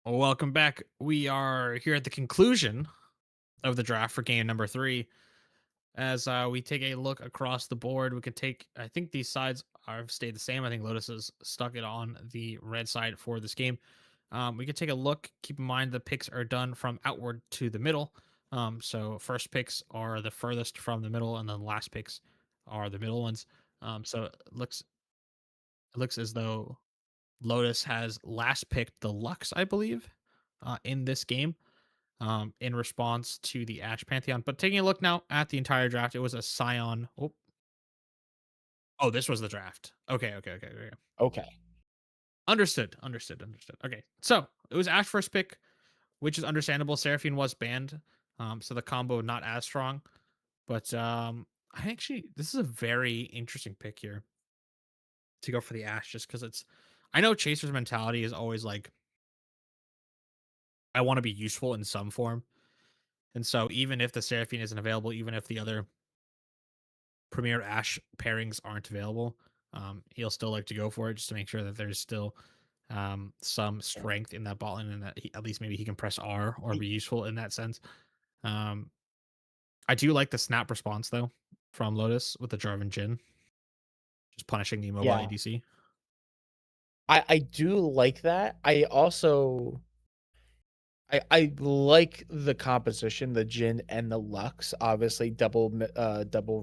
[SPEAKER 2] Welcome back. We are here at the conclusion of the draft for game number 3. As we take a look across the board, we could take, I think these sides have stayed the same. I think Lotus has stuck it on the red side for this game. We could take a look. Keep in mind the picks are done from outward to the middle. So first picks are the furthest from the middle, and then last picks are the middle ones. So it looks as though Lotus has last picked the Lux, I believe, in this game, in response to the Ash Pantheon. But taking a look now at the entire draft, it was a Scion. Oh, this was the draft. Okay.
[SPEAKER 4] Okay.
[SPEAKER 2] Understood. Okay, so it was Ash first pick, which is understandable. Seraphine was banned, so the combo not as strong. But I actually, this is a very interesting pick here to go for the Ash, just because it's. I know Chaser's mentality is always like, I want to be useful in some form. And so even if the Seraphine isn't available, even if the other Premier Ash pairings aren't available, he'll still like to go for it just to make sure that there's still some strength in that bot lane, and that at least maybe he can press R or be useful in that sense. Um, I do like the snap response though from Lotus with the Jarvan Jhin, just punishing the mobile
[SPEAKER 4] Yeah.
[SPEAKER 2] ADC.
[SPEAKER 4] I do like that. I also I like the composition, the Jin and the Lux. Obviously, double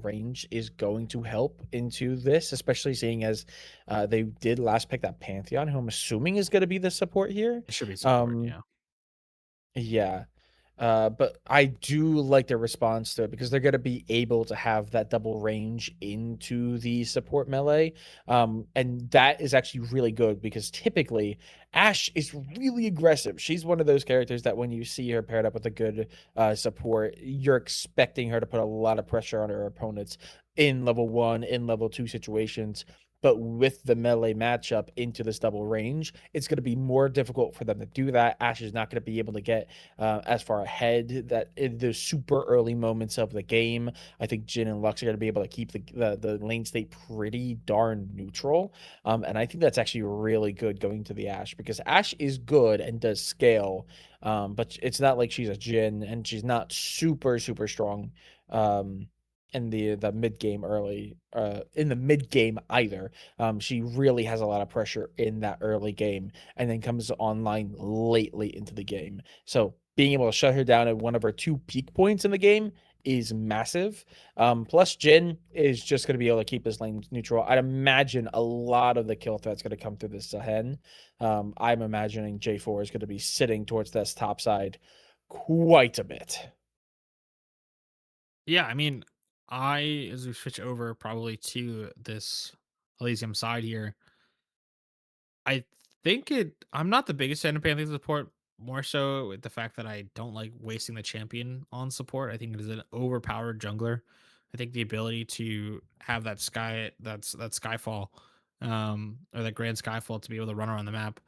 [SPEAKER 4] range is going to help into this, especially seeing as they did last pick that Pantheon, who I'm assuming is going to be the support here.
[SPEAKER 2] It should be support,
[SPEAKER 4] Um,
[SPEAKER 2] yeah.
[SPEAKER 4] yeah. But I do like their response to it because they're going to be able to have that double range into the support melee. And that is actually really good because typically Ashe is really aggressive. She's one of those characters that when you see her paired up with a good support, you're expecting her to put a lot of pressure on her opponents in level 1, in level 2 situations. But with the melee matchup into this double range, it's going to be more difficult for them to do that. Ashe is not going to be able to get as far ahead that in the super early moments of the game. I think Jin and Lux are going to be able to keep the lane state pretty darn neutral. And I think that's actually really good going to the Ashe because Ashe is good and does scale. But it's not like she's a Jin and she's not super, super strong. In the mid game early in the mid game either. She really has a lot of pressure in that early game and then comes online lately into the game. So being able to shut her down at one of her 2 peak points in the game is massive. Plus Jin is just going to be able to keep his lane neutral. I'd imagine a lot of the kill threat's going to come through this Sehen. I'm imagining J4 is going to be sitting towards this top side quite a bit.
[SPEAKER 2] Yeah, I mean, as we switch over probably to this Elysium side here, I I'm not the biggest fan of Pantheon support, more so with the fact that I don't like wasting the champion on support. I think it is an overpowered jungler. I think the ability to have that skyfall, or that grand skyfall to be able to run around the map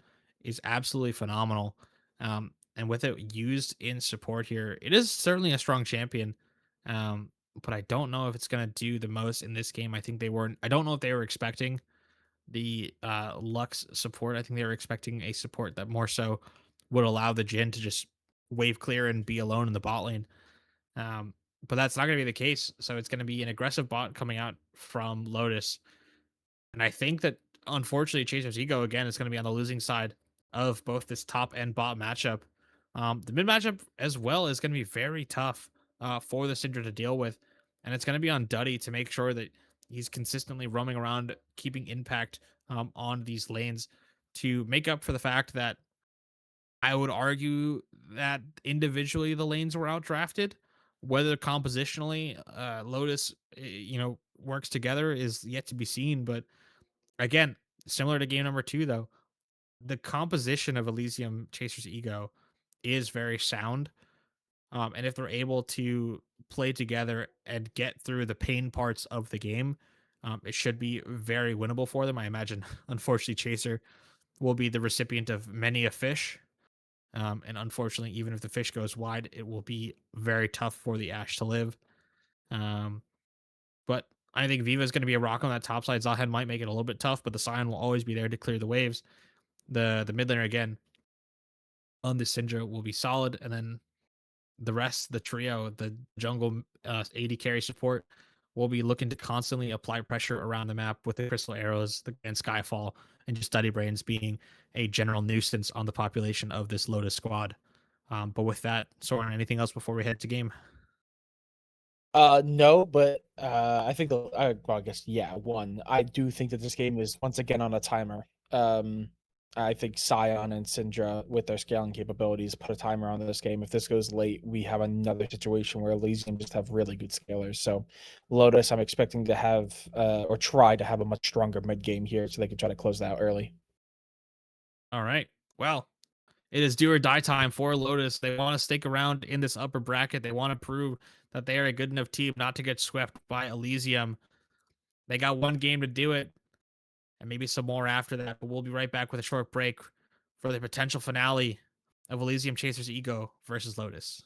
[SPEAKER 2] is absolutely phenomenal. And with it used in support here, it is certainly a strong champion. But I don't know if it's gonna do the most in this game. I don't know if they were expecting the Lux support. I think they were expecting a support that more so would allow the Jin to just wave clear and be alone in the bot lane. Um, but that's not going to be the case. So it's going to be an aggressive bot coming out from Lotus. And I think that unfortunately, Chaser's ego again is going to be on the losing side of both this top and bot matchup. The mid matchup as well is going to be very tough for the Syndra to deal with. And it's going to be on Duddy to make sure that he's consistently roaming around, keeping impact on these lanes to make up for the fact that I would argue that individually the lanes were outdrafted. Whether compositionally Lotus, works together is yet to be seen. But again, similar to game number 2, though, the composition of Elysium Chaser's ego is very sound. And if they're able to play together and get through the pain parts of the game, it should be very winnable for them. I imagine, unfortunately, Chaser will be the recipient of many a fish. And unfortunately, even if the fish goes wide, it will be very tough for the Ashe to live. Um, but I think Viva is going to be a rock on that top side. Zahen might make it a little bit tough, but the Scion will always be there to clear the waves. The mid laner again on this Syndra will be solid, and then the rest, the trio, the jungle AD carry support, will be looking to constantly apply pressure around the map with the crystal arrows and Skyfall, and just Study Brains being a general nuisance on the population of this Lotus squad. But with that, Soren, anything else before we head to game?
[SPEAKER 4] No, but I think well, I guess yeah. One, I do think that this game is once again on a timer. I think Scion and Syndra, with their scaling capabilities, put a timer on this game. If this goes late, we have another situation where Elysium just have really good scalers. So, Lotus, I'm expecting to have or try to have a much stronger mid game here, so they can try to close that out early.
[SPEAKER 2] All right. Well, it is do or die time for Lotus. They want to stick around in this upper bracket. They want to prove that they are a good enough team not to get swept by Elysium. They got one game to do it, and maybe some more after that. But we'll be right back with a short break for the potential finale of Elysium Chasers Ego versus Lotus.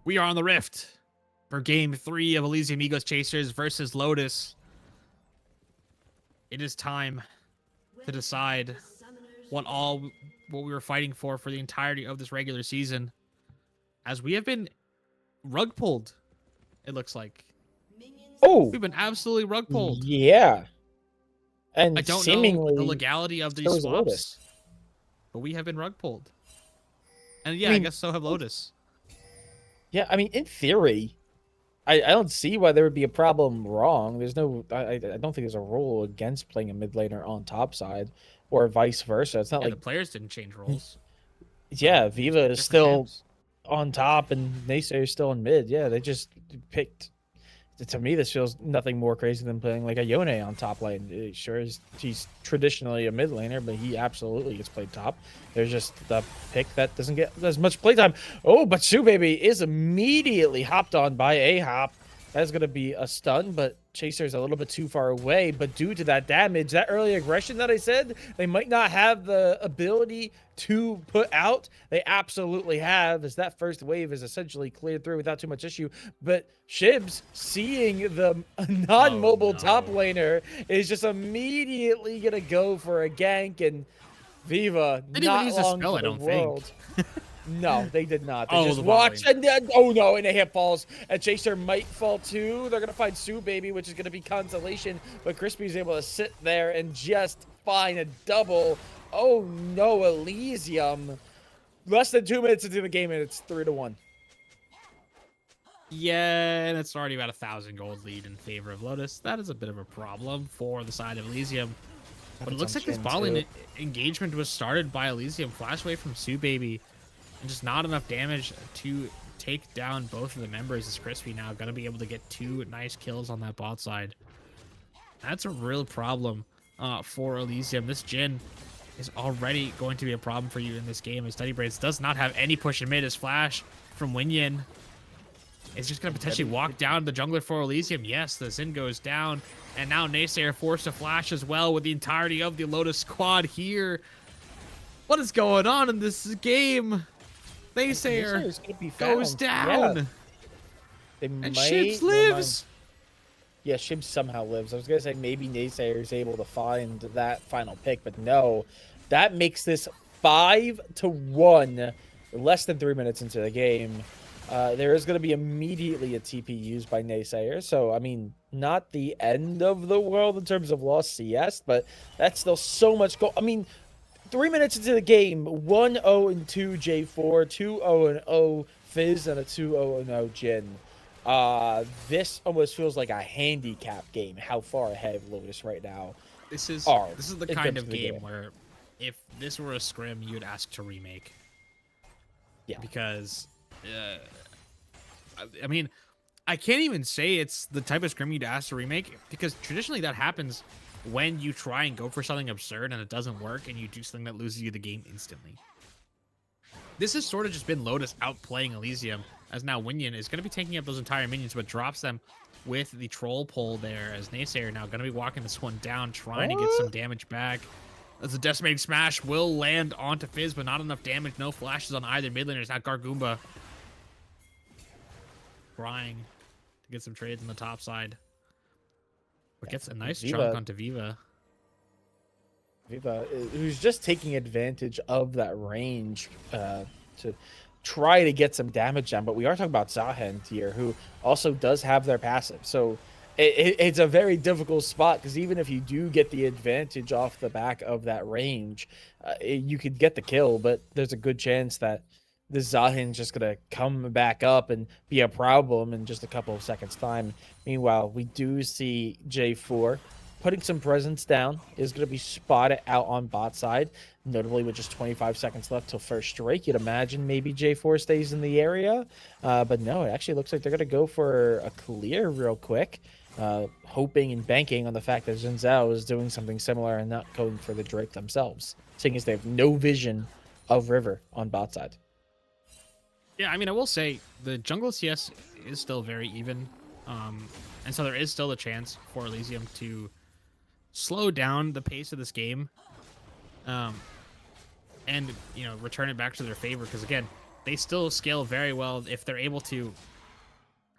[SPEAKER 2] We are on the Rift for Game 3 of Elysium Egos Chasers versus Lotus. It is time to decide what we were fighting for the entirety of this regular season, as we have been rug pulled. It looks like
[SPEAKER 4] Oh,
[SPEAKER 2] we've been absolutely rug pulled.
[SPEAKER 4] yeah. And
[SPEAKER 2] I don't know
[SPEAKER 4] seemingly
[SPEAKER 2] the legality of these
[SPEAKER 4] so is Lotus.
[SPEAKER 2] swaps, but we have been rug pulled. And yeah,
[SPEAKER 4] I
[SPEAKER 2] I
[SPEAKER 4] mean,
[SPEAKER 2] guess so have Lotus.
[SPEAKER 4] Yeah, I mean, in theory, I don't see why there would be a problem wrong. There's no, I don't think there's a rule against playing a mid laner on top side or vice versa. It's not
[SPEAKER 2] Yeah,
[SPEAKER 4] like,
[SPEAKER 2] the players didn't change roles.
[SPEAKER 4] yeah,
[SPEAKER 2] Just
[SPEAKER 4] Viva is
[SPEAKER 2] different
[SPEAKER 4] still
[SPEAKER 2] camps.
[SPEAKER 4] on top and Naysayer is still in mid. Yeah, they just picked. To me, this feels nothing more crazy than playing like a Yone on top lane. Sure, he's traditionally a mid laner, but he absolutely gets played top. There's just the pick that doesn't get as much playtime. Oh, but Sue Baby is immediately hopped on by a hop. That's going to be a stun, but Chaser's a little bit too far away. But due to that damage, that early aggression that I said, they might not have the ability to put out. They absolutely have, as that first wave is essentially cleared through without too much issue. But Shibs, seeing the non-mobile top laner, is just immediately going to go for a gank. And Viva,
[SPEAKER 2] They didn't even
[SPEAKER 4] not
[SPEAKER 2] use the
[SPEAKER 4] long
[SPEAKER 2] spell,
[SPEAKER 4] for
[SPEAKER 2] I
[SPEAKER 4] the
[SPEAKER 2] don't
[SPEAKER 4] world.
[SPEAKER 2] think.
[SPEAKER 4] No, they did not. They
[SPEAKER 2] Oh,
[SPEAKER 4] just
[SPEAKER 2] the
[SPEAKER 4] watched,
[SPEAKER 2] volley.
[SPEAKER 4] and then, oh no, and a hit falls. And Chaser might fall too. They're gonna find Sue Baby, which is gonna be consolation. But Crispy's able to sit there and just find a double. Oh no, Elysium. Less than 2 minutes into the game, and it's 3-1.
[SPEAKER 2] Yeah, and it's already about 1,000 gold lead in favor of Lotus. That is a bit of a problem for the side of Elysium. But it looks like this ball engagement was started by Elysium. Flash away from Sue Baby. And just not enough damage to take down both of the members. Is Crispy now going to be able to get 2 nice kills on that bot side? That's a real problem for Elysium. This Jhin is already going to be a problem for you in this game. As Study Braids does not have any push in mid. His flash from Winyan is just going to potentially walk down the jungler for Elysium. Yes, the Xin goes down. And now Naysayer forced to flash as well with the entirety of the Lotus squad here. What is going on in this game? Naysayer goes down.
[SPEAKER 4] Yeah.
[SPEAKER 2] And Shibs lives.
[SPEAKER 4] Yeah, Shibs somehow lives. I was going to say maybe Naysayer is able to find that final pick, but no. That makes this 5-1, less than 3 minutes into the game. There is going to be immediately a TP used by Naysayer. So, I mean, not the end of the world in terms of lost CS, but that's still so much goal. I mean, 3 minutes into the game, 1-0-2 J4, 2-0-0 Fizz, and a 2-0-0 Jhin. This almost feels like a handicap game. How far ahead of Lotus right now?
[SPEAKER 2] This is the
[SPEAKER 4] in
[SPEAKER 2] kind
[SPEAKER 4] terms
[SPEAKER 2] of
[SPEAKER 4] the
[SPEAKER 2] game where if this were a scrim, you'd ask to remake.
[SPEAKER 4] Yeah.
[SPEAKER 2] Because, I mean, I can't even say it's the type of scrim you'd ask to remake, because traditionally that happens when you try and go for something absurd and it doesn't work and you do something that loses you the game instantly. This has sort of just been Lotus outplaying Elysium, as now Winyan is going to be taking up those entire minions, but drops them with the troll pull there, as Naysayer now going to be walking this one down, trying to get some damage back. As the Decimating Smash will land onto Fizz, but not enough damage. No flashes on either mid laners. Now Gargoomba trying to get some trades on the top side. But gets a nice chunk onto Viva.
[SPEAKER 4] Viva, who's just taking advantage of that range to try to get some damage down. But we are talking about Zahend here, who also does have their passive. So it's a very difficult spot, because even if you do get the advantage off the back of that range, you could get the kill, but there's a good chance that this Zahin's just going to come back up and be a problem in just a couple of seconds' time. Meanwhile, we do see J4 putting some presence down, is going to be spotted out on bot side, notably with just 25 seconds left till first strike. You'd imagine maybe J4 stays in the area, but no, it actually looks like they're going to go for a clear real quick, hoping and banking on the fact that Xin Zhao is doing something similar and not going for the Drake themselves, seeing as they have no vision of River on bot side.
[SPEAKER 2] Yeah, I mean, I will say the jungle CS is still very even, and so there is still a chance for Elysium to slow down the pace of this game, and return it back to their favor. Because again, they still scale very well if they're able to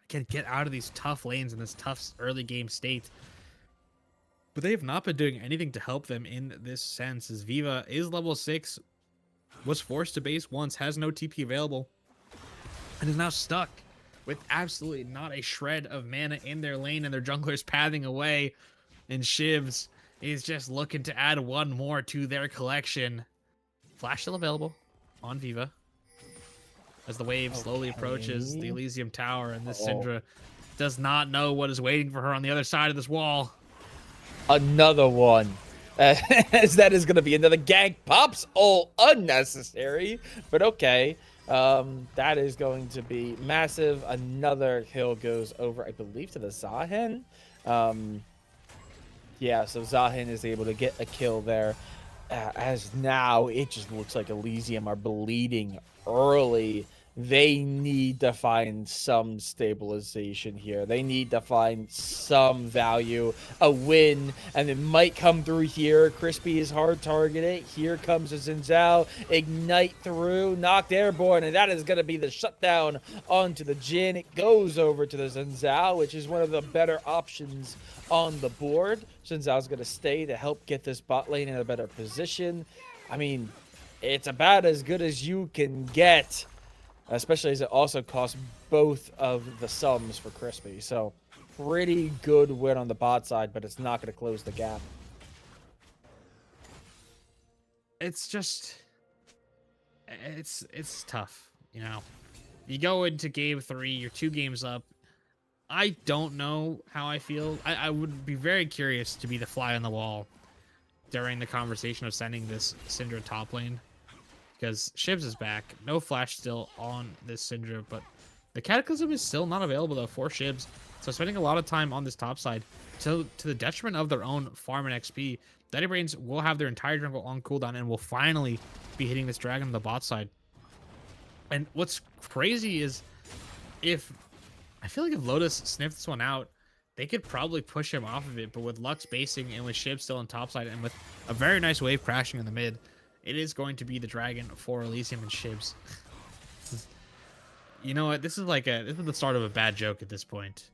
[SPEAKER 2] get out of these tough lanes in this tough early game state. But they have not been doing anything to help them in this sense, as Viva is level 6, was forced to base once, has no TP available, and is now stuck with absolutely not a shred of mana in their lane, and their jungler's pathing away, and Shivs is just looking to add one more to their collection. Flash still available on Viva as the wave slowly approaches the Elysium Tower, and this Syndra does not know what is waiting for her on the other side of this wall.
[SPEAKER 4] Another one. As that is going to be another gank. Pops all unnecessary, but okay. That is going to be massive. Another kill goes over, I believe, to the Zahin. Yeah, so Zahin is able to get a kill there. As now it just looks like Elysium are bleeding early. They need to find some stabilization here. They need to find some value, a win, and it might come through here. Crispy is hard targeted. Here comes a Zinzao. Ignite through, knocked airborne, and that is going to be the shutdown onto the Jhin. It goes over to the Zinzao, which is one of the better options on the board. Zinzao's going to stay to help get this bot lane in a better position. I mean, it's about as good as you can get, especially as it also costs both of the sums for Crispy. So pretty good win on the bot side, but it's not going to close the gap.
[SPEAKER 2] It's just, it's tough, you know. You go into game 3, you're 2 games up. I don't know how I feel. I would be very curious to be the fly on the wall during the conversation of sending this Syndra top lane, because Shivs is back. No flash still on this Syndra, but the Cataclysm is still not available though for Shivs. So spending a lot of time on this top side to the detriment of their own farm and XP. Daddy Brains will have their entire jungle on cooldown and will finally be hitting this dragon on the bot side. And what's crazy is, I feel like if Lotus sniffed this one out, they could probably push him off of it, but with Lux basing and with Shib still on top side and with a very nice wave crashing in the mid, it is going to be the dragon for Elysium and Shibs. You know what? This is the start of a bad joke at this point.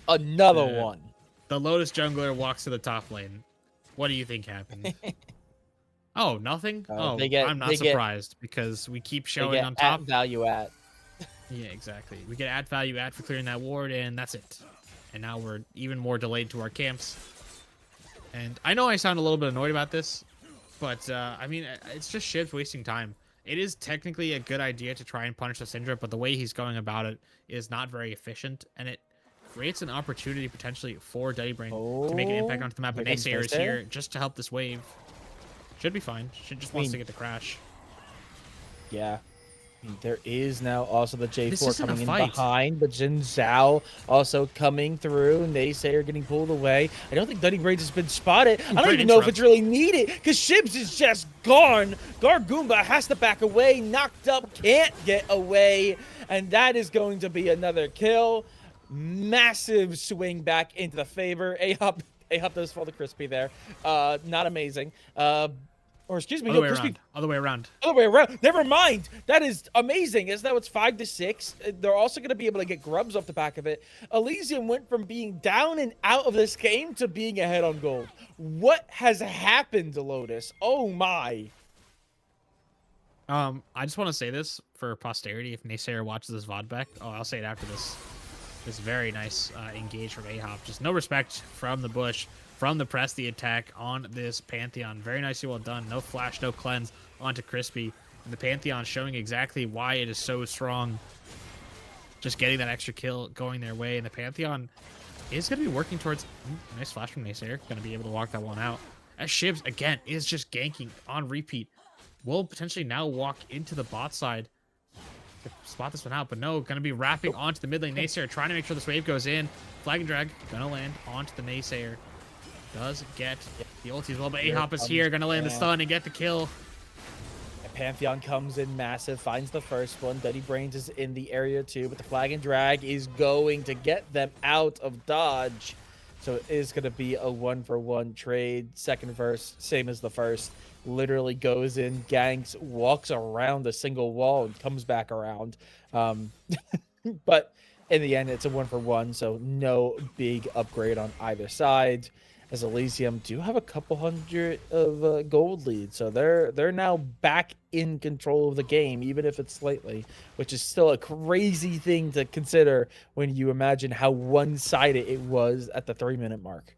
[SPEAKER 4] Another one.
[SPEAKER 2] The Lotus jungler walks to the top lane. What do you think happened? Oh, nothing? I'm not surprised because we keep showing on top.
[SPEAKER 4] Value at.
[SPEAKER 2] Yeah, exactly. We get add value for clearing that ward, and that's it. And now we're even more delayed to our camps. And I know I sound a little bit annoyed about this, but I mean, it's just Shivs wasting time. It is technically a good idea to try and punish the Syndra, but the way he's going about it is not very efficient, and it creates an opportunity potentially for Daddy Brain to make an impact onto the map. But Naysayer is here just to help this wave. Should be fine. Should just wants to get the crash.
[SPEAKER 4] Yeah. There is now also the J4 coming in behind, but Jin Zhao also coming through. Naysayer getting pulled away. I don't think Daddy Brains has been spotted. I don't even know if it's really needed because Shibs is just gone. Gargoomba has to back away, knocked up, can't get away, and that is going to be another kill. Massive swing back into the favor. Ahop does fall to Crispy there. Not amazing. Or excuse me,
[SPEAKER 2] Other way around.
[SPEAKER 4] Never mind. That is amazing. As now it's 5-6. They're also going to be able to get grubs off the back of it. Elysium went from being down and out of this game to being ahead on gold. What has happened to Lotus? Oh my.
[SPEAKER 2] I just want to say this for posterity. If Naysayer watches this VOD back, I'll say it after this. This very nice engage from Ahop. Just no respect from the bush. From the press, the attack on this Pantheon. Very nicely well done. No flash, no cleanse onto Crispy. And the Pantheon showing exactly why it is so strong. Just getting that extra kill going their way. And the Pantheon is going to be working towards... nice flash from Naysayer. Going to be able to walk that one out. As Shibs, again, is just ganking on repeat. Will potentially now walk into the bot side to spot this one out. But no, going to be wrapping onto the mid lane. Naysayer trying to make sure this wave goes in. Flag and drag. Going to land onto the Naysayer. Does get the ulti as well, but Ahop is here, gonna land the stun and get the kill.
[SPEAKER 4] And Pantheon comes in massive, finds the first one. Daddy Brains is in the area too, but the flag and drag is going to get them out of dodge. So it is going to be a 1-for-1 trade. Second verse, same as the first. Literally goes in, ganks, walks around a single wall, and comes back around. But in the end, it's a 1-for-1, so no big upgrade on either side. As Elysium do have a couple hundred of gold lead, so they're now back in control of the game, even if it's slightly, which is still a crazy thing to consider when you imagine how one-sided it was at the 3-minute mark.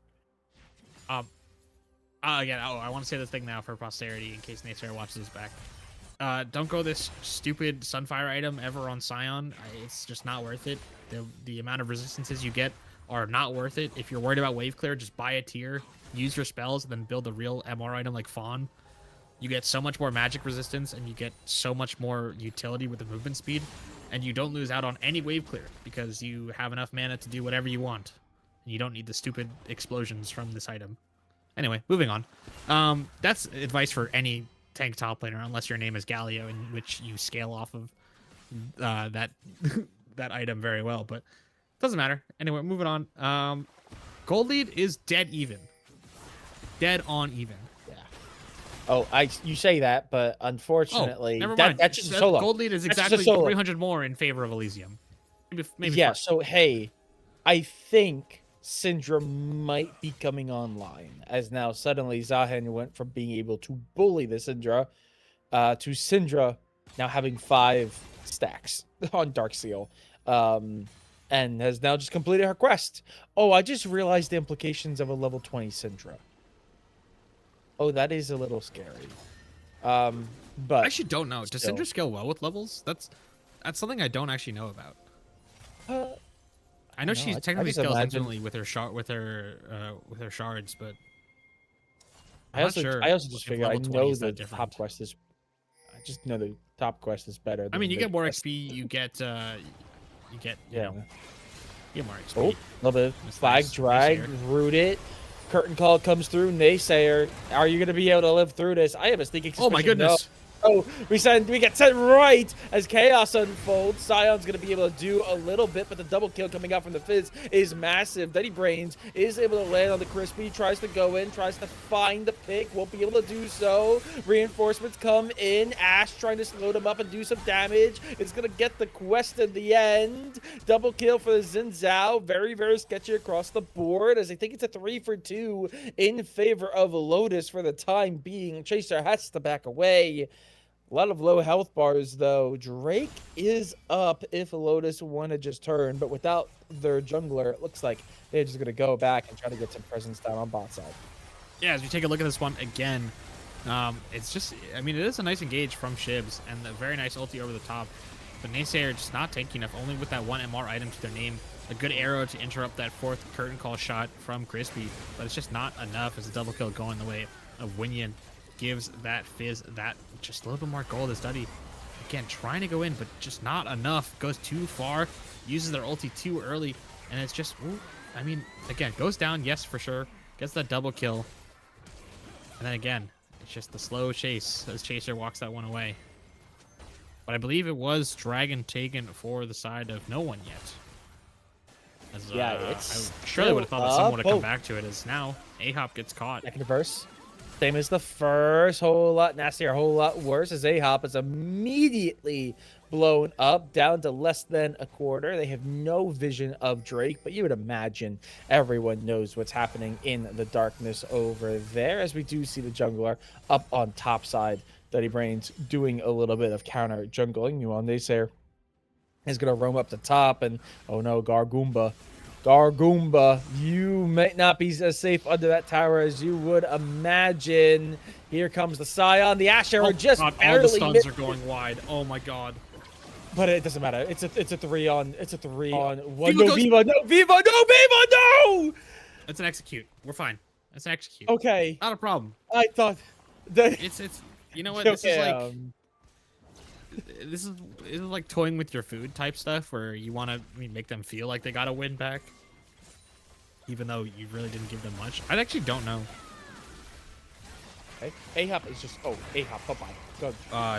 [SPEAKER 2] Again, I want to say this thing now for posterity in case Naysayer watches this back. Don't go this stupid Sunfire item ever on Scion. It's just not worth it. The amount of resistances you get are not worth it. If you're worried about wave clear, just buy a tier, use your spells, and then build a real MR item like Fawn. You get so much more magic resistance, and you get so much more utility with the movement speed, and you don't lose out on any wave clear because you have enough mana to do whatever you want. You don't need the stupid explosions from this item. Anyway, moving on. That's advice for any tank top laner, unless your name is Galio, in which you scale off of that that item very well, but doesn't matter. Anyway, moving on. Gold lead is dead even. Dead on even.
[SPEAKER 4] Yeah. Oh, you say that, but unfortunately,
[SPEAKER 2] never mind.
[SPEAKER 4] That's just a solo.
[SPEAKER 2] Gold lead is
[SPEAKER 4] That's
[SPEAKER 2] exactly
[SPEAKER 4] just a solo.
[SPEAKER 2] 300 more in favor of Elysium. Maybe
[SPEAKER 4] Yeah,
[SPEAKER 2] 4.
[SPEAKER 4] so hey, I think Syndra might be coming online, as now suddenly Zahen went from being able to bully the Syndra to Syndra now having 5 stacks on Darkseal, and has now just completed her quest. Oh, I just realized the implications of a level 20 Syndra. Oh, that is a little scary. But
[SPEAKER 2] I actually don't know. Does
[SPEAKER 4] still.
[SPEAKER 2] Syndra scale well with levels? That's something I don't actually know about. I know she technically
[SPEAKER 4] just
[SPEAKER 2] scales
[SPEAKER 4] imagine-
[SPEAKER 2] infinitely with her shards, but
[SPEAKER 4] I
[SPEAKER 2] I'm not
[SPEAKER 4] also
[SPEAKER 2] sure
[SPEAKER 4] just
[SPEAKER 2] if
[SPEAKER 4] figured I
[SPEAKER 2] level 20
[SPEAKER 4] know
[SPEAKER 2] is
[SPEAKER 4] the
[SPEAKER 2] that different.
[SPEAKER 4] top quest is. I just know the top quest is better.
[SPEAKER 2] I
[SPEAKER 4] than
[SPEAKER 2] mean, you
[SPEAKER 4] the
[SPEAKER 2] get more
[SPEAKER 4] quest.
[SPEAKER 2] XP, you get
[SPEAKER 4] Yeah.
[SPEAKER 2] you get more XP.
[SPEAKER 4] Oh, a little bit.
[SPEAKER 2] That's
[SPEAKER 4] Flag
[SPEAKER 2] nice.
[SPEAKER 4] drag,
[SPEAKER 2] Naysayer.
[SPEAKER 4] root it. Curtain call comes through. Naysayer, are you going to be able to live through this? I have a sneaking suspicion.
[SPEAKER 2] Oh my goodness.
[SPEAKER 4] No. Oh, we get sent right as chaos unfolds. Scion's going to be able to do a little bit, but the double kill coming out from the Fizz is massive. Duddy Brains is able to land on the Crispy, tries to go in, tries to find the pick, won't be able to do so. Reinforcements come in. Ash trying to slow them up and do some damage. It's going to get the quest in the end. Double kill for the Xin Zhao. Very, very sketchy across the board, as I think it's a 3-for-2 in favor of Lotus for the time being. Chaser has to back away. A lot of low health bars, though. Drake is up if Lotus want to just turn, but without their jungler, it looks like they're just going to go back and try to get some presence down on bot side.
[SPEAKER 2] Yeah, as we take a look at this one again, it's just, I mean, it is a nice engage from Shibs and a very nice ulti over the top. But Naysayer just not tanky enough, only with that 1 MR item to their name. A good arrow to interrupt that 4th curtain call shot from Crispy, but it's just not enough as a double kill going the way of Winyan. Gives that Fizz that just a little bit more gold as Duddy. Again, trying to go in, but just not enough. Goes too far, uses their ulti too early, and it's just, ooh, I mean, again, goes down, yes, for sure. Gets that double kill. And then again, it's just the slow chase as Chaser walks that one away. But I believe it was Dragon taken for the side of no one yet. As,
[SPEAKER 4] Yeah, it's
[SPEAKER 2] I surely would have thought that someone would have come
[SPEAKER 4] poke.
[SPEAKER 2] back to it, as now Ahop gets caught.
[SPEAKER 4] Second verse. Same as the first, whole lot nastier, whole lot worse, as Ahop is immediately blown up down to less than a quarter. They have no vision of Drake, but you would imagine everyone knows what's happening in the darkness over there, as we do see the jungler up on top side. Duddy Brains doing a little bit of counter jungling. You on Naysayer is going to roam up the top, and oh no, Gargoomba, you might not be as safe under that tower as you would imagine. Here comes the Scion. The Ash Arrow just
[SPEAKER 2] God, all the
[SPEAKER 4] barely
[SPEAKER 2] stuns
[SPEAKER 4] missed
[SPEAKER 2] are going wide. Oh my god.
[SPEAKER 4] but it doesn't matter. It's a 3 on 1.
[SPEAKER 2] Viva
[SPEAKER 4] No
[SPEAKER 2] goes-
[SPEAKER 4] Viva, no Viva, no!
[SPEAKER 2] It's an execute. We're fine. It's an execute.
[SPEAKER 4] Okay,
[SPEAKER 2] Not a problem.
[SPEAKER 4] I thought that.
[SPEAKER 2] It's you know what? This is
[SPEAKER 4] Okay,
[SPEAKER 2] like this is like toying with your food type stuff where you want to make them feel like they got to win back, even though you really didn't give them much. I actually don't know.
[SPEAKER 4] Okay. Ahab is just Ahab, bye bye. Go.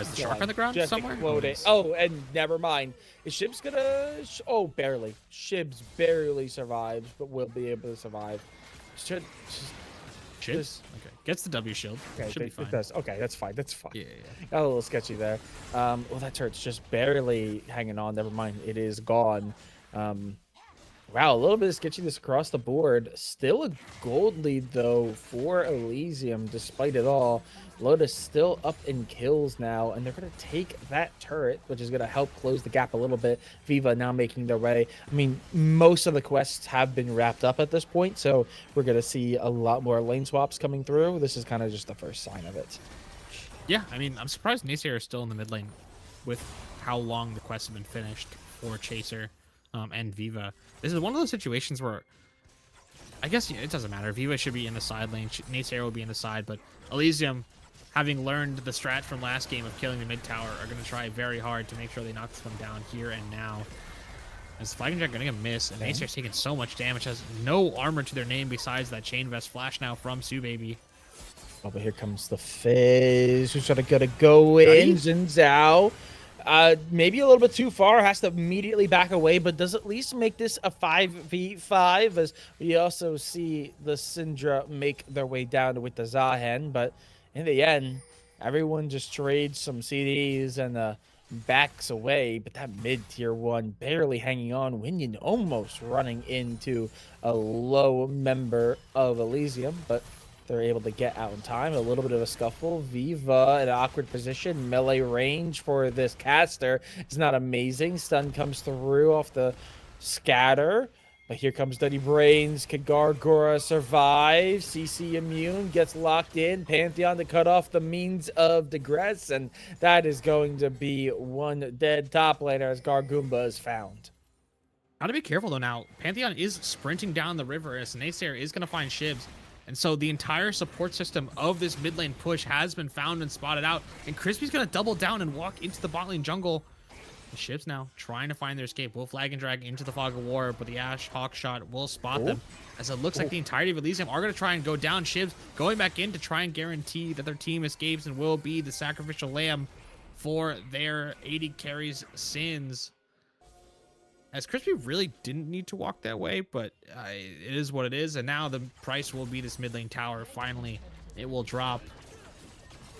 [SPEAKER 2] Is the shark on the ground
[SPEAKER 4] Just
[SPEAKER 2] somewhere?
[SPEAKER 4] explode it.
[SPEAKER 2] is.
[SPEAKER 4] Oh, and never mind. Is Shib's gonna? Oh, barely. Shib's barely survives, but will be able to survive. Should
[SPEAKER 2] Chips? Okay. Gets the W shield.
[SPEAKER 4] okay,
[SPEAKER 2] Should be fine.
[SPEAKER 4] it does. Okay, that's fine. That's fine.
[SPEAKER 2] Yeah, yeah.
[SPEAKER 4] Got a little sketchy there. Well, that turret's just barely hanging on. Never mind. It is gone. Wow, a little bit of sketchiness across the board. Still a gold lead, though, for Elysium, despite it all. Lotus still up in kills now, and they're going to take that turret, which is going to help close the gap a little bit. Viva now making their way. I mean, most of the quests have been wrapped up at this point, so we're going to see a lot more lane swaps coming through. This is kind of just the first sign of it.
[SPEAKER 2] Yeah, I mean, I'm surprised Naysayer is still in the mid lane with how long the quests have been finished for Chaser and Viva. This is one of those situations where I guess it doesn't matter. Viva should be in the side lane. Naysayer will be in the side, but Elysium, having learned the strat from last game of killing the mid tower, are going to try very hard to make sure they knock this one down here and now. As Flagon Jack going to miss, and Naysayer's taking so much damage, has no armor to their name besides that Chain Vest flash now from Sue Baby.
[SPEAKER 4] Oh, but here comes the Fizz, who's gonna go in. Xin Zhao. Maybe a little bit too far, has to immediately back away, but does at least make this a 5v5, as we also see the Syndra make their way down with the Zahen. But in the end, everyone just trades some CDs and backs away. But that mid-tier one barely hanging on. Winion almost running into a low member of Elysium, but they're able to get out in time. A little bit of a scuffle. Viva in an awkward position. Melee range for this caster is not amazing. Stun comes through off the scatter. But here comes Dirty Brains. Can Gargora survive? CC immune gets locked in. Pantheon to cut off the means of Digress. And that is going to be one dead top laner as Gargoomba is found.
[SPEAKER 2] Gotta be careful though now. Pantheon is sprinting down the river as Naysayer is going to find Shibs. And so the entire support system of this mid lane push has been found and spotted out. And Crispy's going to double down and walk into the bot lane jungle. The Shibs now trying to find their escape. Will flag and drag into the fog of war, but the Ash Hawk shot will spot them. As it looks like the entirety of Elysium are going to try and go down. Shibs going back in to try and guarantee that their team escapes and will be the sacrificial lamb for their 80 carries sins. As Crispy really didn't need to walk that way, but it is what it is. And now the price will be this mid lane tower. Finally, it will drop.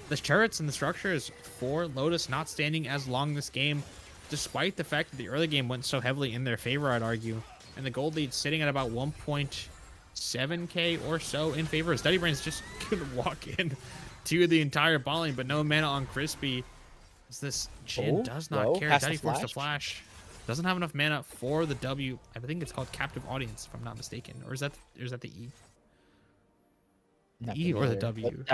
[SPEAKER 2] The turrets and the structures for Lotus not standing as long this game, despite the fact that the early game went so heavily in their favor, I'd argue. And the gold lead sitting at about 1.7k or so in favor. Steady Brain's just going to walk in to the entire bot lane, but no mana on Crispy. As this Jhin does not care. Daddy forced a flash. Doesn't have enough mana for the W. I think it's called Captive Audience, if I'm not mistaken. Or is that the E? The E or the W?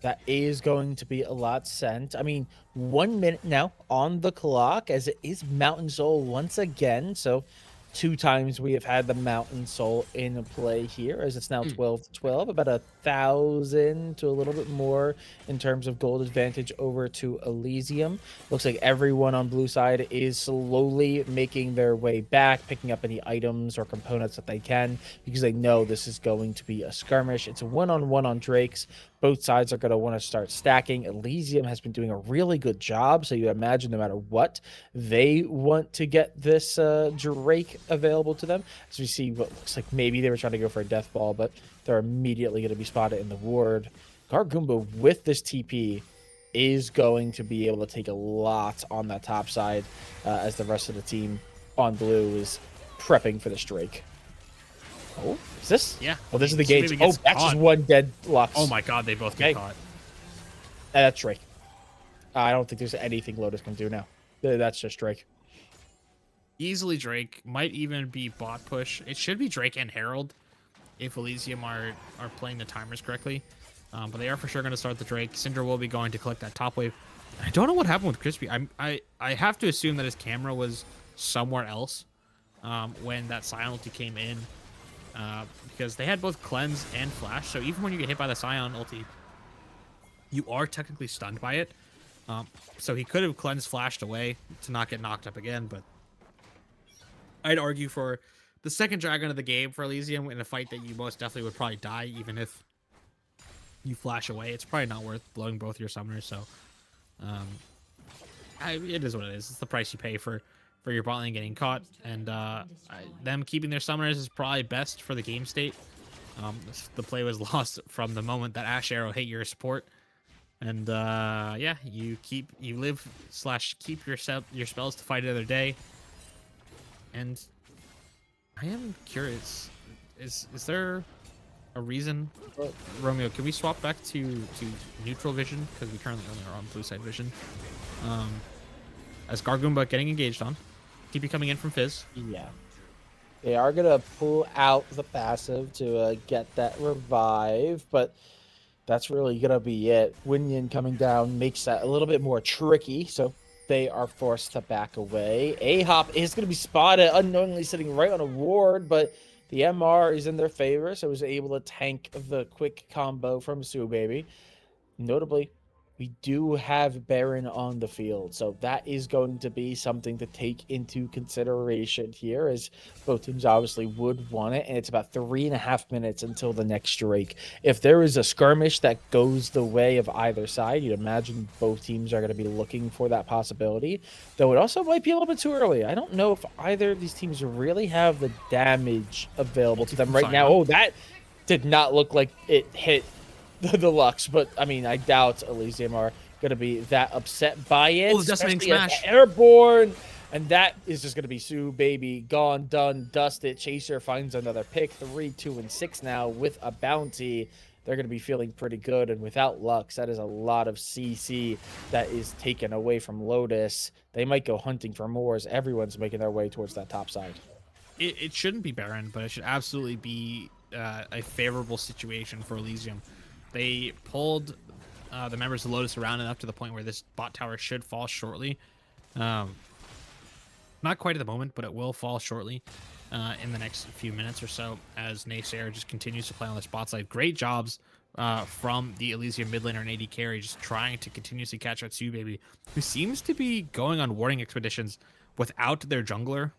[SPEAKER 4] That is going to be a lot sent. I mean, 1 minute now on the clock as it is Mountain Soul once again. So 2 times we have had the Mountain Soul in play here, as it's now 12-12, about 1,000 to a little bit more in terms of gold advantage over to Elysium. Looks like everyone on blue side is slowly making their way back, picking up any items or components that they can, because they know this is going to be a skirmish. It's a one-on-one on Drakes. Both sides are going to want to start stacking. Elysium has been doing a really good job, so you imagine no matter what, they want to get this Drake available to them. As we see what looks like maybe they were trying to go for a death ball, but they're immediately going to be spotted in the ward. Gargoomba with this TP is going to be able to take a lot on that top side as the rest of the team on blue is prepping for this Drake. Oh, is this?
[SPEAKER 2] Yeah.
[SPEAKER 4] Oh, this is the gauge. Oh, that's just one dead Lux.
[SPEAKER 2] Oh my god, they both get caught.
[SPEAKER 4] That's Drake. I don't think there's anything Lotus can do now. That's just Drake.
[SPEAKER 2] Easily Drake. Might even be bot push. It should be Drake and Herald if Elysium are playing the timers correctly. But they are for sure going to start the Drake. Syndra will be going to collect that top wave. I don't know what happened with Crispy. I have to assume that his camera was somewhere else when that Scion ulti came in. Because they had both cleanse and flash, so even when you get hit by the Scion ulti, you are technically stunned by it. So he could have cleanse flashed away to not get knocked up again, but I'd argue for the second dragon of the game for Elysium in a fight that you most definitely would probably die, even if you flash away, it's probably not worth blowing both your summoners. So, it is what it is. It's the price you pay for your bot lane getting caught, and them keeping their summoners is probably best for the game state. The play was lost from the moment that Ash Arrow hit your support, and yeah, you live / keep your spells to fight another day. And I am curious, is there a reason, Romeo? Can we swap back to neutral vision, because we currently only are on blue side vision? As Gargoomba getting engaged on, TP coming in from Fizz.
[SPEAKER 4] Yeah. They are going to pull out the passive to get that revive, but that's really going to be it. Winyan coming down makes that a little bit more tricky, so they are forced to back away. A-Hop is going to be spotted, unknowingly sitting right on a ward, but the MR is in their favor, so it was able to tank the quick combo from Sue Baby. Notably, we do have Baron on the field, so that is going to be something to take into consideration here, as both teams obviously would want it, and it's about 3.5 minutes until the next Drake. If there is a skirmish that goes the way of either side, you'd imagine both teams are going to be looking for that possibility, though it also might be a little bit too early. I don't know if either of these teams really have the damage available to them right now. Oh, that did not look like it hit the deluxe, but I mean, I doubt Elysium are going to be that upset by it.
[SPEAKER 2] Oh, the Decimating Smash.
[SPEAKER 4] Airborne, and that is just going to be Sue Baby gone, done, dusted. Chaser finds another pick, 3, 2, and 6 now with a bounty. They're going to be feeling pretty good, and without Lux, that is a lot of CC that is taken away from Lotus. They might go hunting for more as everyone's making their way towards that top side.
[SPEAKER 2] It shouldn't be Baron, but it should absolutely be a favorable situation for Elysium. They pulled the members of Lotus around enough to the point where this bot tower should fall shortly. Not quite at the moment, but it will fall shortly in the next few minutes or so, as Naysayer just continues to play on the spot side. Great jobs from the Elysium mid laner and AD carry, just trying to continuously catch Sue Baby, who seems to be going on warding expeditions without their jungler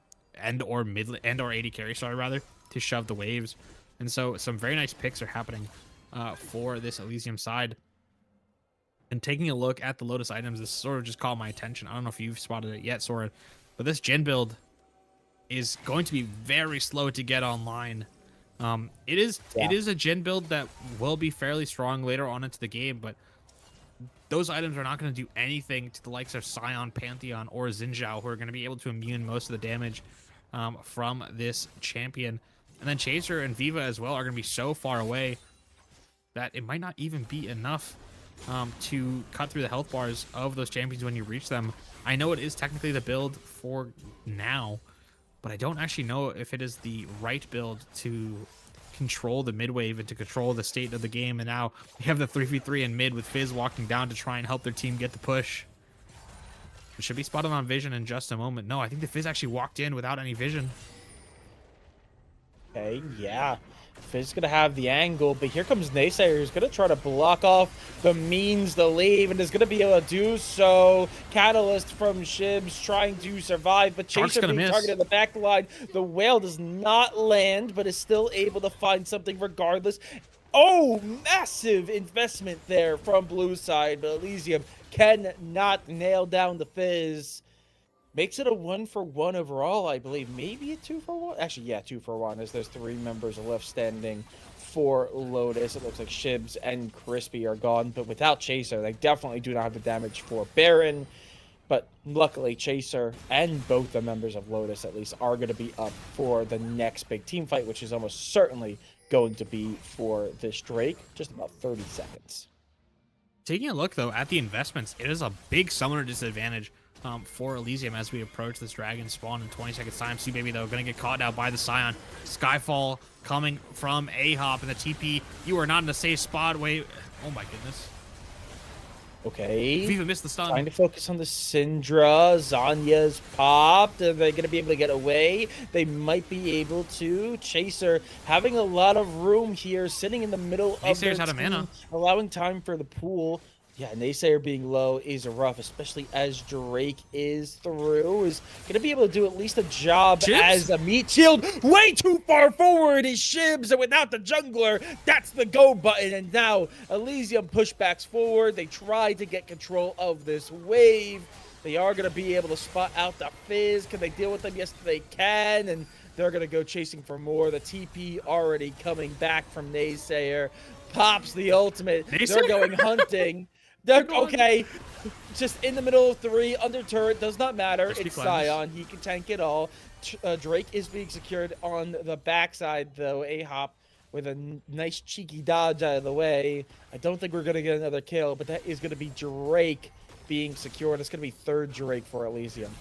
[SPEAKER 2] and or AD carry, to shove the waves. And so some very nice picks are happening for this Elysium side. And taking a look at the Lotus items, this sort of just caught my attention. I don't know if you've spotted it yet, Sora, but this Jhin build is going to be very slow to get online. It is a Jhin build that will be fairly strong later on into the game, but those items are not going to do anything to the likes of Sion, Pantheon, or Xin Zhao, who are going to be able to immune most of the damage from this champion. And then Chaser and Viva as well are going to be so far away that it might not even be enough to cut through the health bars of those champions when you reach them. I know it is technically the build for now, but I don't actually know if it is the right build to control the mid wave and to control the state of the game. And now we have the 3v3 in mid with Fizz walking down to try and help their team get the push. It should be spotted on vision in just a moment. No, I think the Fizz actually walked in without any vision.
[SPEAKER 4] Okay, yeah. Fizz gonna have the angle, but here comes Naysayer, who's gonna try to block off the means to leave, and is gonna be able to do so. Catalyst from Shibs trying to survive, but Chaser being targeted in the back line. The whale does not land, but is still able to find something regardless. Oh, massive investment there from blue side, but Elysium cannot nail down the Fizz. Makes it a 1-for-1 overall, I believe. Maybe a 2-for-1? Actually, yeah, 2-for-1, as there's 3 members left standing for Lotus. It looks like Shibs and Crispy are gone, but without Chaser, they definitely do not have the damage for Baron. But luckily, Chaser and both the members of Lotus, at least, are going to be up for the next big team fight, which is almost certainly going to be for this Drake. Just about 30 seconds.
[SPEAKER 2] Taking a look, though, at the investments, it is a big summoner disadvantage for Elysium as we approach this dragon spawn in 20 seconds time. Sue Baby, though, going to get caught out by the Scion. Skyfall coming from A-Hop and the TP. You are not in a safe spot. Wait. Oh, my goodness.
[SPEAKER 4] Okay.
[SPEAKER 2] Viva missed the stun.
[SPEAKER 4] Trying to focus on the Syndra. Zanya's popped. Are they going to be able to get away? They might be able to. Chaser having a lot of room here, sitting in the middle of their team,
[SPEAKER 2] out of mana,
[SPEAKER 4] allowing time for the pool. Yeah, Naysayer being low is rough, especially as Drake is through. Is going to be able to do at least a job
[SPEAKER 2] Shibs?
[SPEAKER 4] as a meat shield. Way too far forward is Shibs, and without the jungler, that's the go button. And now Elysium pushbacks forward. They try to get control of this wave. They are going to be able to spot out the Fizz. Can they deal with them? Yes, they can. And they're going to go chasing for more. The TP already coming back from Naysayer. Pops the ultimate. They're going hunting. Okay, just in the middle of 3, under turret, does not matter.
[SPEAKER 2] Crispy
[SPEAKER 4] It's
[SPEAKER 2] cleanse.
[SPEAKER 4] Sion. He can tank it all. Drake is being secured on the backside, though. A-Hop with a nice cheeky dodge out of the way. I don't think we're going to get another kill, but that is going to be Drake being secured. It's going to be 3rd Drake for Elysium.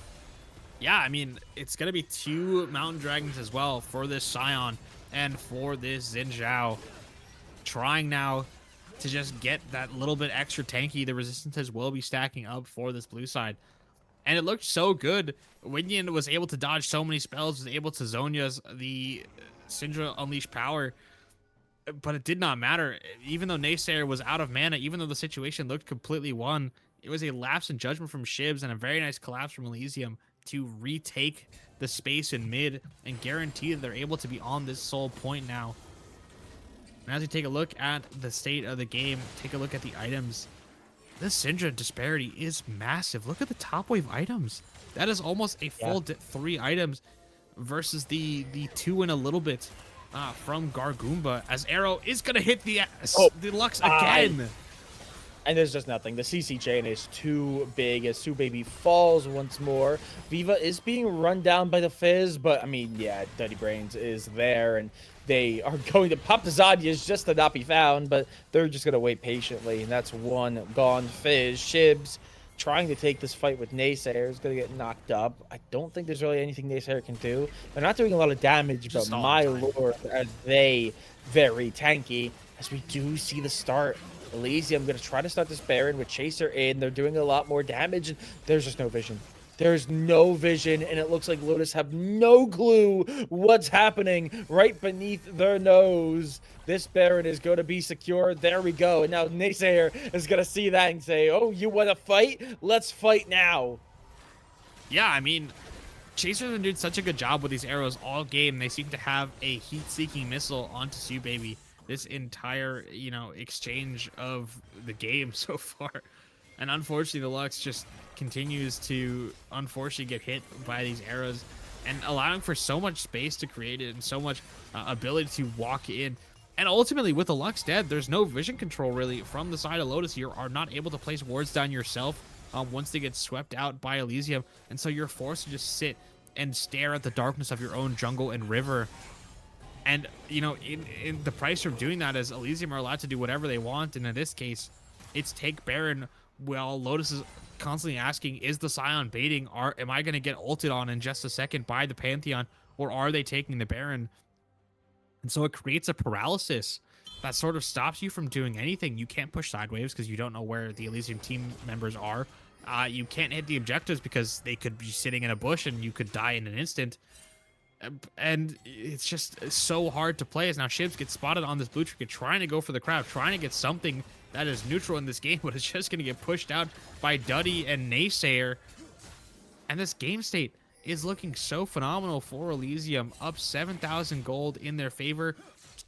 [SPEAKER 2] Yeah, I mean, it's going to be 2 Mountain Dragons as well for this Sion and for this Xin Zhao. Trying now to just get that little bit extra tanky. The resistances will be stacking up for this blue side. And it looked so good. Winion was able to dodge so many spells, was able to Zhonya's the Syndra Unleash power. But it did not matter. Even though Naysayer was out of mana, even though the situation looked completely won, it was a lapse in judgment from Shibs and a very nice collapse from Elysium to retake the space in mid and guarantee that they're able to be on this sole point now. And as we take a look at the state of the game, take a look at the items. This Syndra disparity is massive. Look at the top wave items. That is almost a full 3 items versus the 2 and a little bit from Gargoomba. As Arrow is going to hit the Lux again.
[SPEAKER 4] And there's just nothing. The CC chain is too big as Subaby falls once more. Viva is being run down by the Fizz, but I mean, yeah, Dirty Brains is there, and they are going to pop the Zodias just to not be found, but they're just going to wait patiently, and that's 1 gone Fizz. Shibs trying to take this fight with Naysayer is going to get knocked up. I don't think there's really anything Naysayer can do. They're not doing a lot of damage,
[SPEAKER 2] Just
[SPEAKER 4] but
[SPEAKER 2] all
[SPEAKER 4] my
[SPEAKER 2] the time.
[SPEAKER 4] lord, are they very tanky, as we do see the start. Elysium going to try to start this Baron with Chaser in. They're doing a lot more damage, and there's just no vision. There's no vision, and it looks like Lotus have no clue what's happening right beneath their nose. This Baron is going to be secure. There we go. And now Naysayer is going to see that and say, oh, you want to fight? Let's fight now.
[SPEAKER 2] Yeah, I mean, Chaser's been doing such a good job with these arrows all game. They seem to have a heat-seeking missile onto Subaby this entire, exchange of the game so far. And unfortunately, the Lux just continues to unfortunately get hit by these arrows and allowing for so much space to create it and so much ability to walk in. And ultimately, with the Lux dead, there's no vision control really from the side of Lotus. You are not able to place wards down yourself once they get swept out by Elysium. And so you're forced to just sit and stare at the darkness of your own jungle and river. And, in the price of doing that is Elysium are allowed to do whatever they want. And in this case, it's take Baron while Lotus is constantly asking, is the Scion baiting? Am I going to get ulted on in just a second by the Pantheon? Or are they taking the Baron? And so it creates a paralysis that sort of stops you from doing anything. You can't push sideways because you don't know where the Elysium team members are. You can't hit the objectives because they could be sitting in a bush and you could die in an instant. And it's just so hard to play as now Shibs gets spotted on this blue trinket trying to go for the crowd, trying to get something that is neutral in this game, but it's just going to get pushed out by Duddy and Naysayer. And this game state is looking so phenomenal for Elysium, up 7,000 gold in their favor.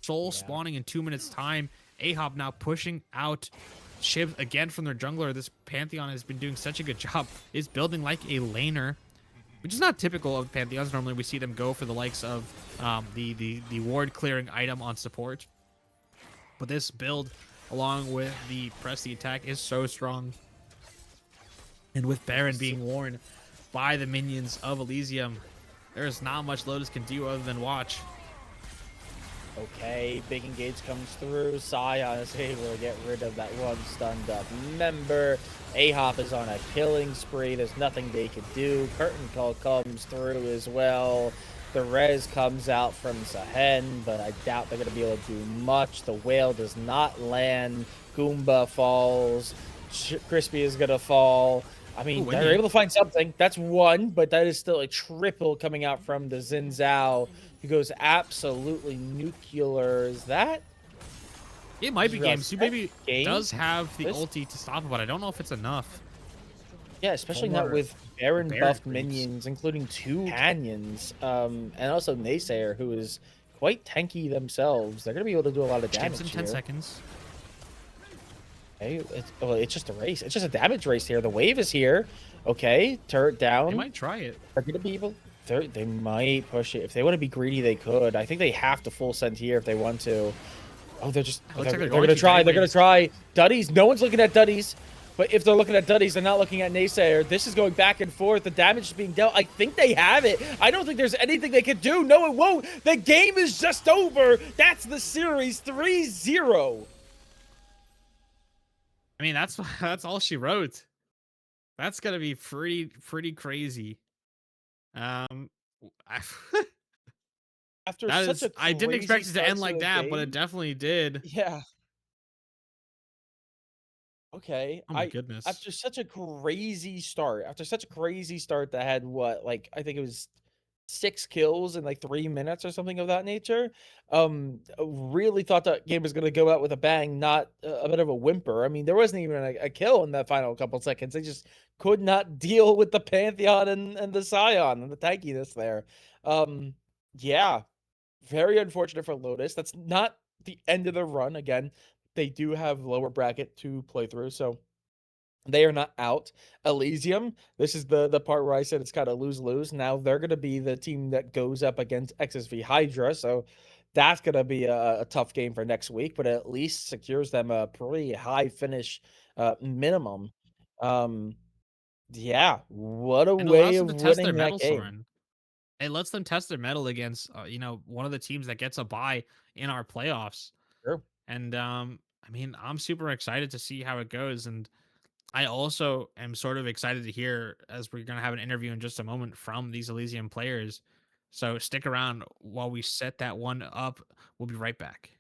[SPEAKER 2] Soul spawning in 2 minutes time. A-Hop now pushing out Shibs again from their jungler. This Pantheon has been doing such a good job. Is building like a laner, which is not typical of Pantheons. Normally we see them go for the likes of the ward clearing item on support. But this build, along with the press the attack, is so strong. And with Baron being worn by the minions of Elysium, there is not much Lotus can do other than watch.
[SPEAKER 4] Okay, big engage comes through. Scion is able to get rid of that one stunned up member. A-Hop is on a killing spree. There's nothing they can do. Curtain call comes through as well. The res comes out from Sahen, but I doubt they're going to be able to do much. The whale does not land. Goomba falls. Crispy is going to fall. I mean, they're able to find something. That's 1, but that is still a triple coming out from the Xin Zhao, who goes absolutely nuclear. Is that
[SPEAKER 2] It might be game.
[SPEAKER 4] realized
[SPEAKER 2] So
[SPEAKER 4] that
[SPEAKER 2] maybe
[SPEAKER 4] game?
[SPEAKER 2] does have the
[SPEAKER 4] This-
[SPEAKER 2] ulti to stop it, but I don't know if it's enough.
[SPEAKER 4] Yeah, especially not
[SPEAKER 2] For
[SPEAKER 4] with Baron
[SPEAKER 2] Baron
[SPEAKER 4] buffed
[SPEAKER 2] creeps.
[SPEAKER 4] minions, including 2 canyons, and also Naysayer, who is quite tanky themselves. They're gonna be able to do a lot of
[SPEAKER 2] Chips
[SPEAKER 4] damage
[SPEAKER 2] in 10
[SPEAKER 4] here.
[SPEAKER 2] seconds.
[SPEAKER 4] Okay, it's just a race. It's just a damage race here. The wave is here. Okay, turret down.
[SPEAKER 2] They might try it.
[SPEAKER 4] They're gonna be able. They might push it if they want to be greedy. They could. I think they have to full send here if they want to. Oh, they're just.
[SPEAKER 2] Looks like
[SPEAKER 4] They're
[SPEAKER 2] they're
[SPEAKER 4] gonna
[SPEAKER 2] going to
[SPEAKER 4] try. They're gonna
[SPEAKER 2] anyways.
[SPEAKER 4] try. Duddies. No one's looking at Duddies. But if they're looking at Duddies, they're not looking at Naysayer. This is going back and forth. The damage is being dealt. I think they have it. I don't think there's anything they can do. No, it won't. The game is just over. That's the series 3-0.
[SPEAKER 2] I mean, that's all she wrote. That's gonna be pretty crazy. I,
[SPEAKER 4] After
[SPEAKER 2] that
[SPEAKER 4] such
[SPEAKER 2] is,
[SPEAKER 4] a
[SPEAKER 2] I didn't
[SPEAKER 4] crazy
[SPEAKER 2] expect it to
[SPEAKER 4] start
[SPEAKER 2] end like
[SPEAKER 4] the
[SPEAKER 2] that, but it
[SPEAKER 4] game.
[SPEAKER 2] definitely did.
[SPEAKER 4] Yeah. Okay.
[SPEAKER 2] Oh my goodness.
[SPEAKER 4] After such a crazy start, that had what, like I think it was 6 kills in like 3 minutes or something of that nature. Really thought that game was gonna go out with a bang, not a bit of a whimper. I mean, there wasn't even a kill in that final couple seconds. They just could not deal with the Pantheon and the Scion and the tankiness there. Yeah, very unfortunate for Lotus. That's not the end of the run. Again, they do have lower bracket to play through, so they are not out. Elysium, this is the part where I said it's kind of lose-lose. Now they're going to be the team that goes up against XSV Hydra, so that's going to be a tough game for next week, but at least secures them a pretty high finish minimum. Yeah, what a
[SPEAKER 2] And
[SPEAKER 4] way
[SPEAKER 2] allows them
[SPEAKER 4] of
[SPEAKER 2] to test their
[SPEAKER 4] winning that
[SPEAKER 2] metal,
[SPEAKER 4] game.
[SPEAKER 2] Soren. It lets them test their metal against, one of the teams that gets a bye in our playoffs.
[SPEAKER 4] Sure.
[SPEAKER 2] And I mean, I'm super excited to see how it goes. And I also am sort of excited to hear, as we're gonna have an interview in just a moment from these Elysium players. So stick around while we set that one up. We'll be right back.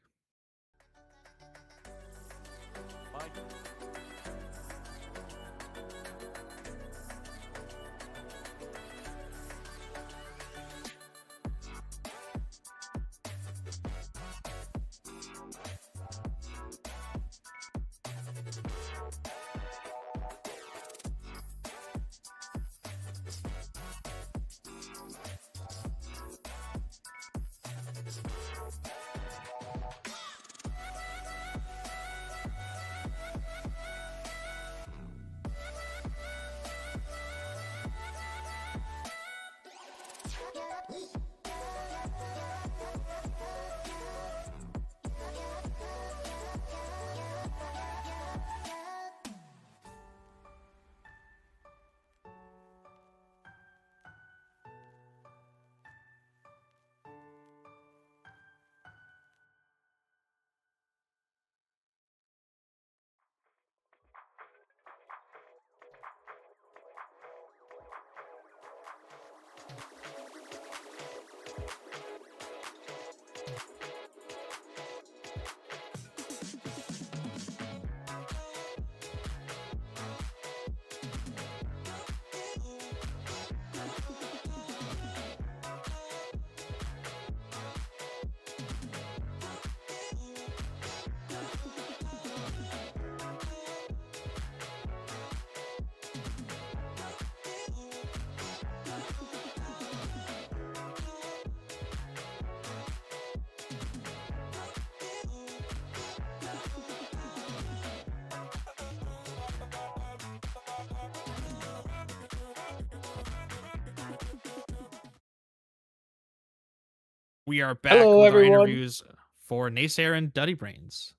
[SPEAKER 2] We are back
[SPEAKER 4] Hello,
[SPEAKER 2] with
[SPEAKER 4] everyone.
[SPEAKER 2] our interviews for Naysayer and Duddy Brains.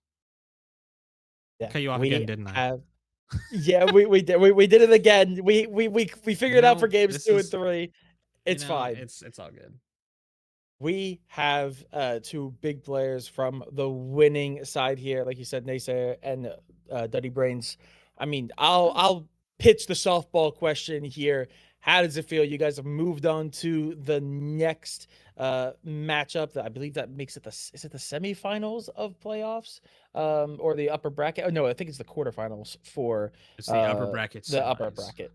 [SPEAKER 4] Yeah,
[SPEAKER 2] Cut you off
[SPEAKER 4] we
[SPEAKER 2] again, didn't I?
[SPEAKER 4] have. Yeah, we did it again. We figured it out for games
[SPEAKER 2] this
[SPEAKER 4] 2 and
[SPEAKER 2] is-
[SPEAKER 4] 3. It's fine.
[SPEAKER 2] It's all good.
[SPEAKER 4] We have 2 big players from the winning side here, like you said, Naysayer and Duddy Brains. I mean, I'll pitch the softball question here. How does it feel? You guys have moved on to the next matchup. That I believe that makes it is it the semifinals of playoffs, or the upper bracket? Oh no, I think it's the quarterfinals for
[SPEAKER 2] It's the upper bracket.
[SPEAKER 4] the upper
[SPEAKER 2] semis.
[SPEAKER 4] bracket.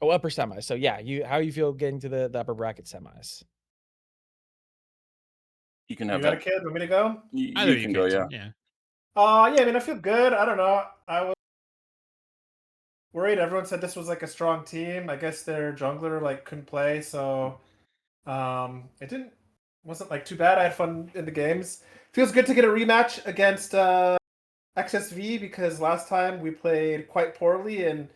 [SPEAKER 4] Oh, upper semis. So yeah, how you feel getting to the upper bracket semis?
[SPEAKER 5] You can
[SPEAKER 6] You
[SPEAKER 5] have
[SPEAKER 6] got a
[SPEAKER 5] that.
[SPEAKER 6] kid? Want me to go?
[SPEAKER 5] You
[SPEAKER 2] Either
[SPEAKER 5] can go, yeah.
[SPEAKER 2] Yeah.
[SPEAKER 5] Yeah, I mean, I feel good. I don't know. I was worried. Everyone said this was like a strong team. I guess their jungler like couldn't play, so it didn't wasn't like too bad. I had fun in the games. Feels good to get a rematch against XSV because last time we played quite poorly and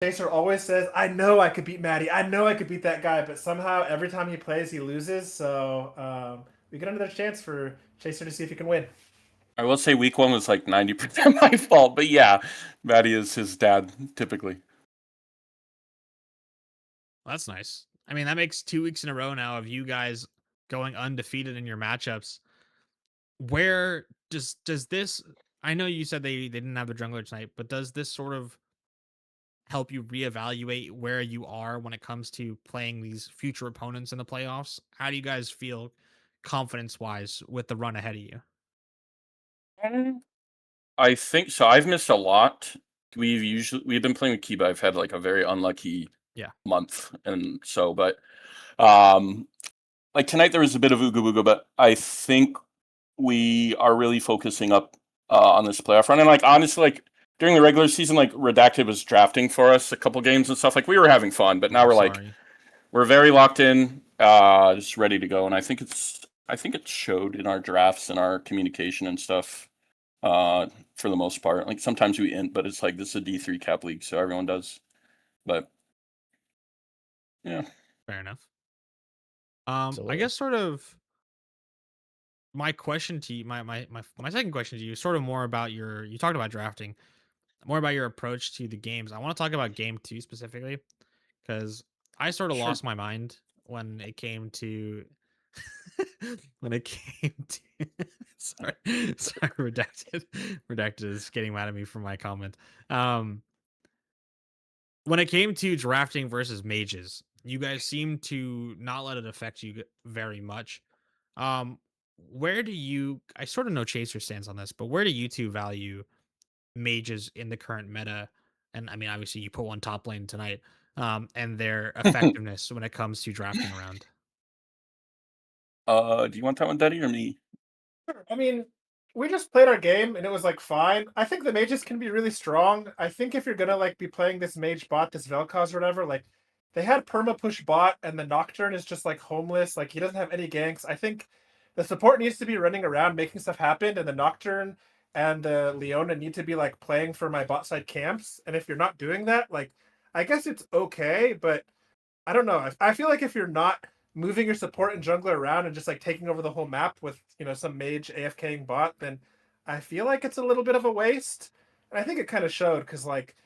[SPEAKER 5] Chaser always says, I know I could beat Maddie. I know I could beat that guy, but somehow every time he plays, he loses. So we get another chance for Chaser to see if he can win.
[SPEAKER 6] I will say week 1 was like 90% my fault, but yeah, Maddie is his dad typically.
[SPEAKER 2] Well, that's nice. I mean, that makes 2 weeks in a row now of you guys going undefeated in your matchups. Where does this? I know you said they didn't have the jungler tonight, but does this sort of help you reevaluate where you are when it comes to playing these future opponents in the playoffs? How do you guys feel confidence wise with the run ahead of you?
[SPEAKER 6] I think so. I've missed a lot. We've been playing with Kiba. I've had like a very unlucky month, and so like tonight there was a bit of ooga booga, but I think we are really focusing up on this playoff run. And like honestly, like during the regular season, like Redacted was drafting for us a couple games and stuff. Like we were having fun, but now we're very locked in, just ready to go. And I think it showed in our drafts and our communication and stuff. For the most part, like sometimes we int, but it's like this is a D3 cap league, so everyone does. But yeah,
[SPEAKER 2] fair enough. I guess sort of my question to you, my second question to you, is sort of more about you talked about drafting, more about your approach to the games. I want to talk about game 2 specifically because I sort of lost my mind when it came to sorry redacted is getting mad at me for my comment. When it came to drafting versus mages, you guys seem to not let it affect you very much. Where do you? I sort of know Chaser stance on this, but where do you two value mages in the current meta? And I mean, obviously, you put one top lane tonight, and their effectiveness when it comes to drafting around.
[SPEAKER 6] do you want that one, Daddy, or me?
[SPEAKER 5] Sure. I mean, we just played our game and it was like fine. I think the mages can be really strong. I think if you're gonna like be playing this mage bot, this Vel'Koz or whatever, like they had perma push bot and the Nocturne is just like homeless. Like he doesn't have any ganks. I think the support needs to be running around making stuff happen, and the Nocturne and the Leona need to be like playing for my bot side camps. And if you're not doing that, like I guess it's okay, but I don't know. I feel like if you're not moving your support and jungler around and just like taking over the whole map with some mage AFKing bot, then I feel like it's a little bit of a waste. And I think it kind of showed because like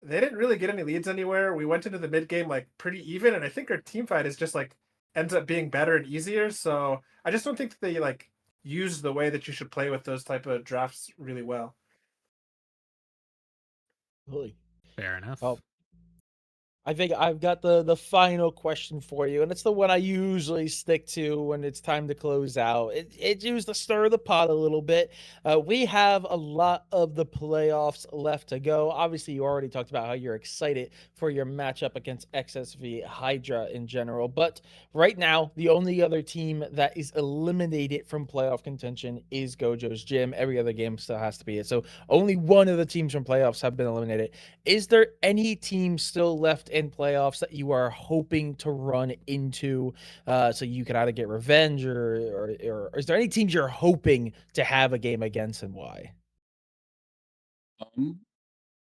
[SPEAKER 5] they didn't really get any leads anywhere. We went into the mid game like pretty even, and I think our team fight is just like ends up being better and easier. So I just don't think that they like use the way that you should play with those type of drafts really well.
[SPEAKER 4] Really?
[SPEAKER 2] Fair enough.
[SPEAKER 4] Well, I think I've got the final question for you, and it's the one I usually stick to when it's time to close out. It used to stir the pot a little bit. We have a lot of the playoffs left to go. Obviously, you already talked about how you're excited for your matchup against XSV Hydra in general, but right now, the only other team that is eliminated from playoff contention is Gojo's Gym. Every other game still has to be it. So only one of the teams from playoffs have been eliminated. Is there any team still left in playoffs that you are hoping to run into, so you could either get revenge or is there any teams you're hoping to have a game against, and why?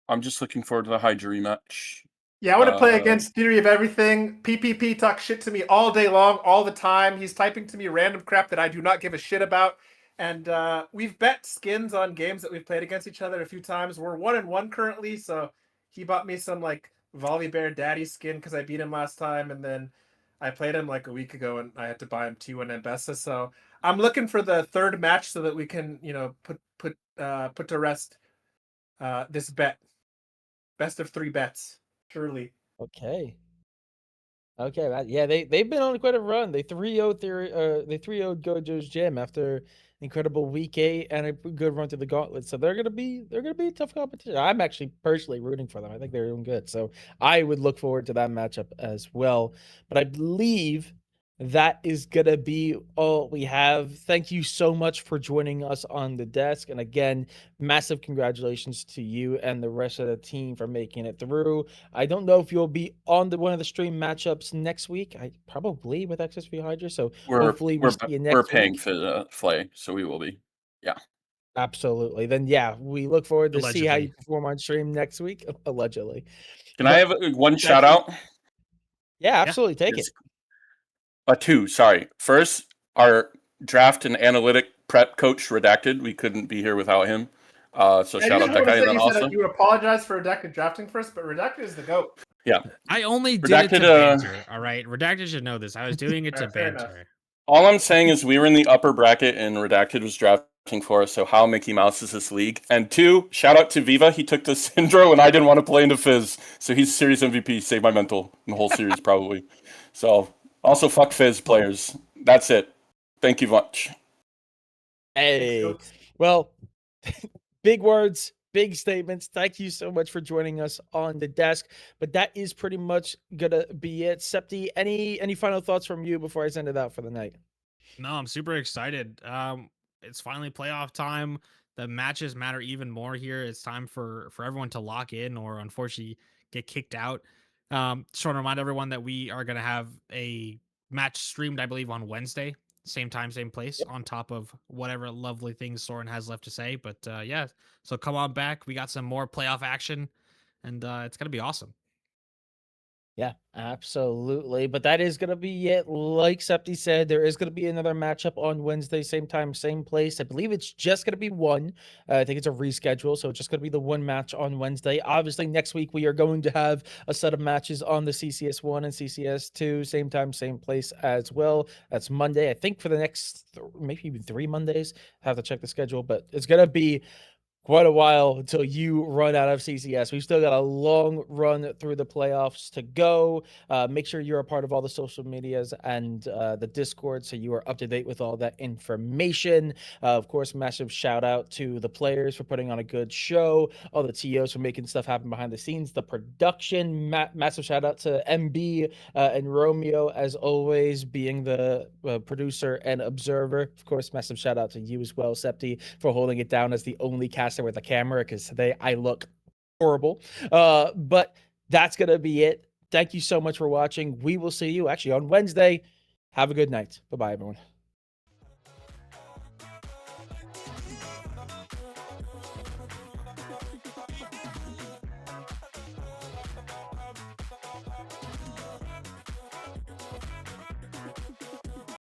[SPEAKER 6] I'm just looking forward to the Hydra rematch.
[SPEAKER 5] Yeah, I want to play against Theory of Everything. PPP talks shit to me all day long, all the time. He's typing to me random crap that I do not give a shit about. And we've bet skins on games that we've played against each other a few times. We're 1-1 currently, so he bought me some like Volley Bear Daddy skin because I beat him last time, and then I played him like a week ago and I had to buy him T1 Ambessa. So I'm looking for the third match so that we can, put to rest this bet. Best of 3 bets. Surely.
[SPEAKER 4] Okay. Okay, yeah, they've been on quite a run. They 3-0 Gojo's Gym after incredible week 8 and a good run through the gauntlet. So they're gonna be a tough competition. I'm actually personally rooting for them. I think they're doing good. So I would look forward to that matchup as well. But I believe
[SPEAKER 1] that is going to be all we have. Thank you so much for joining us on the desk. And again, massive congratulations to you and the rest of the team for making it through. I don't know if you'll be on one of the stream matchups next week. I probably with XSV Hydra. So hopefully we see you next
[SPEAKER 6] we're
[SPEAKER 1] week.
[SPEAKER 6] paying for Flay, so we will be. Yeah.
[SPEAKER 1] Absolutely. Then yeah, we look forward to see how you
[SPEAKER 2] Allegedly.
[SPEAKER 1] perform on stream next week. Allegedly.
[SPEAKER 6] Can I have one shout
[SPEAKER 5] you.
[SPEAKER 6] out?
[SPEAKER 1] Yeah, absolutely. Take
[SPEAKER 6] Yes.
[SPEAKER 1] it.
[SPEAKER 6] Two, sorry. First, our draft and analytic prep coach Redacted. We couldn't be here without him. So
[SPEAKER 5] Yeah,
[SPEAKER 6] shout out that guy. And then
[SPEAKER 5] you
[SPEAKER 6] also,
[SPEAKER 5] said you apologize for Redacted drafting first, but Redacted is the GOAT.
[SPEAKER 6] yeah,
[SPEAKER 2] I only did it to
[SPEAKER 6] Redacted,
[SPEAKER 2] banter. All right, Redacted should know this. I was doing it to
[SPEAKER 5] Fair enough.
[SPEAKER 2] banter.
[SPEAKER 6] all I'm saying is we were in the upper bracket and Redacted was drafting for us. So how Mickey Mouse is this league? And two, shout out to Viva. He took the Syndro and I didn't want to play into Fizz. So he's series MVP. Saved my mental in the whole series probably. So also fuck Fizz players. That's it. Thank you much.
[SPEAKER 1] Hey.
[SPEAKER 5] Goats.
[SPEAKER 1] Well, big words, big statements. Thank you so much for joining us on the desk. But that is pretty much gonna be it. Septi, any final thoughts from you before I send it out for the night?
[SPEAKER 2] No, I'm super excited. It's finally playoff time. The matches matter even more here. It's time for everyone to lock in or unfortunately get kicked out. Just want to remind everyone that we are going to have a match streamed, I believe, on Wednesday, same time, same place, on top of whatever lovely things Soren has left to say. But yeah, so come on back. We got some more playoff action, and it's going to be awesome.
[SPEAKER 1] Yeah, absolutely. But that is going to be it. Like Septi said, there is going to be another matchup on Wednesday, same time, same place. I believe it's just going to be one. I think it's a reschedule. So it's just going to be the one match on Wednesday. Obviously, next week we are going to have a set of matches on the CCS 1 and CCS 2, same time, same place as well. That's Monday. I think for the next maybe even 3 Mondays. I have to check the schedule, but it's going to be quite a while until you run out of CCS. We've still got a long run through the playoffs to go. Make sure you're a part of all the social medias and the Discord so you are up to date with all that information. Of course, massive shout out to the players for putting on a good show, all the TOs for making stuff happen behind the scenes, the production. Massive shout out to MB and Romeo, as always, being the producer and observer. Of course, massive shout out to you as well, Septi, for holding it down as the only caster with a camera, because today I look horrible. But that's going to be it. Thank you so much for watching. We will see you actually on Wednesday. Have a good night. Bye-bye, everyone.